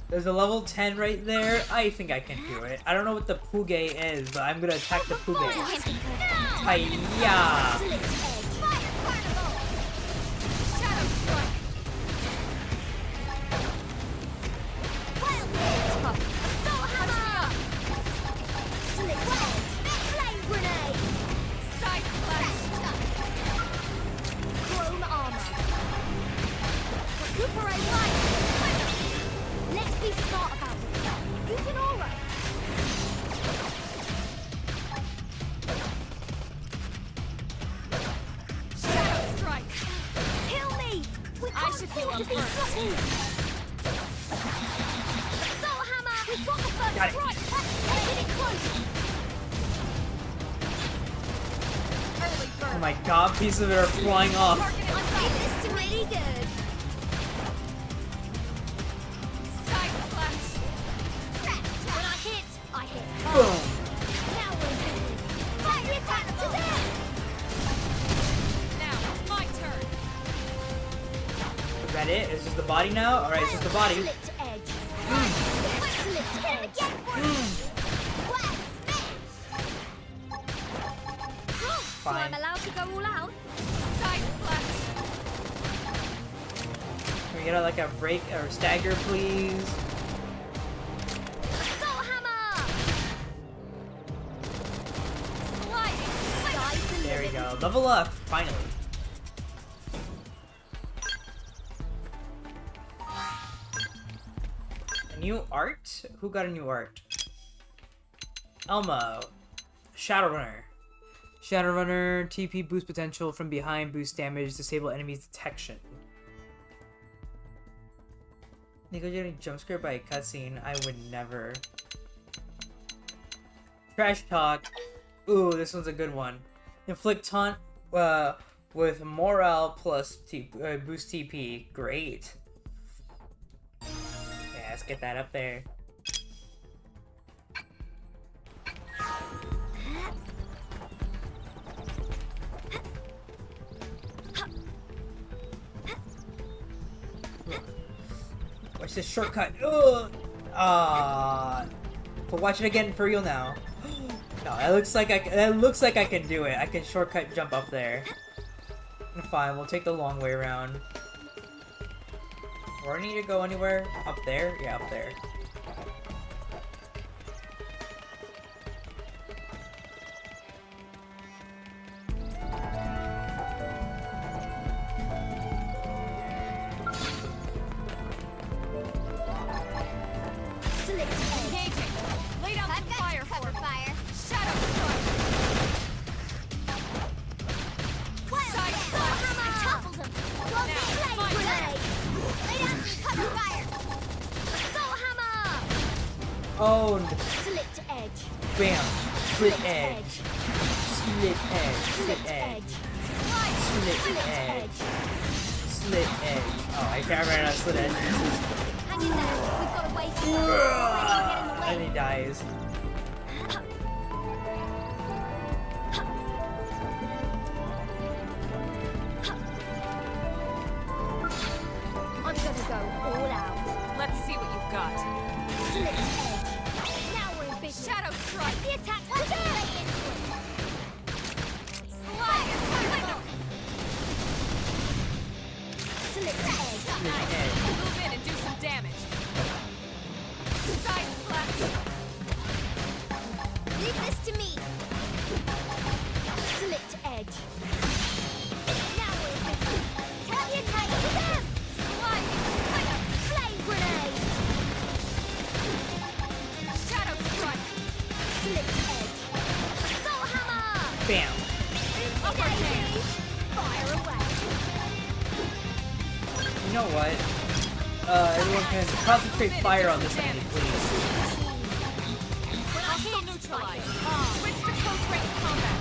There's a level 10 right there. I think I can do it. I don't know what the Puge is, but I'm gonna attack the Puge. Hi-ya! up first. Soul Hammer! We've got the first Got it. strike! Getting close! Early bird. Oh my god, pieces of it are flying off. I'm this to really good. Side slash. When I hit, I hit. Boom. Now we're in business. Fire attack to them! Now, my turn. Is that it? Is just the body now? Alright, it's just the body. Slit edge. Slit edge. So I'm Fine. allowed to go all out? Side slash. Can we get like a break or stagger, please? Soul Hammer! Sliding. Sky's the There we limit. go. Level up, finally. A new art? Who got a new art? Elmo. Shadowrunner. Shadowrunner, TP boost potential from behind, boost damage, disable enemies detection. Niiko getting jump scared by a cutscene? I would never. Trash talk. Ooh, this one's a good one. Inflict taunt with morale plus boost TP. Great. Yeah, let's get that up there. Watch this shortcut. Ugh. But watch it again for real now. No, that looks like I can do it. I can shortcut jump up there. Fine, we'll take the long way around. Or I need to go anywhere? Up there? Yeah, up there. Lay down some fire for fire. Shadow strike. Side slash. I toppled him. Now, my turn. Lay down some cover fire. Soul Hammer. Oh, Slit edge. bam. Split edge. Split edge. Split edge. Split edge. Split edge. Oh, I can't remember how to split edge. Hang in there. We've got to wait for him. And he dies. I'm gonna go all out. Let's see what you've got. Slit edge. Now we're in big shadow strike. The attack to them. Slide. Slit edge. Edge. Move in and do some damage. Side slash. Leave this to me. Slit edge. Now we're in business. Tell the attack to them. Slide. Flame grenade. Shadow strike. Slit edge. Soul hammer. Bam. Upper daisy. Fire away. You know what? Everyone can concentrate fire on this enemy, please. When I hit, Neutralize. Switch to close range combat.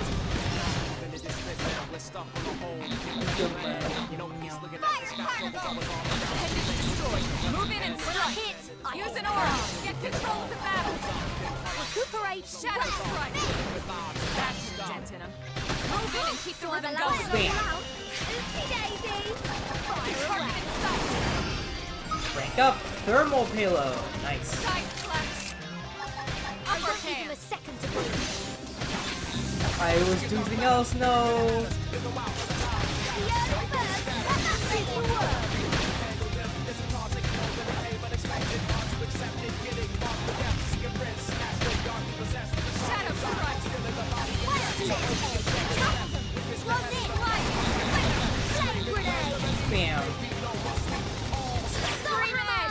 Appendage destroyed. Move in and when I strike. hit, I Use hit. an aura. Get control of the battle. Recuperate. Shadow strike. That's the dent in him. Move in and keep the So I'm rhythm allowed to going. go out. Oopsie daisy. Fire Target away. in sight. Rank up. Thermal payload. Nice. Side slash. I Upper won't give him a hand. second to breathe. I was doing something else. No. The early bird cannot make the world. Shadow strike. Fire to the edge. Topple them. Close in. Flame grenade. Bam. Soul hammer.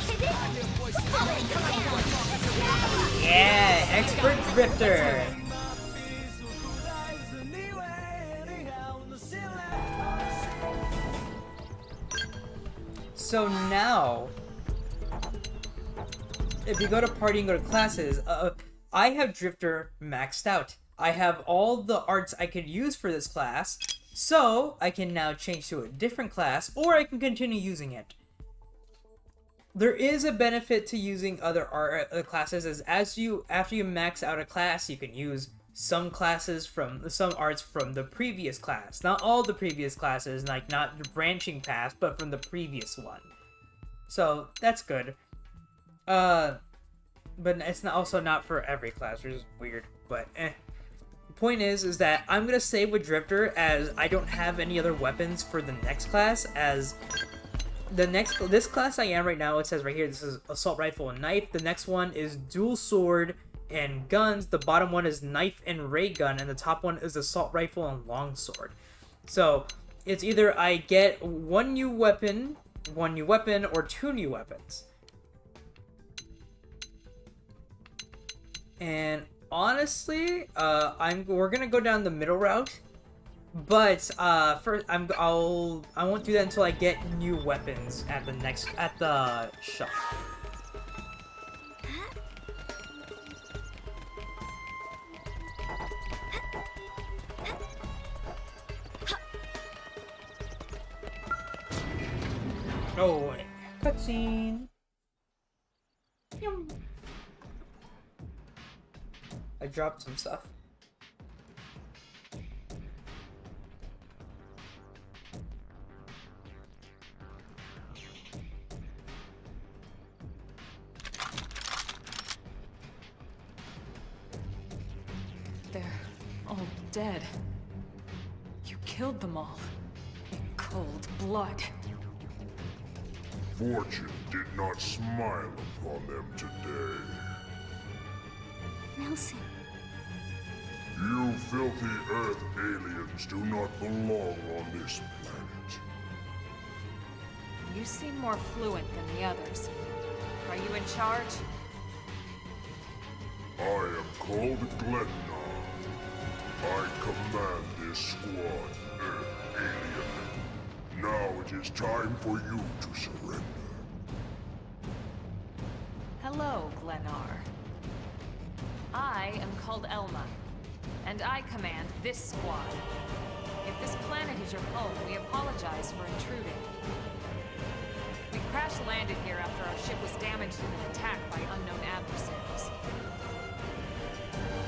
Hit it. Politic command. Yeah. Expert drifter. So now, if you go to party and go to classes, I have Drifter maxed out. I have all the arts I could use for this class, so I can now change to a different class, or I can continue using it. There is a benefit to using other art classes, as after you max out a class, you can use some arts from the previous class. Not all the previous classes, like not the branching path, but from the previous one. So that's good. But it's also not for every class, which is weird. But The point is that I'm gonna save with Drifter, as I don't have any other weapons for the next class, as this class I am right now, it says right here, this is assault rifle and knife. The next one is dual sword and guns. The bottom one is knife and ray gun, and the top one is assault rifle and longsword. So it's either I get one new weapon, or 2 new weapons. And honestly, we're gonna go down the middle route. But first, I won't do that until I get new weapons at the shop. Oh, cutscene. Yum. I dropped some stuff. They're all dead. You killed them all. In cold blood. Fortune did not smile upon them today. Nelson. You filthy Earth aliens do not belong on this planet. You seem more fluent than the others. Are you in charge? I am called Glennar. I command this squad, Earth alien. Now it is time for you to surrender. Hello, Glennar. I am called Elma, and I command this squad. If this planet is your home, we apologize for intruding. We crash-landed here after our ship was damaged in an attack by unknown adversaries.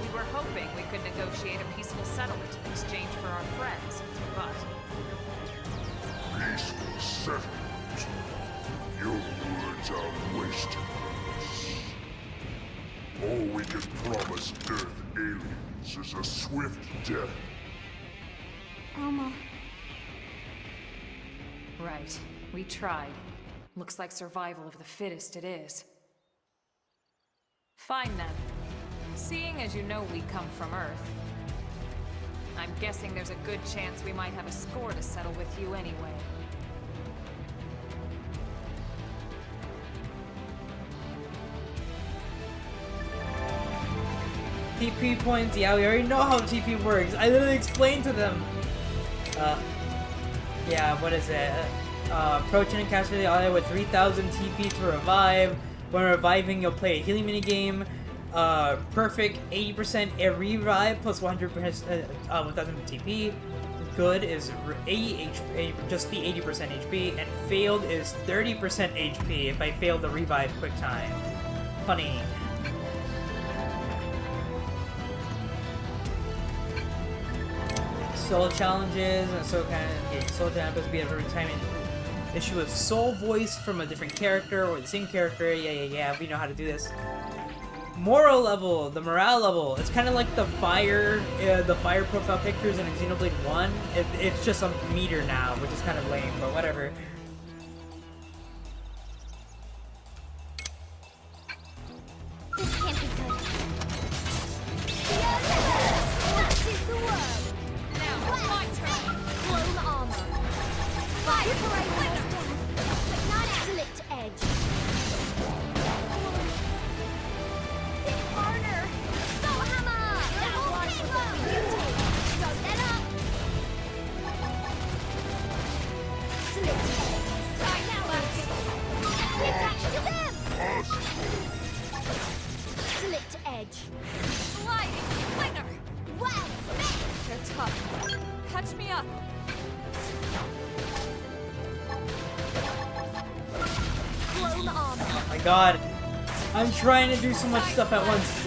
We were hoping we could negotiate a peaceful settlement in exchange for our friends, but... Peaceful settlement? Your words are wasted. All we can promise Earth aliens is a swift death. Elma. Right. We tried. Looks like survival of the fittest it is. Fine then. Seeing as you know we come from Earth, I'm guessing there's a good chance we might have a score to settle with you anyway. TP points, yeah, we already know how TP works. I literally explained to them. Yeah, what is it? Approach and capture the ally with 3000 TP to revive. When reviving, you'll play a healing minigame. Perfect, 80% a revive plus 100% 1000 TP. Good is 80 HP, just the 80% HP, and failed is 30% HP if I fail the revive quick time. Funny. Soul challenges, and so kind of soul challenges be every time issue a soul voice from a different character or the same character. Yeah, we know how to do this. Moral level, the morale level. It's kind of like the fire profile pictures in Xenoblade 1. It's just a meter now, which is kind of lame, but whatever. This can't be good. That is the word. Now, it's my turn. Blown armor. Fire parade almost done, but not till it's edge. Think harder. Soul hammer. That one was what we need to. Don't let up. Till it's edge. Catch me up! Blown armor. Oh my god. I'm trying to do so much stuff at once.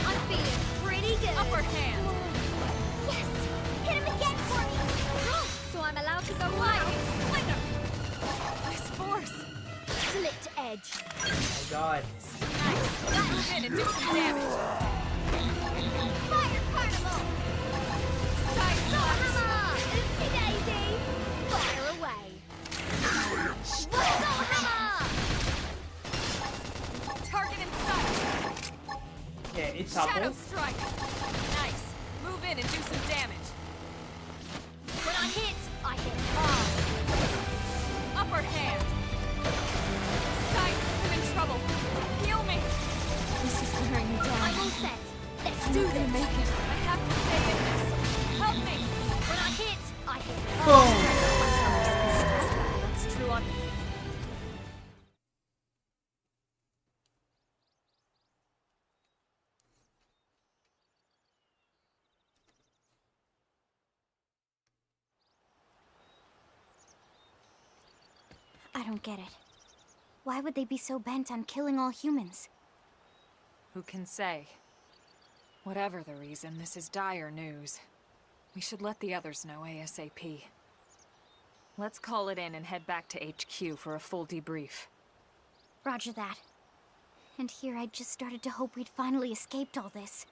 I'm feeling pretty good. Upper hand! Yes! Hit him again for me! So I'm allowed to go wide. Slinger! Nice force! Slit edge. Oh my god. Nice! Move in and do some damage! Fire carnival! Side slash! Hammer! Oopsie daisy! Fire away! Whistle hammer! Target in sight! Okay, it's Shadow topples. strike! Nice! Move in and do some damage! When I hit hard. Upper hand! Sight! I'm in trouble! Heal me! This is wearing me down. I'm all set. Let's I'm do not gonna this. make it. I have to stay in this. Help me! When I hit Boom! That's true on... I don't get it. Why would they be so bent on killing all humans? Who can say? Whatever the reason, this is dire news. We should let the others know ASAP. Let's call it in and head back to HQ for a full debrief. Roger that. And here I just started to hope we'd finally escaped all this.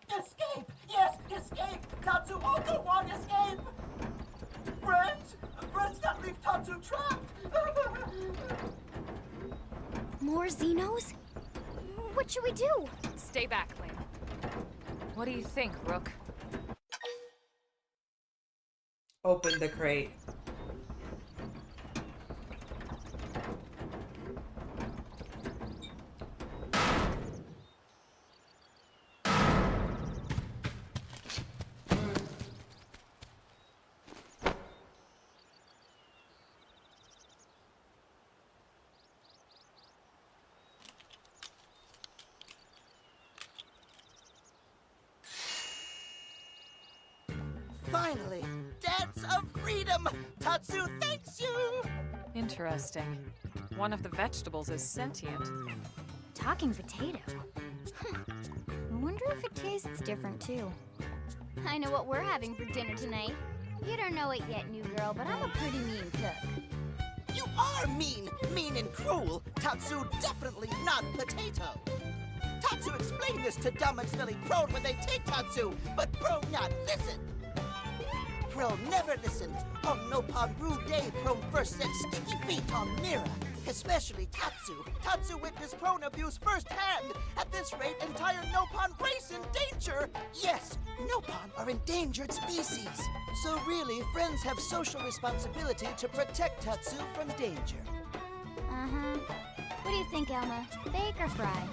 Escape! Yes, escape! Tatsu also want escape! Friends! Friends that leave Tatsu trapped! More Xenos? What should we do? Stay back, Lynn. What do you think, Rook? Open the crate. Finally! Dance of freedom! Tatsu thanks you! Interesting. One of the vegetables is sentient. Talking potato. I wonder if it tastes different too. I know what we're having for dinner tonight. You don't know it yet, new girl, but I'm a pretty mean cook. You are mean! Mean and cruel! Tatsu definitely not potato! Tatsu explained this to dumb and smelly Prone when they take Tatsu, but Prone not listen! Prone never listened. On Nopon Rude Day, Prone first set sticky feet on Mira. Especially Tatsu. Tatsu witnessed Prone abuse firsthand. At this rate, entire Nopon race in danger. Yes, Nopon are endangered species. So really, friends have social responsibility to protect Tatsu from danger. Uh-huh. What do you think, Elma? Bake or fry?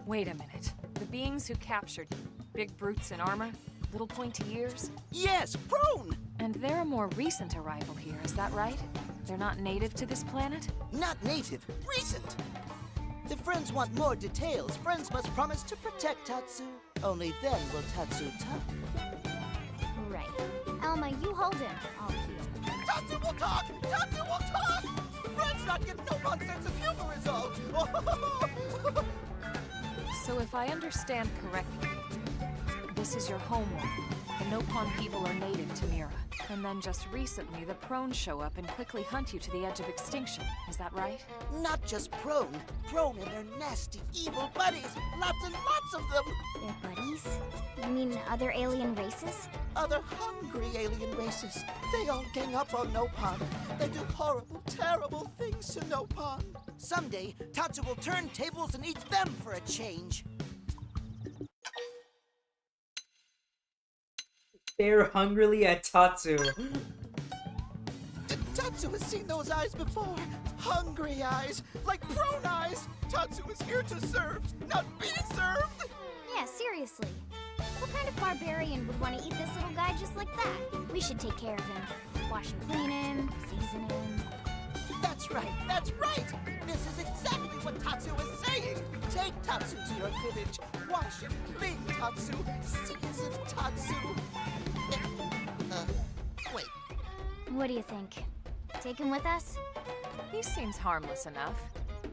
Wait a minute. The beings who captured you, big brutes in armor, little pointy ears? Yes, Prone! And they're a more recent arrival here, is that right? They're not native to this planet? Not native, recent! If friends want more details, friends must promise to protect Tatsu. Only then will Tatsu talk. Right. Elma, you hold him. I'll heal. Tatsu will talk! Tatsu will talk! Friends not get Nopon sense of humor is all! So if I understand correctly, this is your homeworld. The Nopon people are native to Mira. And then just recently, the Prone show up and quickly hunt you to the edge of extinction. Is that right? Not just Prone. Prone and their nasty, evil buddies. Lots and lots of them. Their buddies? You mean other alien races? Other hungry alien races. They all gang up on Nopon. They do horrible, terrible things to Nopon. Someday, Tatsu will turn tables and eat them for a change. Stare hungrily at Tatsu. Tatsu has seen those eyes before. Hungry eyes, like Prone eyes. Tatsu is here to serve, not be served. Yeah, seriously. What kind of barbarian would want to eat this little guy just like that? We should take care of him. Wash and clean him, season him. That's right, that's right! This is exactly what Tatsu is saying! Take Tatsu to your village, wash and clean Tatsu, season Tatsu, What do you think? Take him with us? He seems harmless enough.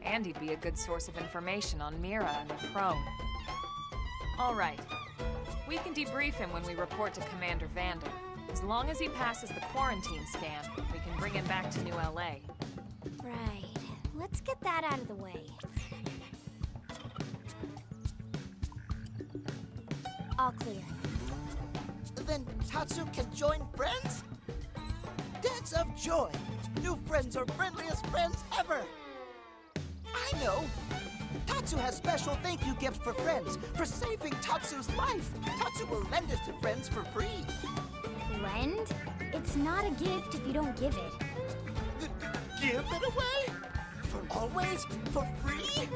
And he'd be a good source of information on Mira and the Prone. All right. We can debrief him when we report to Commander Vandal. As long as he passes the quarantine scan, we can bring him back to New LA. Right. Let's get that out of the way. All clear. Then Tatsu can join friends? Dance of joy! New friends are friendliest friends ever! I know! Tatsu has special thank you gift for friends for saving Tatsu's life. Tatsu will lend it to friends for free. Lend? It's not a gift if you don't give it. Give it away? For always? For free?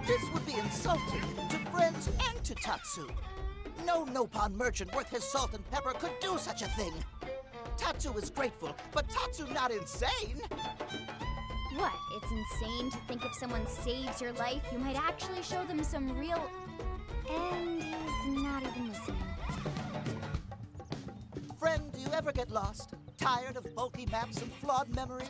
This would be insulting to friends and to Tatsu. No Nopon merchant worth his salt and pepper could do such a thing. Tatsu is grateful, but Tatsu not insane. What? It's insane to think if someone saves your life, you might actually show them some real... And he's not even listening. Friend, do you ever get lost? Tired of bulky maps and flawed memory?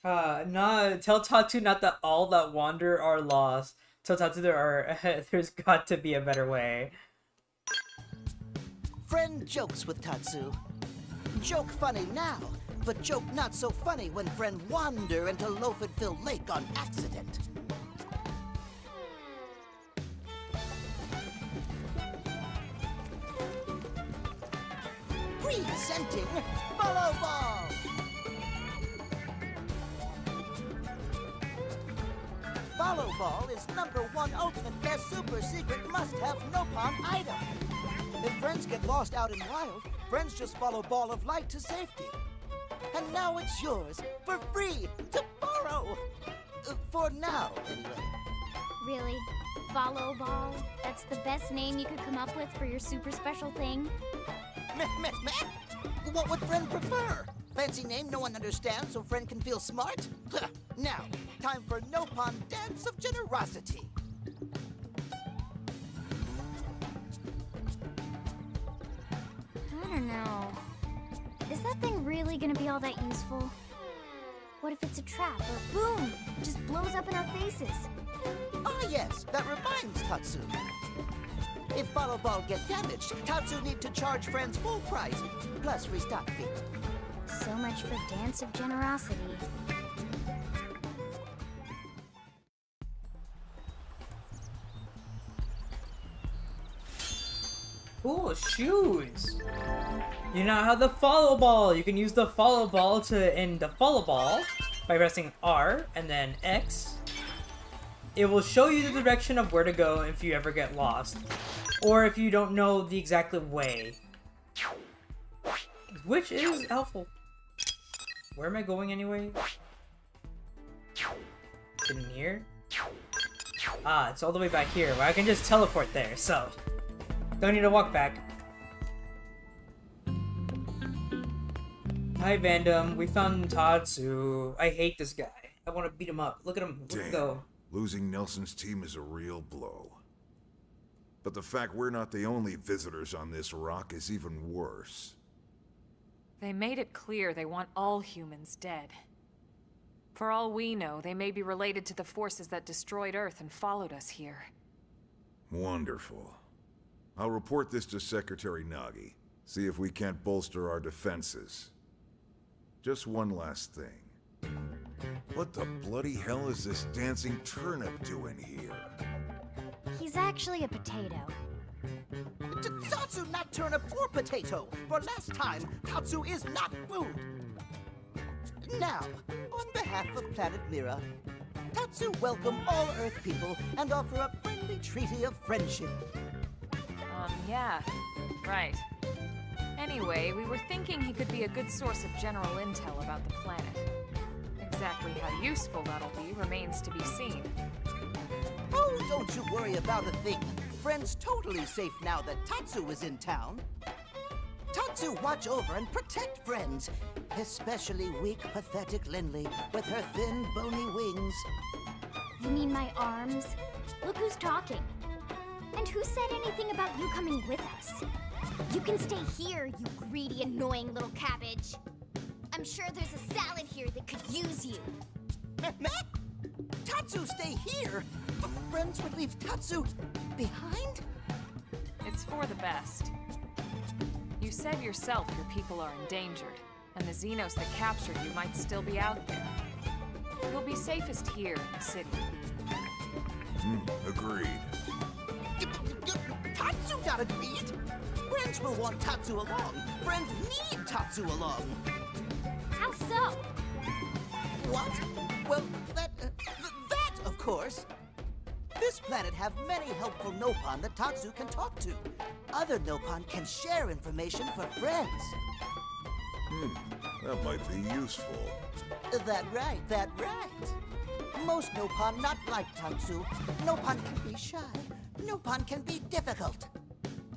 No, tell Tatsu not that all that wander are lost. Tell Tatsu there's got to be a better way. Friend jokes with Tatsu. Joke funny now, but joke not so funny when friend wander into Loafenville Lake on accident. Presenting Follow Ball! Follow Ball is #1 ultimate best super secret must-have Nopon item. If friends get lost out in wild, friends just follow Ball of Light to safety. And now it's yours, for free, to borrow. For now, anyway. Really? Follow Ball? That's the best name you could come up with for your super special thing? Meh. What would friend prefer? Fancy name no one understands so friend can feel smart? Now, time for Nopon Dance of Generosity. I don't know. Is that thing really gonna be all that useful? What if it's a trap or boom, it just blows up in our faces? Ah yes, that reminds Tatsu. If Follow Ball get damaged, Tatsu need to charge friends full price, plus restock fee. So much for Dance of Generosity. Cool shoes. You now have the follow ball. You can use the follow ball to end the follow ball by pressing R and then X. It will show you the direction of where to go if you ever get lost, or if you don't know the exact way, which is helpful. Where am I going anyway? In here? Ah, it's all the way back here, where I can just teleport there, so don't need to walk back. Hi, Vandam. We found Tatsu. I hate this guy. I want to beat him up. Look at him. Let's go. Losing Nelson's team is a real blow. But the fact we're not the only visitors on this rock is even worse. They made it clear they want all humans dead. For all we know, they may be related to the forces that destroyed Earth and followed us here. Wonderful. I'll report this to Secretary Nagi. See if we can't bolster our defenses. Just one last thing. What the bloody hell is this dancing turnip doing here? He's actually a potato. Tatsu not turnip or potato. For last time, Tatsu is not food. Now, on behalf of Planet Mira, Tatsu welcome all Earth people and offer a friendly treaty of friendship. Yeah, right. Anyway, we were thinking he could be a good source of general intel about the planet. Exactly how useful that'll be remains to be seen. Oh, don't you worry about a thing. Friend's totally safe now that Tatsu is in town. Tatsu watch over and protect friends, especially weak, pathetic Lindley with her thin, bony wings. You mean my arms? Look who's talking. And who said anything about you coming with us? You can stay here, you greedy, annoying little cabbage. I'm sure there's a salad here that could use you. Meh? Tatsu, stay here? Friends would leave Tatsu behind? It's for the best. You said yourself your people are endangered, and the Xenos that captured you might still be out there. You'll be safest here in the city. Agreed. Tatsu got agreed. Friends will want Tatsu along. Friends need Tatsu along. How so? What? Well, that, of course. This planet have many helpful Nopon that Tatsu can talk to. Other Nopon can share information for friends. That might be useful. That right. Most Nopon not like Tatsu. Nopon can be shy. Nopon can be difficult.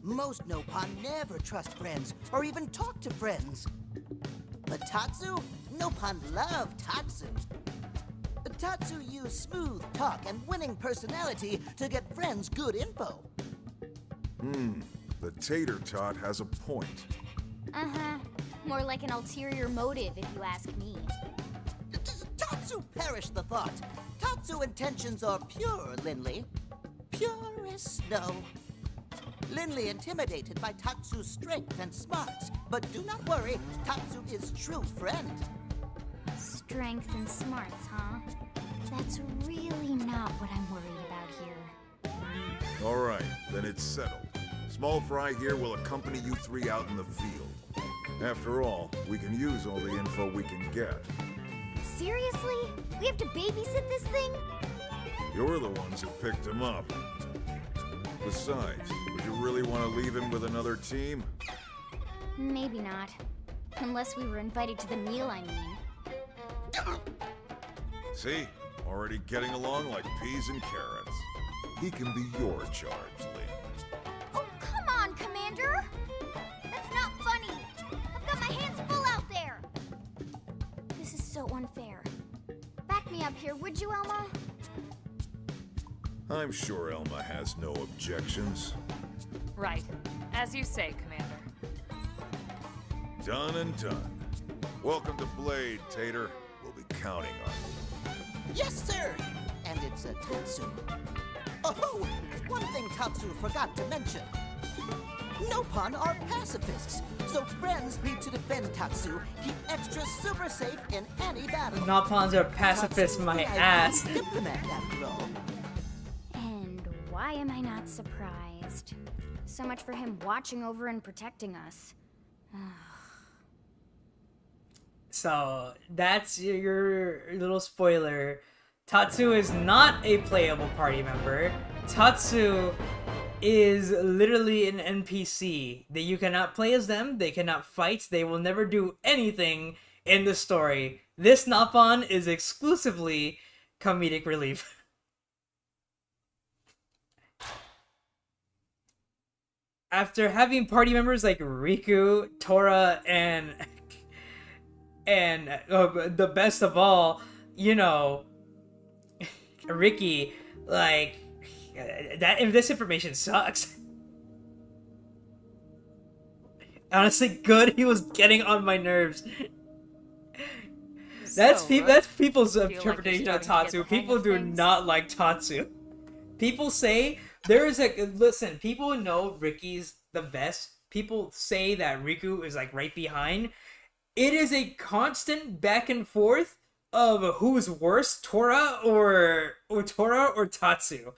Most Nopon never trust friends or even talk to friends. But Tatsu? Nopon love Tatsu. Tatsu use smooth talk and winning personality to get friends good info. The tater tot has a point. Uh-huh. More like an ulterior motive, if you ask me. Tatsu perish the thought. Tatsu intentions are pure, Linley. Pure as snow. Linley intimidated by Tatsu's strength and smarts. But do not worry, Tatsu is true friend. Strength and smarts, huh? That's really not what I'm worried about here. All right, then it's settled. Small Fry here will accompany you three out in the field. After all, we can use all the info we can get. Seriously? We have to babysit this thing? You're the ones who picked him up. Besides, would you really want to leave him with another team? Maybe not. Unless we were invited to the meal, I mean. See? Already getting along like peas and carrots. He can be your charge, Lynn. Oh, come on, Commander! That's not funny! I've got my hands full out there! This is so unfair. Back me up here, would you, Elma? I'm sure Elma has no objections. Right. As you say, Commander. Done and done. Welcome to Blade, Tater. We'll be counting on you. Yes, sir! And it's a Tatsu. Oh, one thing Tatsu forgot to mention. Nopon are pacifists, so friends need to defend Tatsu, keep extra super safe in any battle. Nopons are pacifists, my ass. Diplomat, after all. And why am I not surprised? So much for him watching over and protecting us. So, that's your little spoiler. Tatsu is not a playable party member. Tatsu is literally an NPC. That you cannot play as them, they cannot fight, they will never do anything in the story. This Nopon is exclusively comedic relief. After having party members like Riku, Tora, and the best of all, you know, Ricky, like, this information sucks. Honestly, good. He was getting on my nerves. That's people's interpretation of Tatsu. People do not like Tatsu. People say listen. People know Ricky's the best. People say that Riku is like right behind. It is a constant back and forth of who's worse, Tora or Tatsu.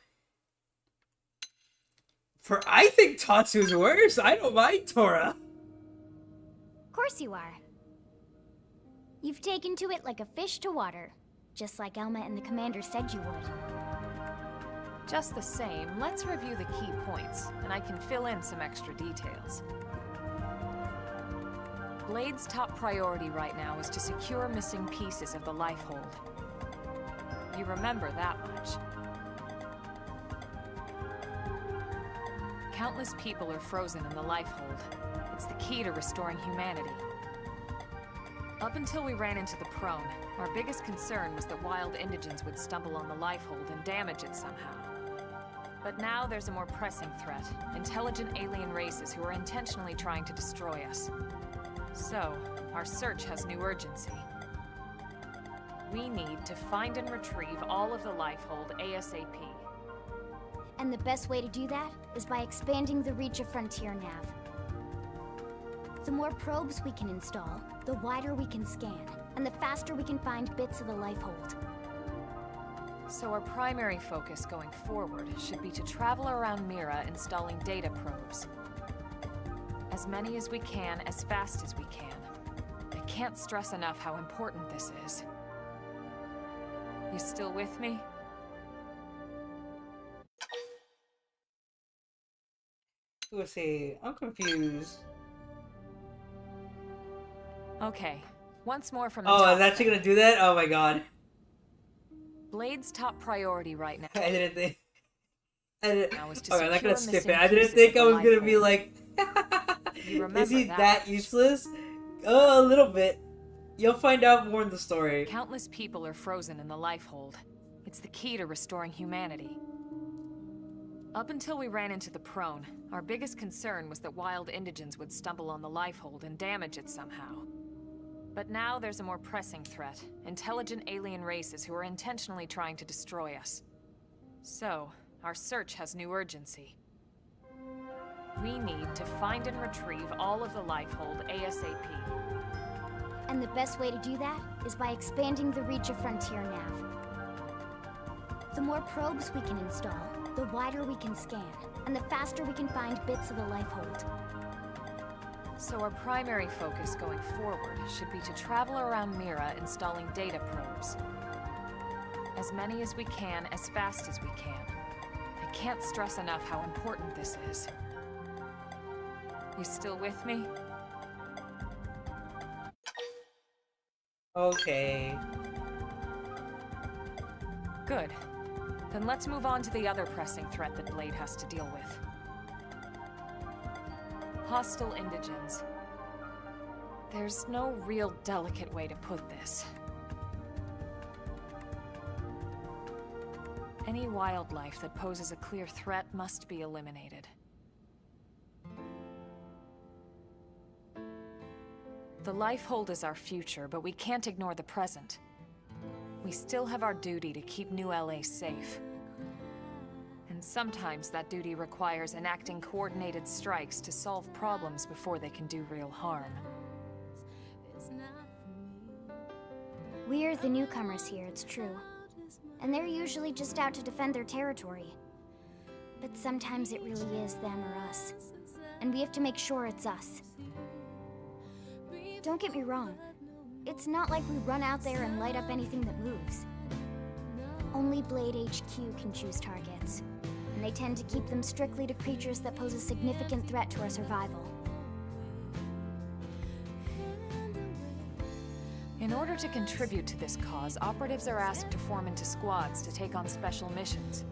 I think Tatsu's worse. I don't mind Tora. Of course you are. You've taken to it like a fish to water, just like Elma and the Commander said you would. Just the same, let's review the key points, and I can fill in some extra details. Blade's top priority right now is to secure missing pieces of the Lifehold. You remember that much. Countless people are frozen in the Lifehold. It's the key to restoring humanity. Up until we ran into the Prone, our biggest concern was that wild indigents would stumble on the Lifehold and damage it somehow. But now there's a more pressing threat. Intelligent alien races who are intentionally trying to destroy us. So, our search has new urgency. We need to find and retrieve all of the Lifehold ASAP. And the best way to do that is by expanding the reach of Frontier Nav. The more probes we can install, the wider we can scan, and the faster we can find bits of the Lifehold. So our primary focus going forward should be to travel around Mira installing data probes. As many as we can, as fast as we can. I can't stress enough how important this is. You still with me? Let's see, I'm confused. Okay, once more from the Oh, top. is actually gonna do that? Oh my god. Blade's top priority right now. I didn't think. Alright, I'm not gonna skip it. I didn't think I was gonna be like. Is he that useless? Oh, a little bit. You'll find out more in the story. Countless people are frozen in the Lifehold. It's the key to restoring humanity. Up until we ran into the Prone, our biggest concern was that wild indigents would stumble on the Lifehold and damage it somehow. But now there's a more pressing threat. Intelligent alien races who are intentionally trying to destroy us. So, our search has new urgency. We need to find and retrieve all of the Lifehold ASAP. And the best way to do that is by expanding the reach of Frontier Nav. The more probes we can install, the wider we can scan, and the faster we can find bits of the Lifehold. So our primary focus going forward should be to travel around Mira installing data probes. As many as we can, as fast as we can. I can't stress enough how important this is. You still with me? Okay. Good. Then let's move on to the other pressing threat that Blade has to deal with. Hostile indigents. There's no real delicate way to put this. Any wildlife that poses a clear threat must be eliminated. The Lifehold is our future, but we can't ignore the present. We still have our duty to keep New LA safe. And sometimes that duty requires enacting coordinated strikes to solve problems before they can do real harm. We're the newcomers here, it's true. And they're usually just out to defend their territory. But sometimes it really is them or us. And we have to make sure it's us. Don't get me wrong. It's not like we run out there and light up anything that moves. Only Blade HQ can choose targets. And they tend to keep them strictly to creatures that pose a significant threat to our survival. In order to contribute to this cause, operatives are asked to form into squads to take on special missions.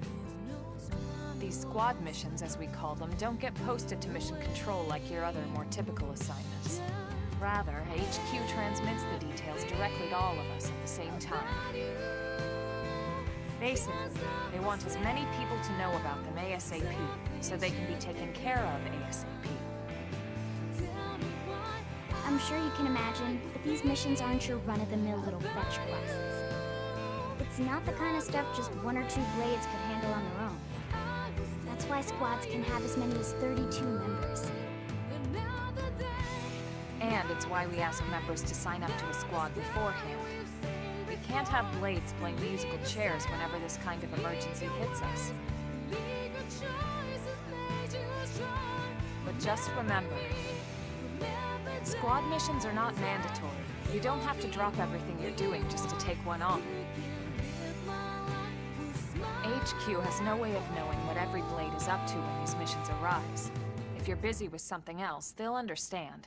These squad missions, as we call them, don't get posted to mission control like your other, more typical assignments. Rather, HQ transmits the details directly to all of us at the same time. Basically, they want as many people to know about them ASAP, so they can be taken care of ASAP. I'm sure you can imagine that these missions aren't your run-of-the-mill little fetch quests. It's not the kind of stuff just one or two blades could handle on their own. That's why squads can have as many as 32 members. And it's why we ask members to sign up to a squad beforehand. We can't have blades playing musical chairs whenever this kind of emergency hits us. But just remember, squad missions are not mandatory. You don't have to drop everything you're doing just to take one on. HQ has no way of knowing what every blade is up to when these missions arise. If you're busy with something else, they'll understand.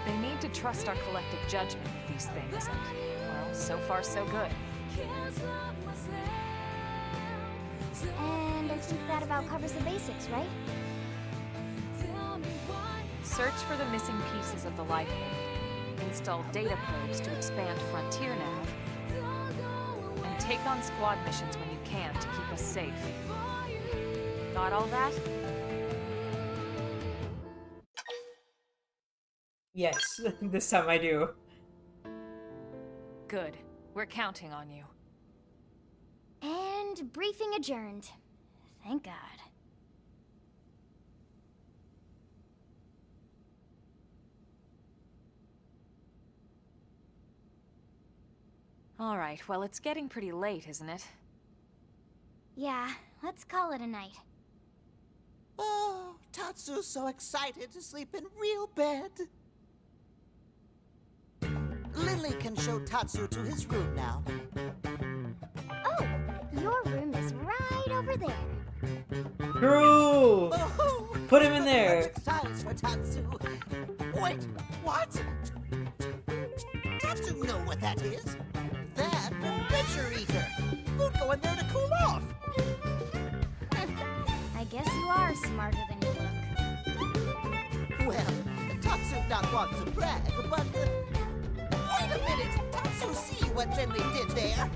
They need to trust our collective judgment with these things, and, well, so far so good. And I think that about covers the basics, right? Search for the missing pieces of the Lifehold. Install data probes to expand Frontier Nav. And take on squad missions when you can to keep us safe. Got all that? Yes, this time I do. Good. We're counting on you. And briefing adjourned. Thank God. All right, well, it's getting pretty late, isn't it? Yeah, let's call it a night. Oh, Tatsu's so excited to sleep in real bed. Lily can show Tatsu to his room now. Oh, your room is right over there. True! Oh, Put him in there! perfect size for Tatsu. Wait, what? Tatsu know what that is. That pressure eater. We'll go in there to cool off. I guess you are smarter than you look. Well, Tatsu not want to brag, but... wait a minute! Tatsu see what Lily did there?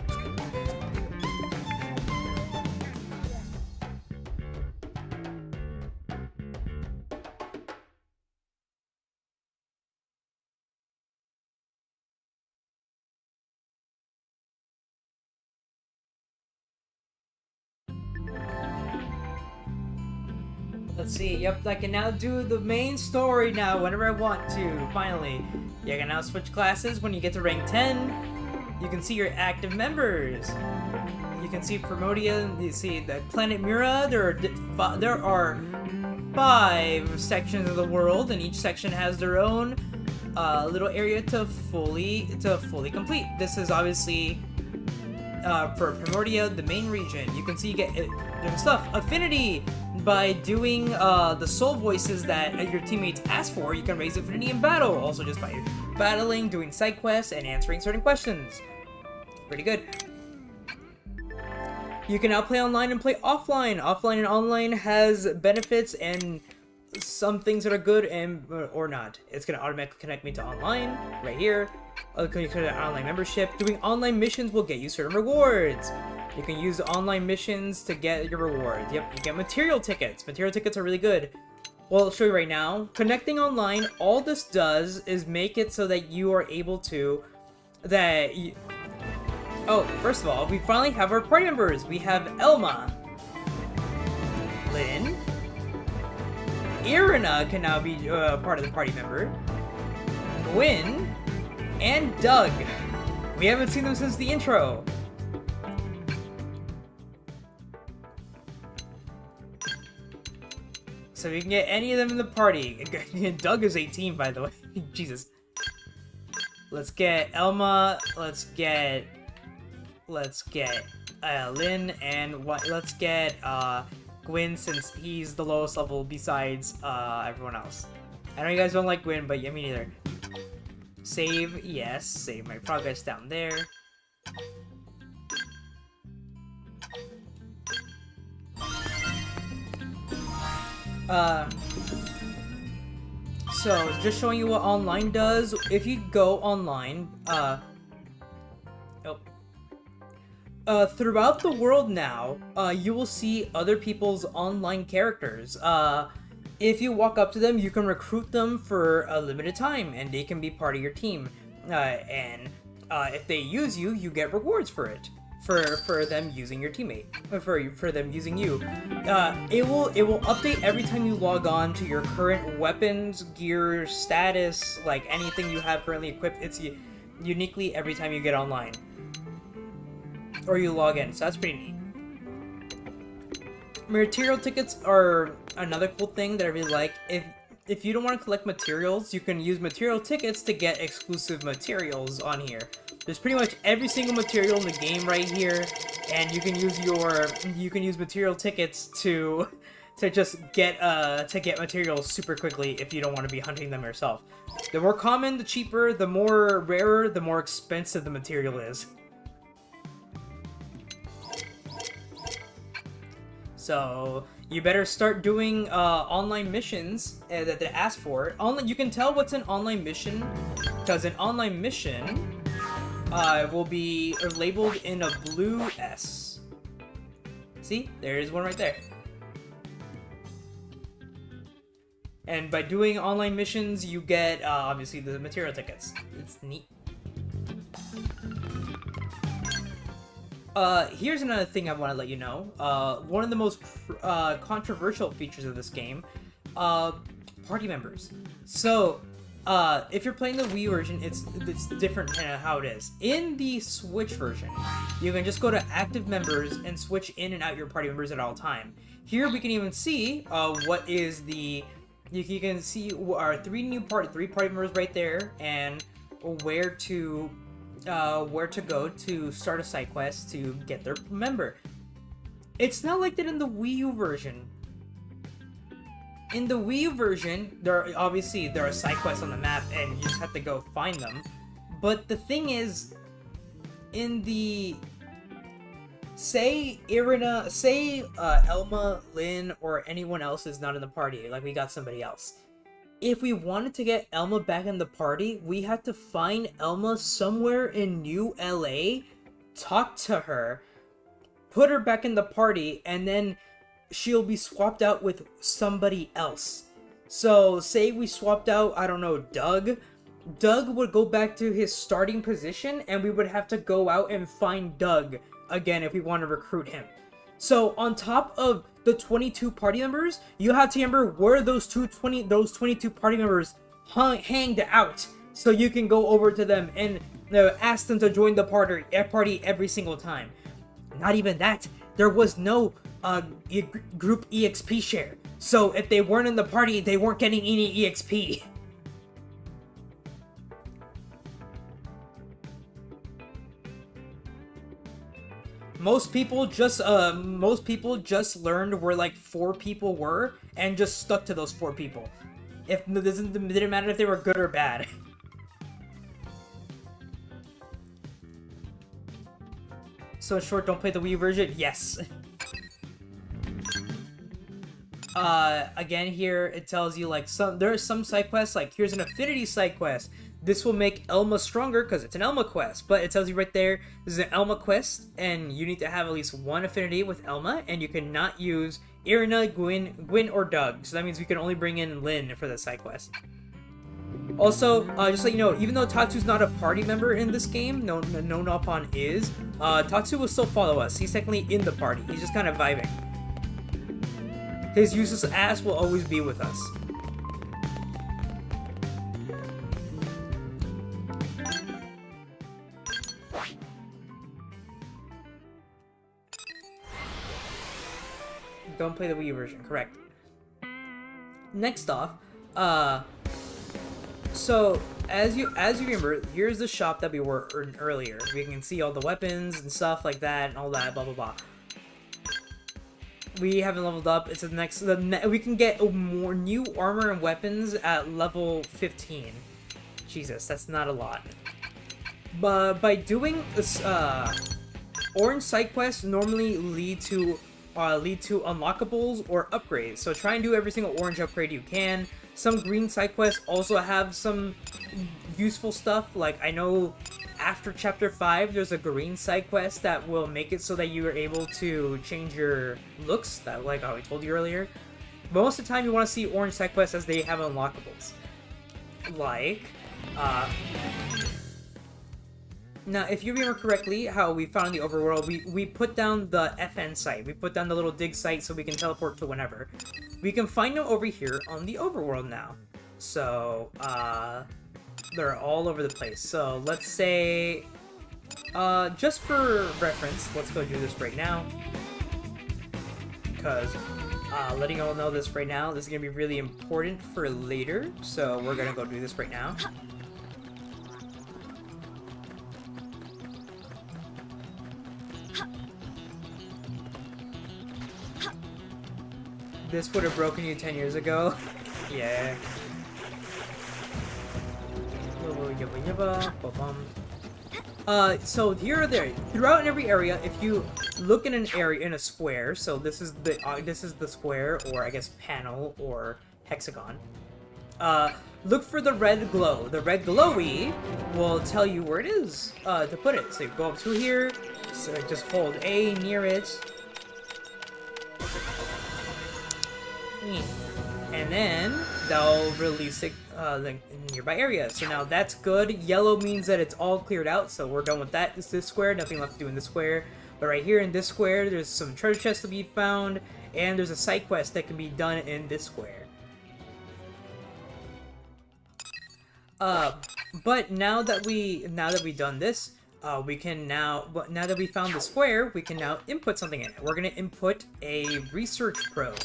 Let's see, yep, I can now do the main story now whenever I want to, finally. You can now switch classes when you get to rank 10. You can see your active members. You can see Promodia, you see the Planet Mira, there are 5 sections of the world, and each section has their own little area to fully complete. This is obviously for Primordia, the main region. You can see you get different stuff. Affinity! By doing the soul voices that your teammates ask for, you can raise affinity in battle. Also just by battling, doing side quests, and answering certain questions. Pretty good. You can now play online and play offline. Offline and online has benefits and some things that are good and or not. It's going to automatically connect me to online, right here. You can create an online membership. Doing online missions will get you certain rewards. You can use online missions to get your rewards. Yep, you get material tickets. Material tickets are really good. Well, I'll show you right now. Connecting online, all this does is make it so that you are able to... Oh, first of all, we finally have our party members. We have Elma. Lynn. Irina can now be part of the party member. Gwyn. And Doug. We haven't seen them since the intro. So we can get any of them in the party. Doug is 18, by the way. Jesus. Let's get Elma. Let's get Lynn, and let's get Gwyn, since he's the lowest level besides everyone else. I know you guys don't like Gwyn, but yeah, me neither. Save, yes. Save my progress down there. So, just showing you what online does. If you go online, throughout the world now, you will see other people's online characters. If you walk up to them, you can recruit them for a limited time, and they can be part of your team. If they use you, you get rewards for it. For them using your teammate, for them using you. It will update every time you log on to your current weapons, gear, status, like anything you have currently equipped. It's uniquely every time you get online or you log in. So that's pretty neat. Material tickets are another cool thing that I really like. If you don't want to collect materials, you can use material tickets to get exclusive materials on here. There's pretty much every single material in the game right here, and you can use material tickets to just get materials super quickly if you don't want to be hunting them yourself. The more common, the cheaper. The more rarer, the more expensive the material is. So you better start doing online missions that they ask for. You can tell what's an online mission, because an online mission will be labeled in a blue S. See? There's one right there. And by doing online missions, you get, obviously, the material tickets. It's neat. Here's another thing I want to let you know. One of the most controversial features of this game, party members. So, if you're playing the Wii version, it's different in how it is. In the Switch version, you can just go to active members and switch in and out your party members at all time. Here we can even see what is the... You can see our three party members right there, and where to go to start a side quest to get their member. It's not like that in the Wii U version. In the Wii U version, there are side quests on the map, and you just have to go find them. But the thing is, in the say Elma, Lynn, or anyone else is not in the party, like we got somebody else. If we wanted to get Elma back in the party, we had to find Elma somewhere in New LA, talk to her, put her back in the party, and then she'll be swapped out with somebody else. So, say we swapped out, I don't know, Doug. Doug would go back to his starting position, and we would have to go out and find Doug again if we want to recruit him. So, on top of the 22 party members, you have to remember where those 22 party members hanged out, so you can go over to them and ask them to join the party every single time. Not even that, there was no group EXP share. So if they weren't in the party, they weren't getting any EXP. Most people just learned where like 4 people were and just stuck to those 4 people. It didn't matter if they were good or bad. So in short, don't play the Wii version? Yes. Again here, it tells you like there are some side quests, like here's an affinity side quest. This will make Elma stronger because it's an Elma quest, but it tells you right there, this is an Elma quest, and you need to have at least one affinity with Elma, and you cannot use Irina, Gwyn, or Doug. So that means we can only bring in Lynn for this side quest. Also, just so you know, even though Tatsu's not a party member in this game, no Nopon is, Tatsu will still follow us. He's technically in the party. He's just kind of vibing. His useless ass will always be with us. Don't play the Wii U version, correct. Next off, so as you remember, here's the shop that we were in earlier. We can see all the weapons and stuff like that and all that, blah blah blah. We haven't leveled up. It's we can get more new armor and weapons at level 15. Jesus, that's not a lot. But by doing this, orange side quests normally lead to unlockables or upgrades. So try and do every single orange upgrade you can. Some green side quests also have some useful stuff. Like I know after chapter 5, there's a green side quest that will make it so that you are able to change your looks, that like how I told you earlier. But most of the time you want to see orange side quests as they have unlockables. Like, now, if you remember correctly, how we found the overworld, we put down the FN site. We put down the little dig site so we can teleport to whenever. We can find them over here on the overworld now. So, they're all over the place. So, let's say, just for reference, let's go do this right now. Because, letting you all know this right now, this is going to be really important for later. So, we're going to go do this right now. This would have broken you 10 years ago. Yeah. So here or there, throughout every area, if you look in an area in a square, so this is the square, or I guess panel or hexagon. look for the red glow. The red glowy will tell you where it is to put it. So you go up to here, so just hold A near it. And then they'll release it the nearby area. So now that's good. Yellow means that it's all cleared out, so we're done with that. This square, nothing left to do in this square. But right here in this square, there's some treasure chests to be found, and there's a side quest that can be done in this square. But now that we've done this, now that we found the square, we can now input something in it. We're gonna input a research probe.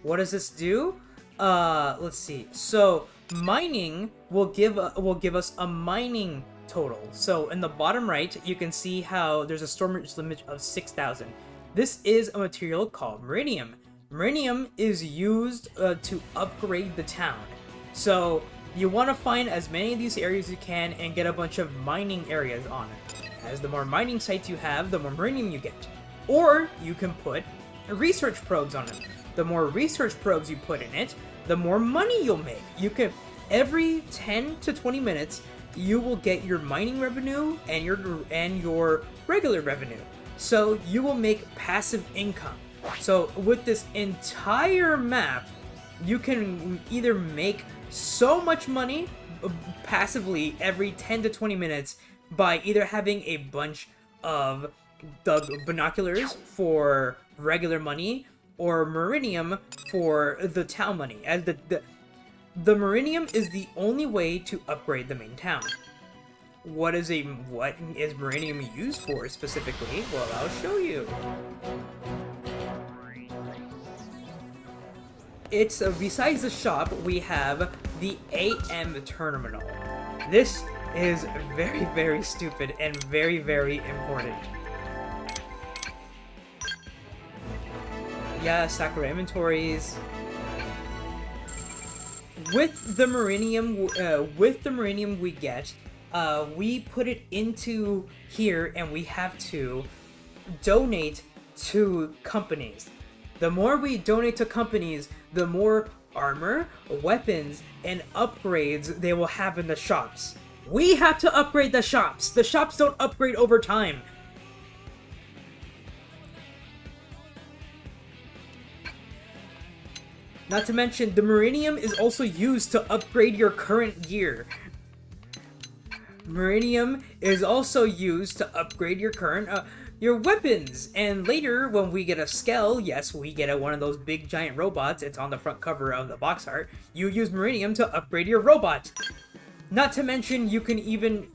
What does this do? Let's see. So mining will give us a mining total. So in the bottom right, you can see how there's a storage limit of 6,000. This is a material called Meridium. Meridium is used to upgrade the town. So you want to find as many of these areas as you can and get a bunch of mining areas on it. As the more mining sites you have, the more Meridium you get. Or you can put research probes on it. The more research probes you put in it, the more money you'll make. You can, every 10 to 20 minutes, you will get your mining revenue and your regular revenue. So you will make passive income. So with this entire map, you can either make so much money passively every 10 to 20 minutes by either having a bunch of the binoculars for regular money or Meridium for the town money. As the Meridium is the only way to upgrade the main town. What is Meridium used for specifically? Well, I'll show you. It's besides the shop, we have the AM terminal. This is very, very stupid and very, very important. Yeah, Sakura inventories. With the Meridium we get, we put it into here, and we have to donate to companies. The more we donate to companies, the more armor, weapons, and upgrades they will have in the shops. We have to upgrade the shops. The shops don't upgrade over time. Not to mention, the Meridium is also used to upgrade your current gear. Meridium is also used to upgrade your current, your weapons. And later, when we get a Skell, yes, we get one of those big giant robots, it's on the front cover of the box art, you use Meridium to upgrade your robot. Not to mention, you can even,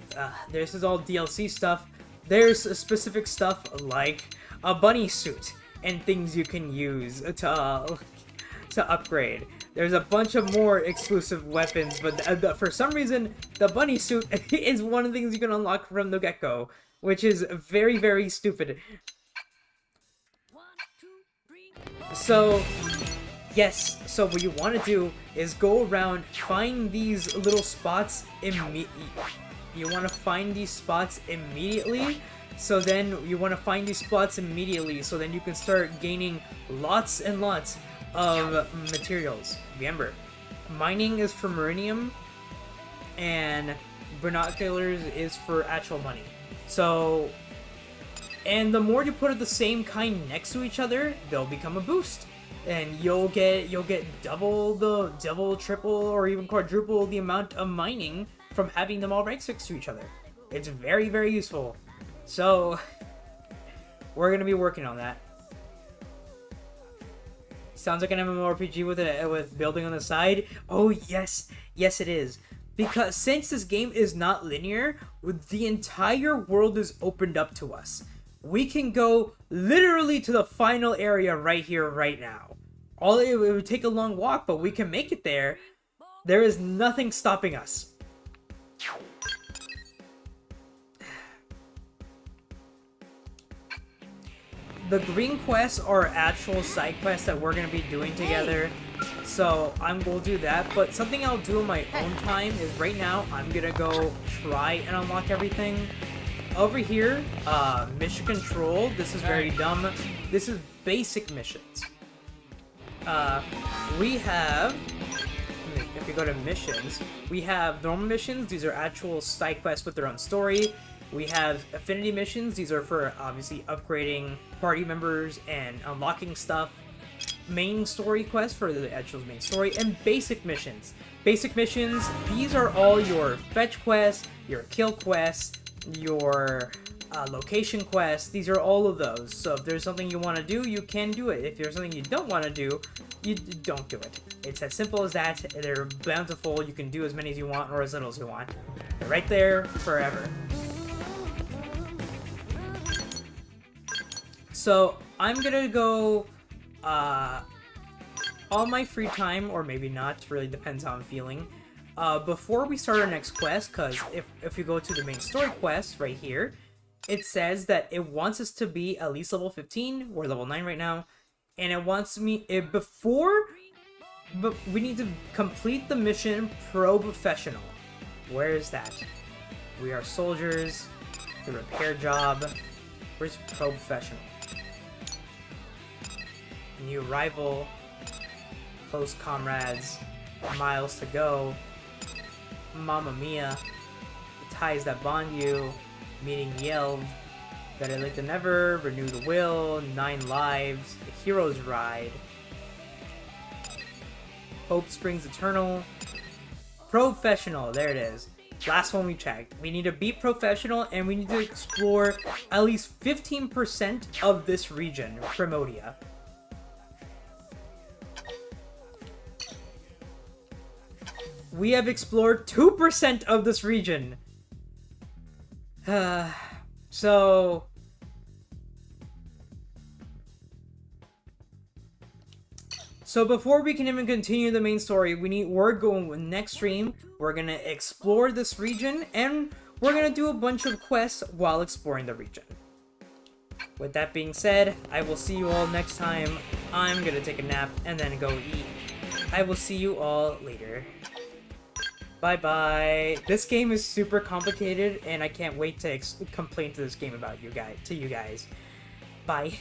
this is all DLC stuff, there's specific stuff like a bunny suit and things you can use to upgrade. There's a bunch of more exclusive weapons, but for some reason, the bunny suit is one of the things you can unlock from the get-go, which is very, very stupid. So, yes, so what you want to do is go around, find these little spots immediately. You want to find these spots immediately, so then you can start gaining lots and lots of materials. Remember, mining is for Meridium, and binoculars is for actual money. So, and the more you put of the same kind next to each other, they'll become a boost, and you'll get double, triple, or even quadruple the amount of mining from having them all right next to each other. It's very, very useful. So, we're gonna be working on that. Sounds like an MMORPG with building on the side. Oh yes, yes it is. Because since this game is not linear, the entire world is opened up to us. We can go literally to the final area right here, right now. It would take a long walk, but we can make it there. There is nothing stopping us. The green quests are actual side quests that we're going to be doing together, so we'll do that. But something I'll do in my own time is right now I'm going to go try and unlock everything. Over here, mission control, this is very dumb. This is basic missions. we have, if we go to missions, we have normal missions. These are actual side quests with their own story. We have affinity missions. These are for obviously upgrading party members and unlocking stuff. Main story quests for the actual main story, and basic missions. Basic missions, these are all your fetch quests, your kill quests, your location quests. These are all of those. So if there's something you want to do, you can do it. If there's something you don't want to do, you don't do it. It's as simple as that. They're bountiful. You can do as many as you want or as little as you want. They're right there forever. So I'm gonna go all my free time, or maybe not, really depends how I'm feeling, before we start our next quest, because if we go to the main story quest right here, it says that it wants us to be at least level 15. We're level 9 right now, and it wants me but we need to complete the mission Professional. Where is that? We are soldiers. The repair job. Where's Professional? New rival. Close comrades. Miles to go. Mamma Mia. The ties that bond you. Meeting Yelv. Better late than never. Renew the will. 9 lives. The hero's ride. Hope springs eternal. Professional. There it is. Last one we checked. We need to be Professional, and we need to explore at least 15% of this region, Primodia. We have explored 2% of this region. So before we can even continue the main story, we're going with next stream. We're gonna explore this region, and we're gonna do a bunch of quests while exploring the region. With that being said, I will see you all next time. I'm gonna take a nap and then go eat. I will see you all later. Bye-bye. This game is super complicated, and I can't wait to complain to this game about you guys. Bye.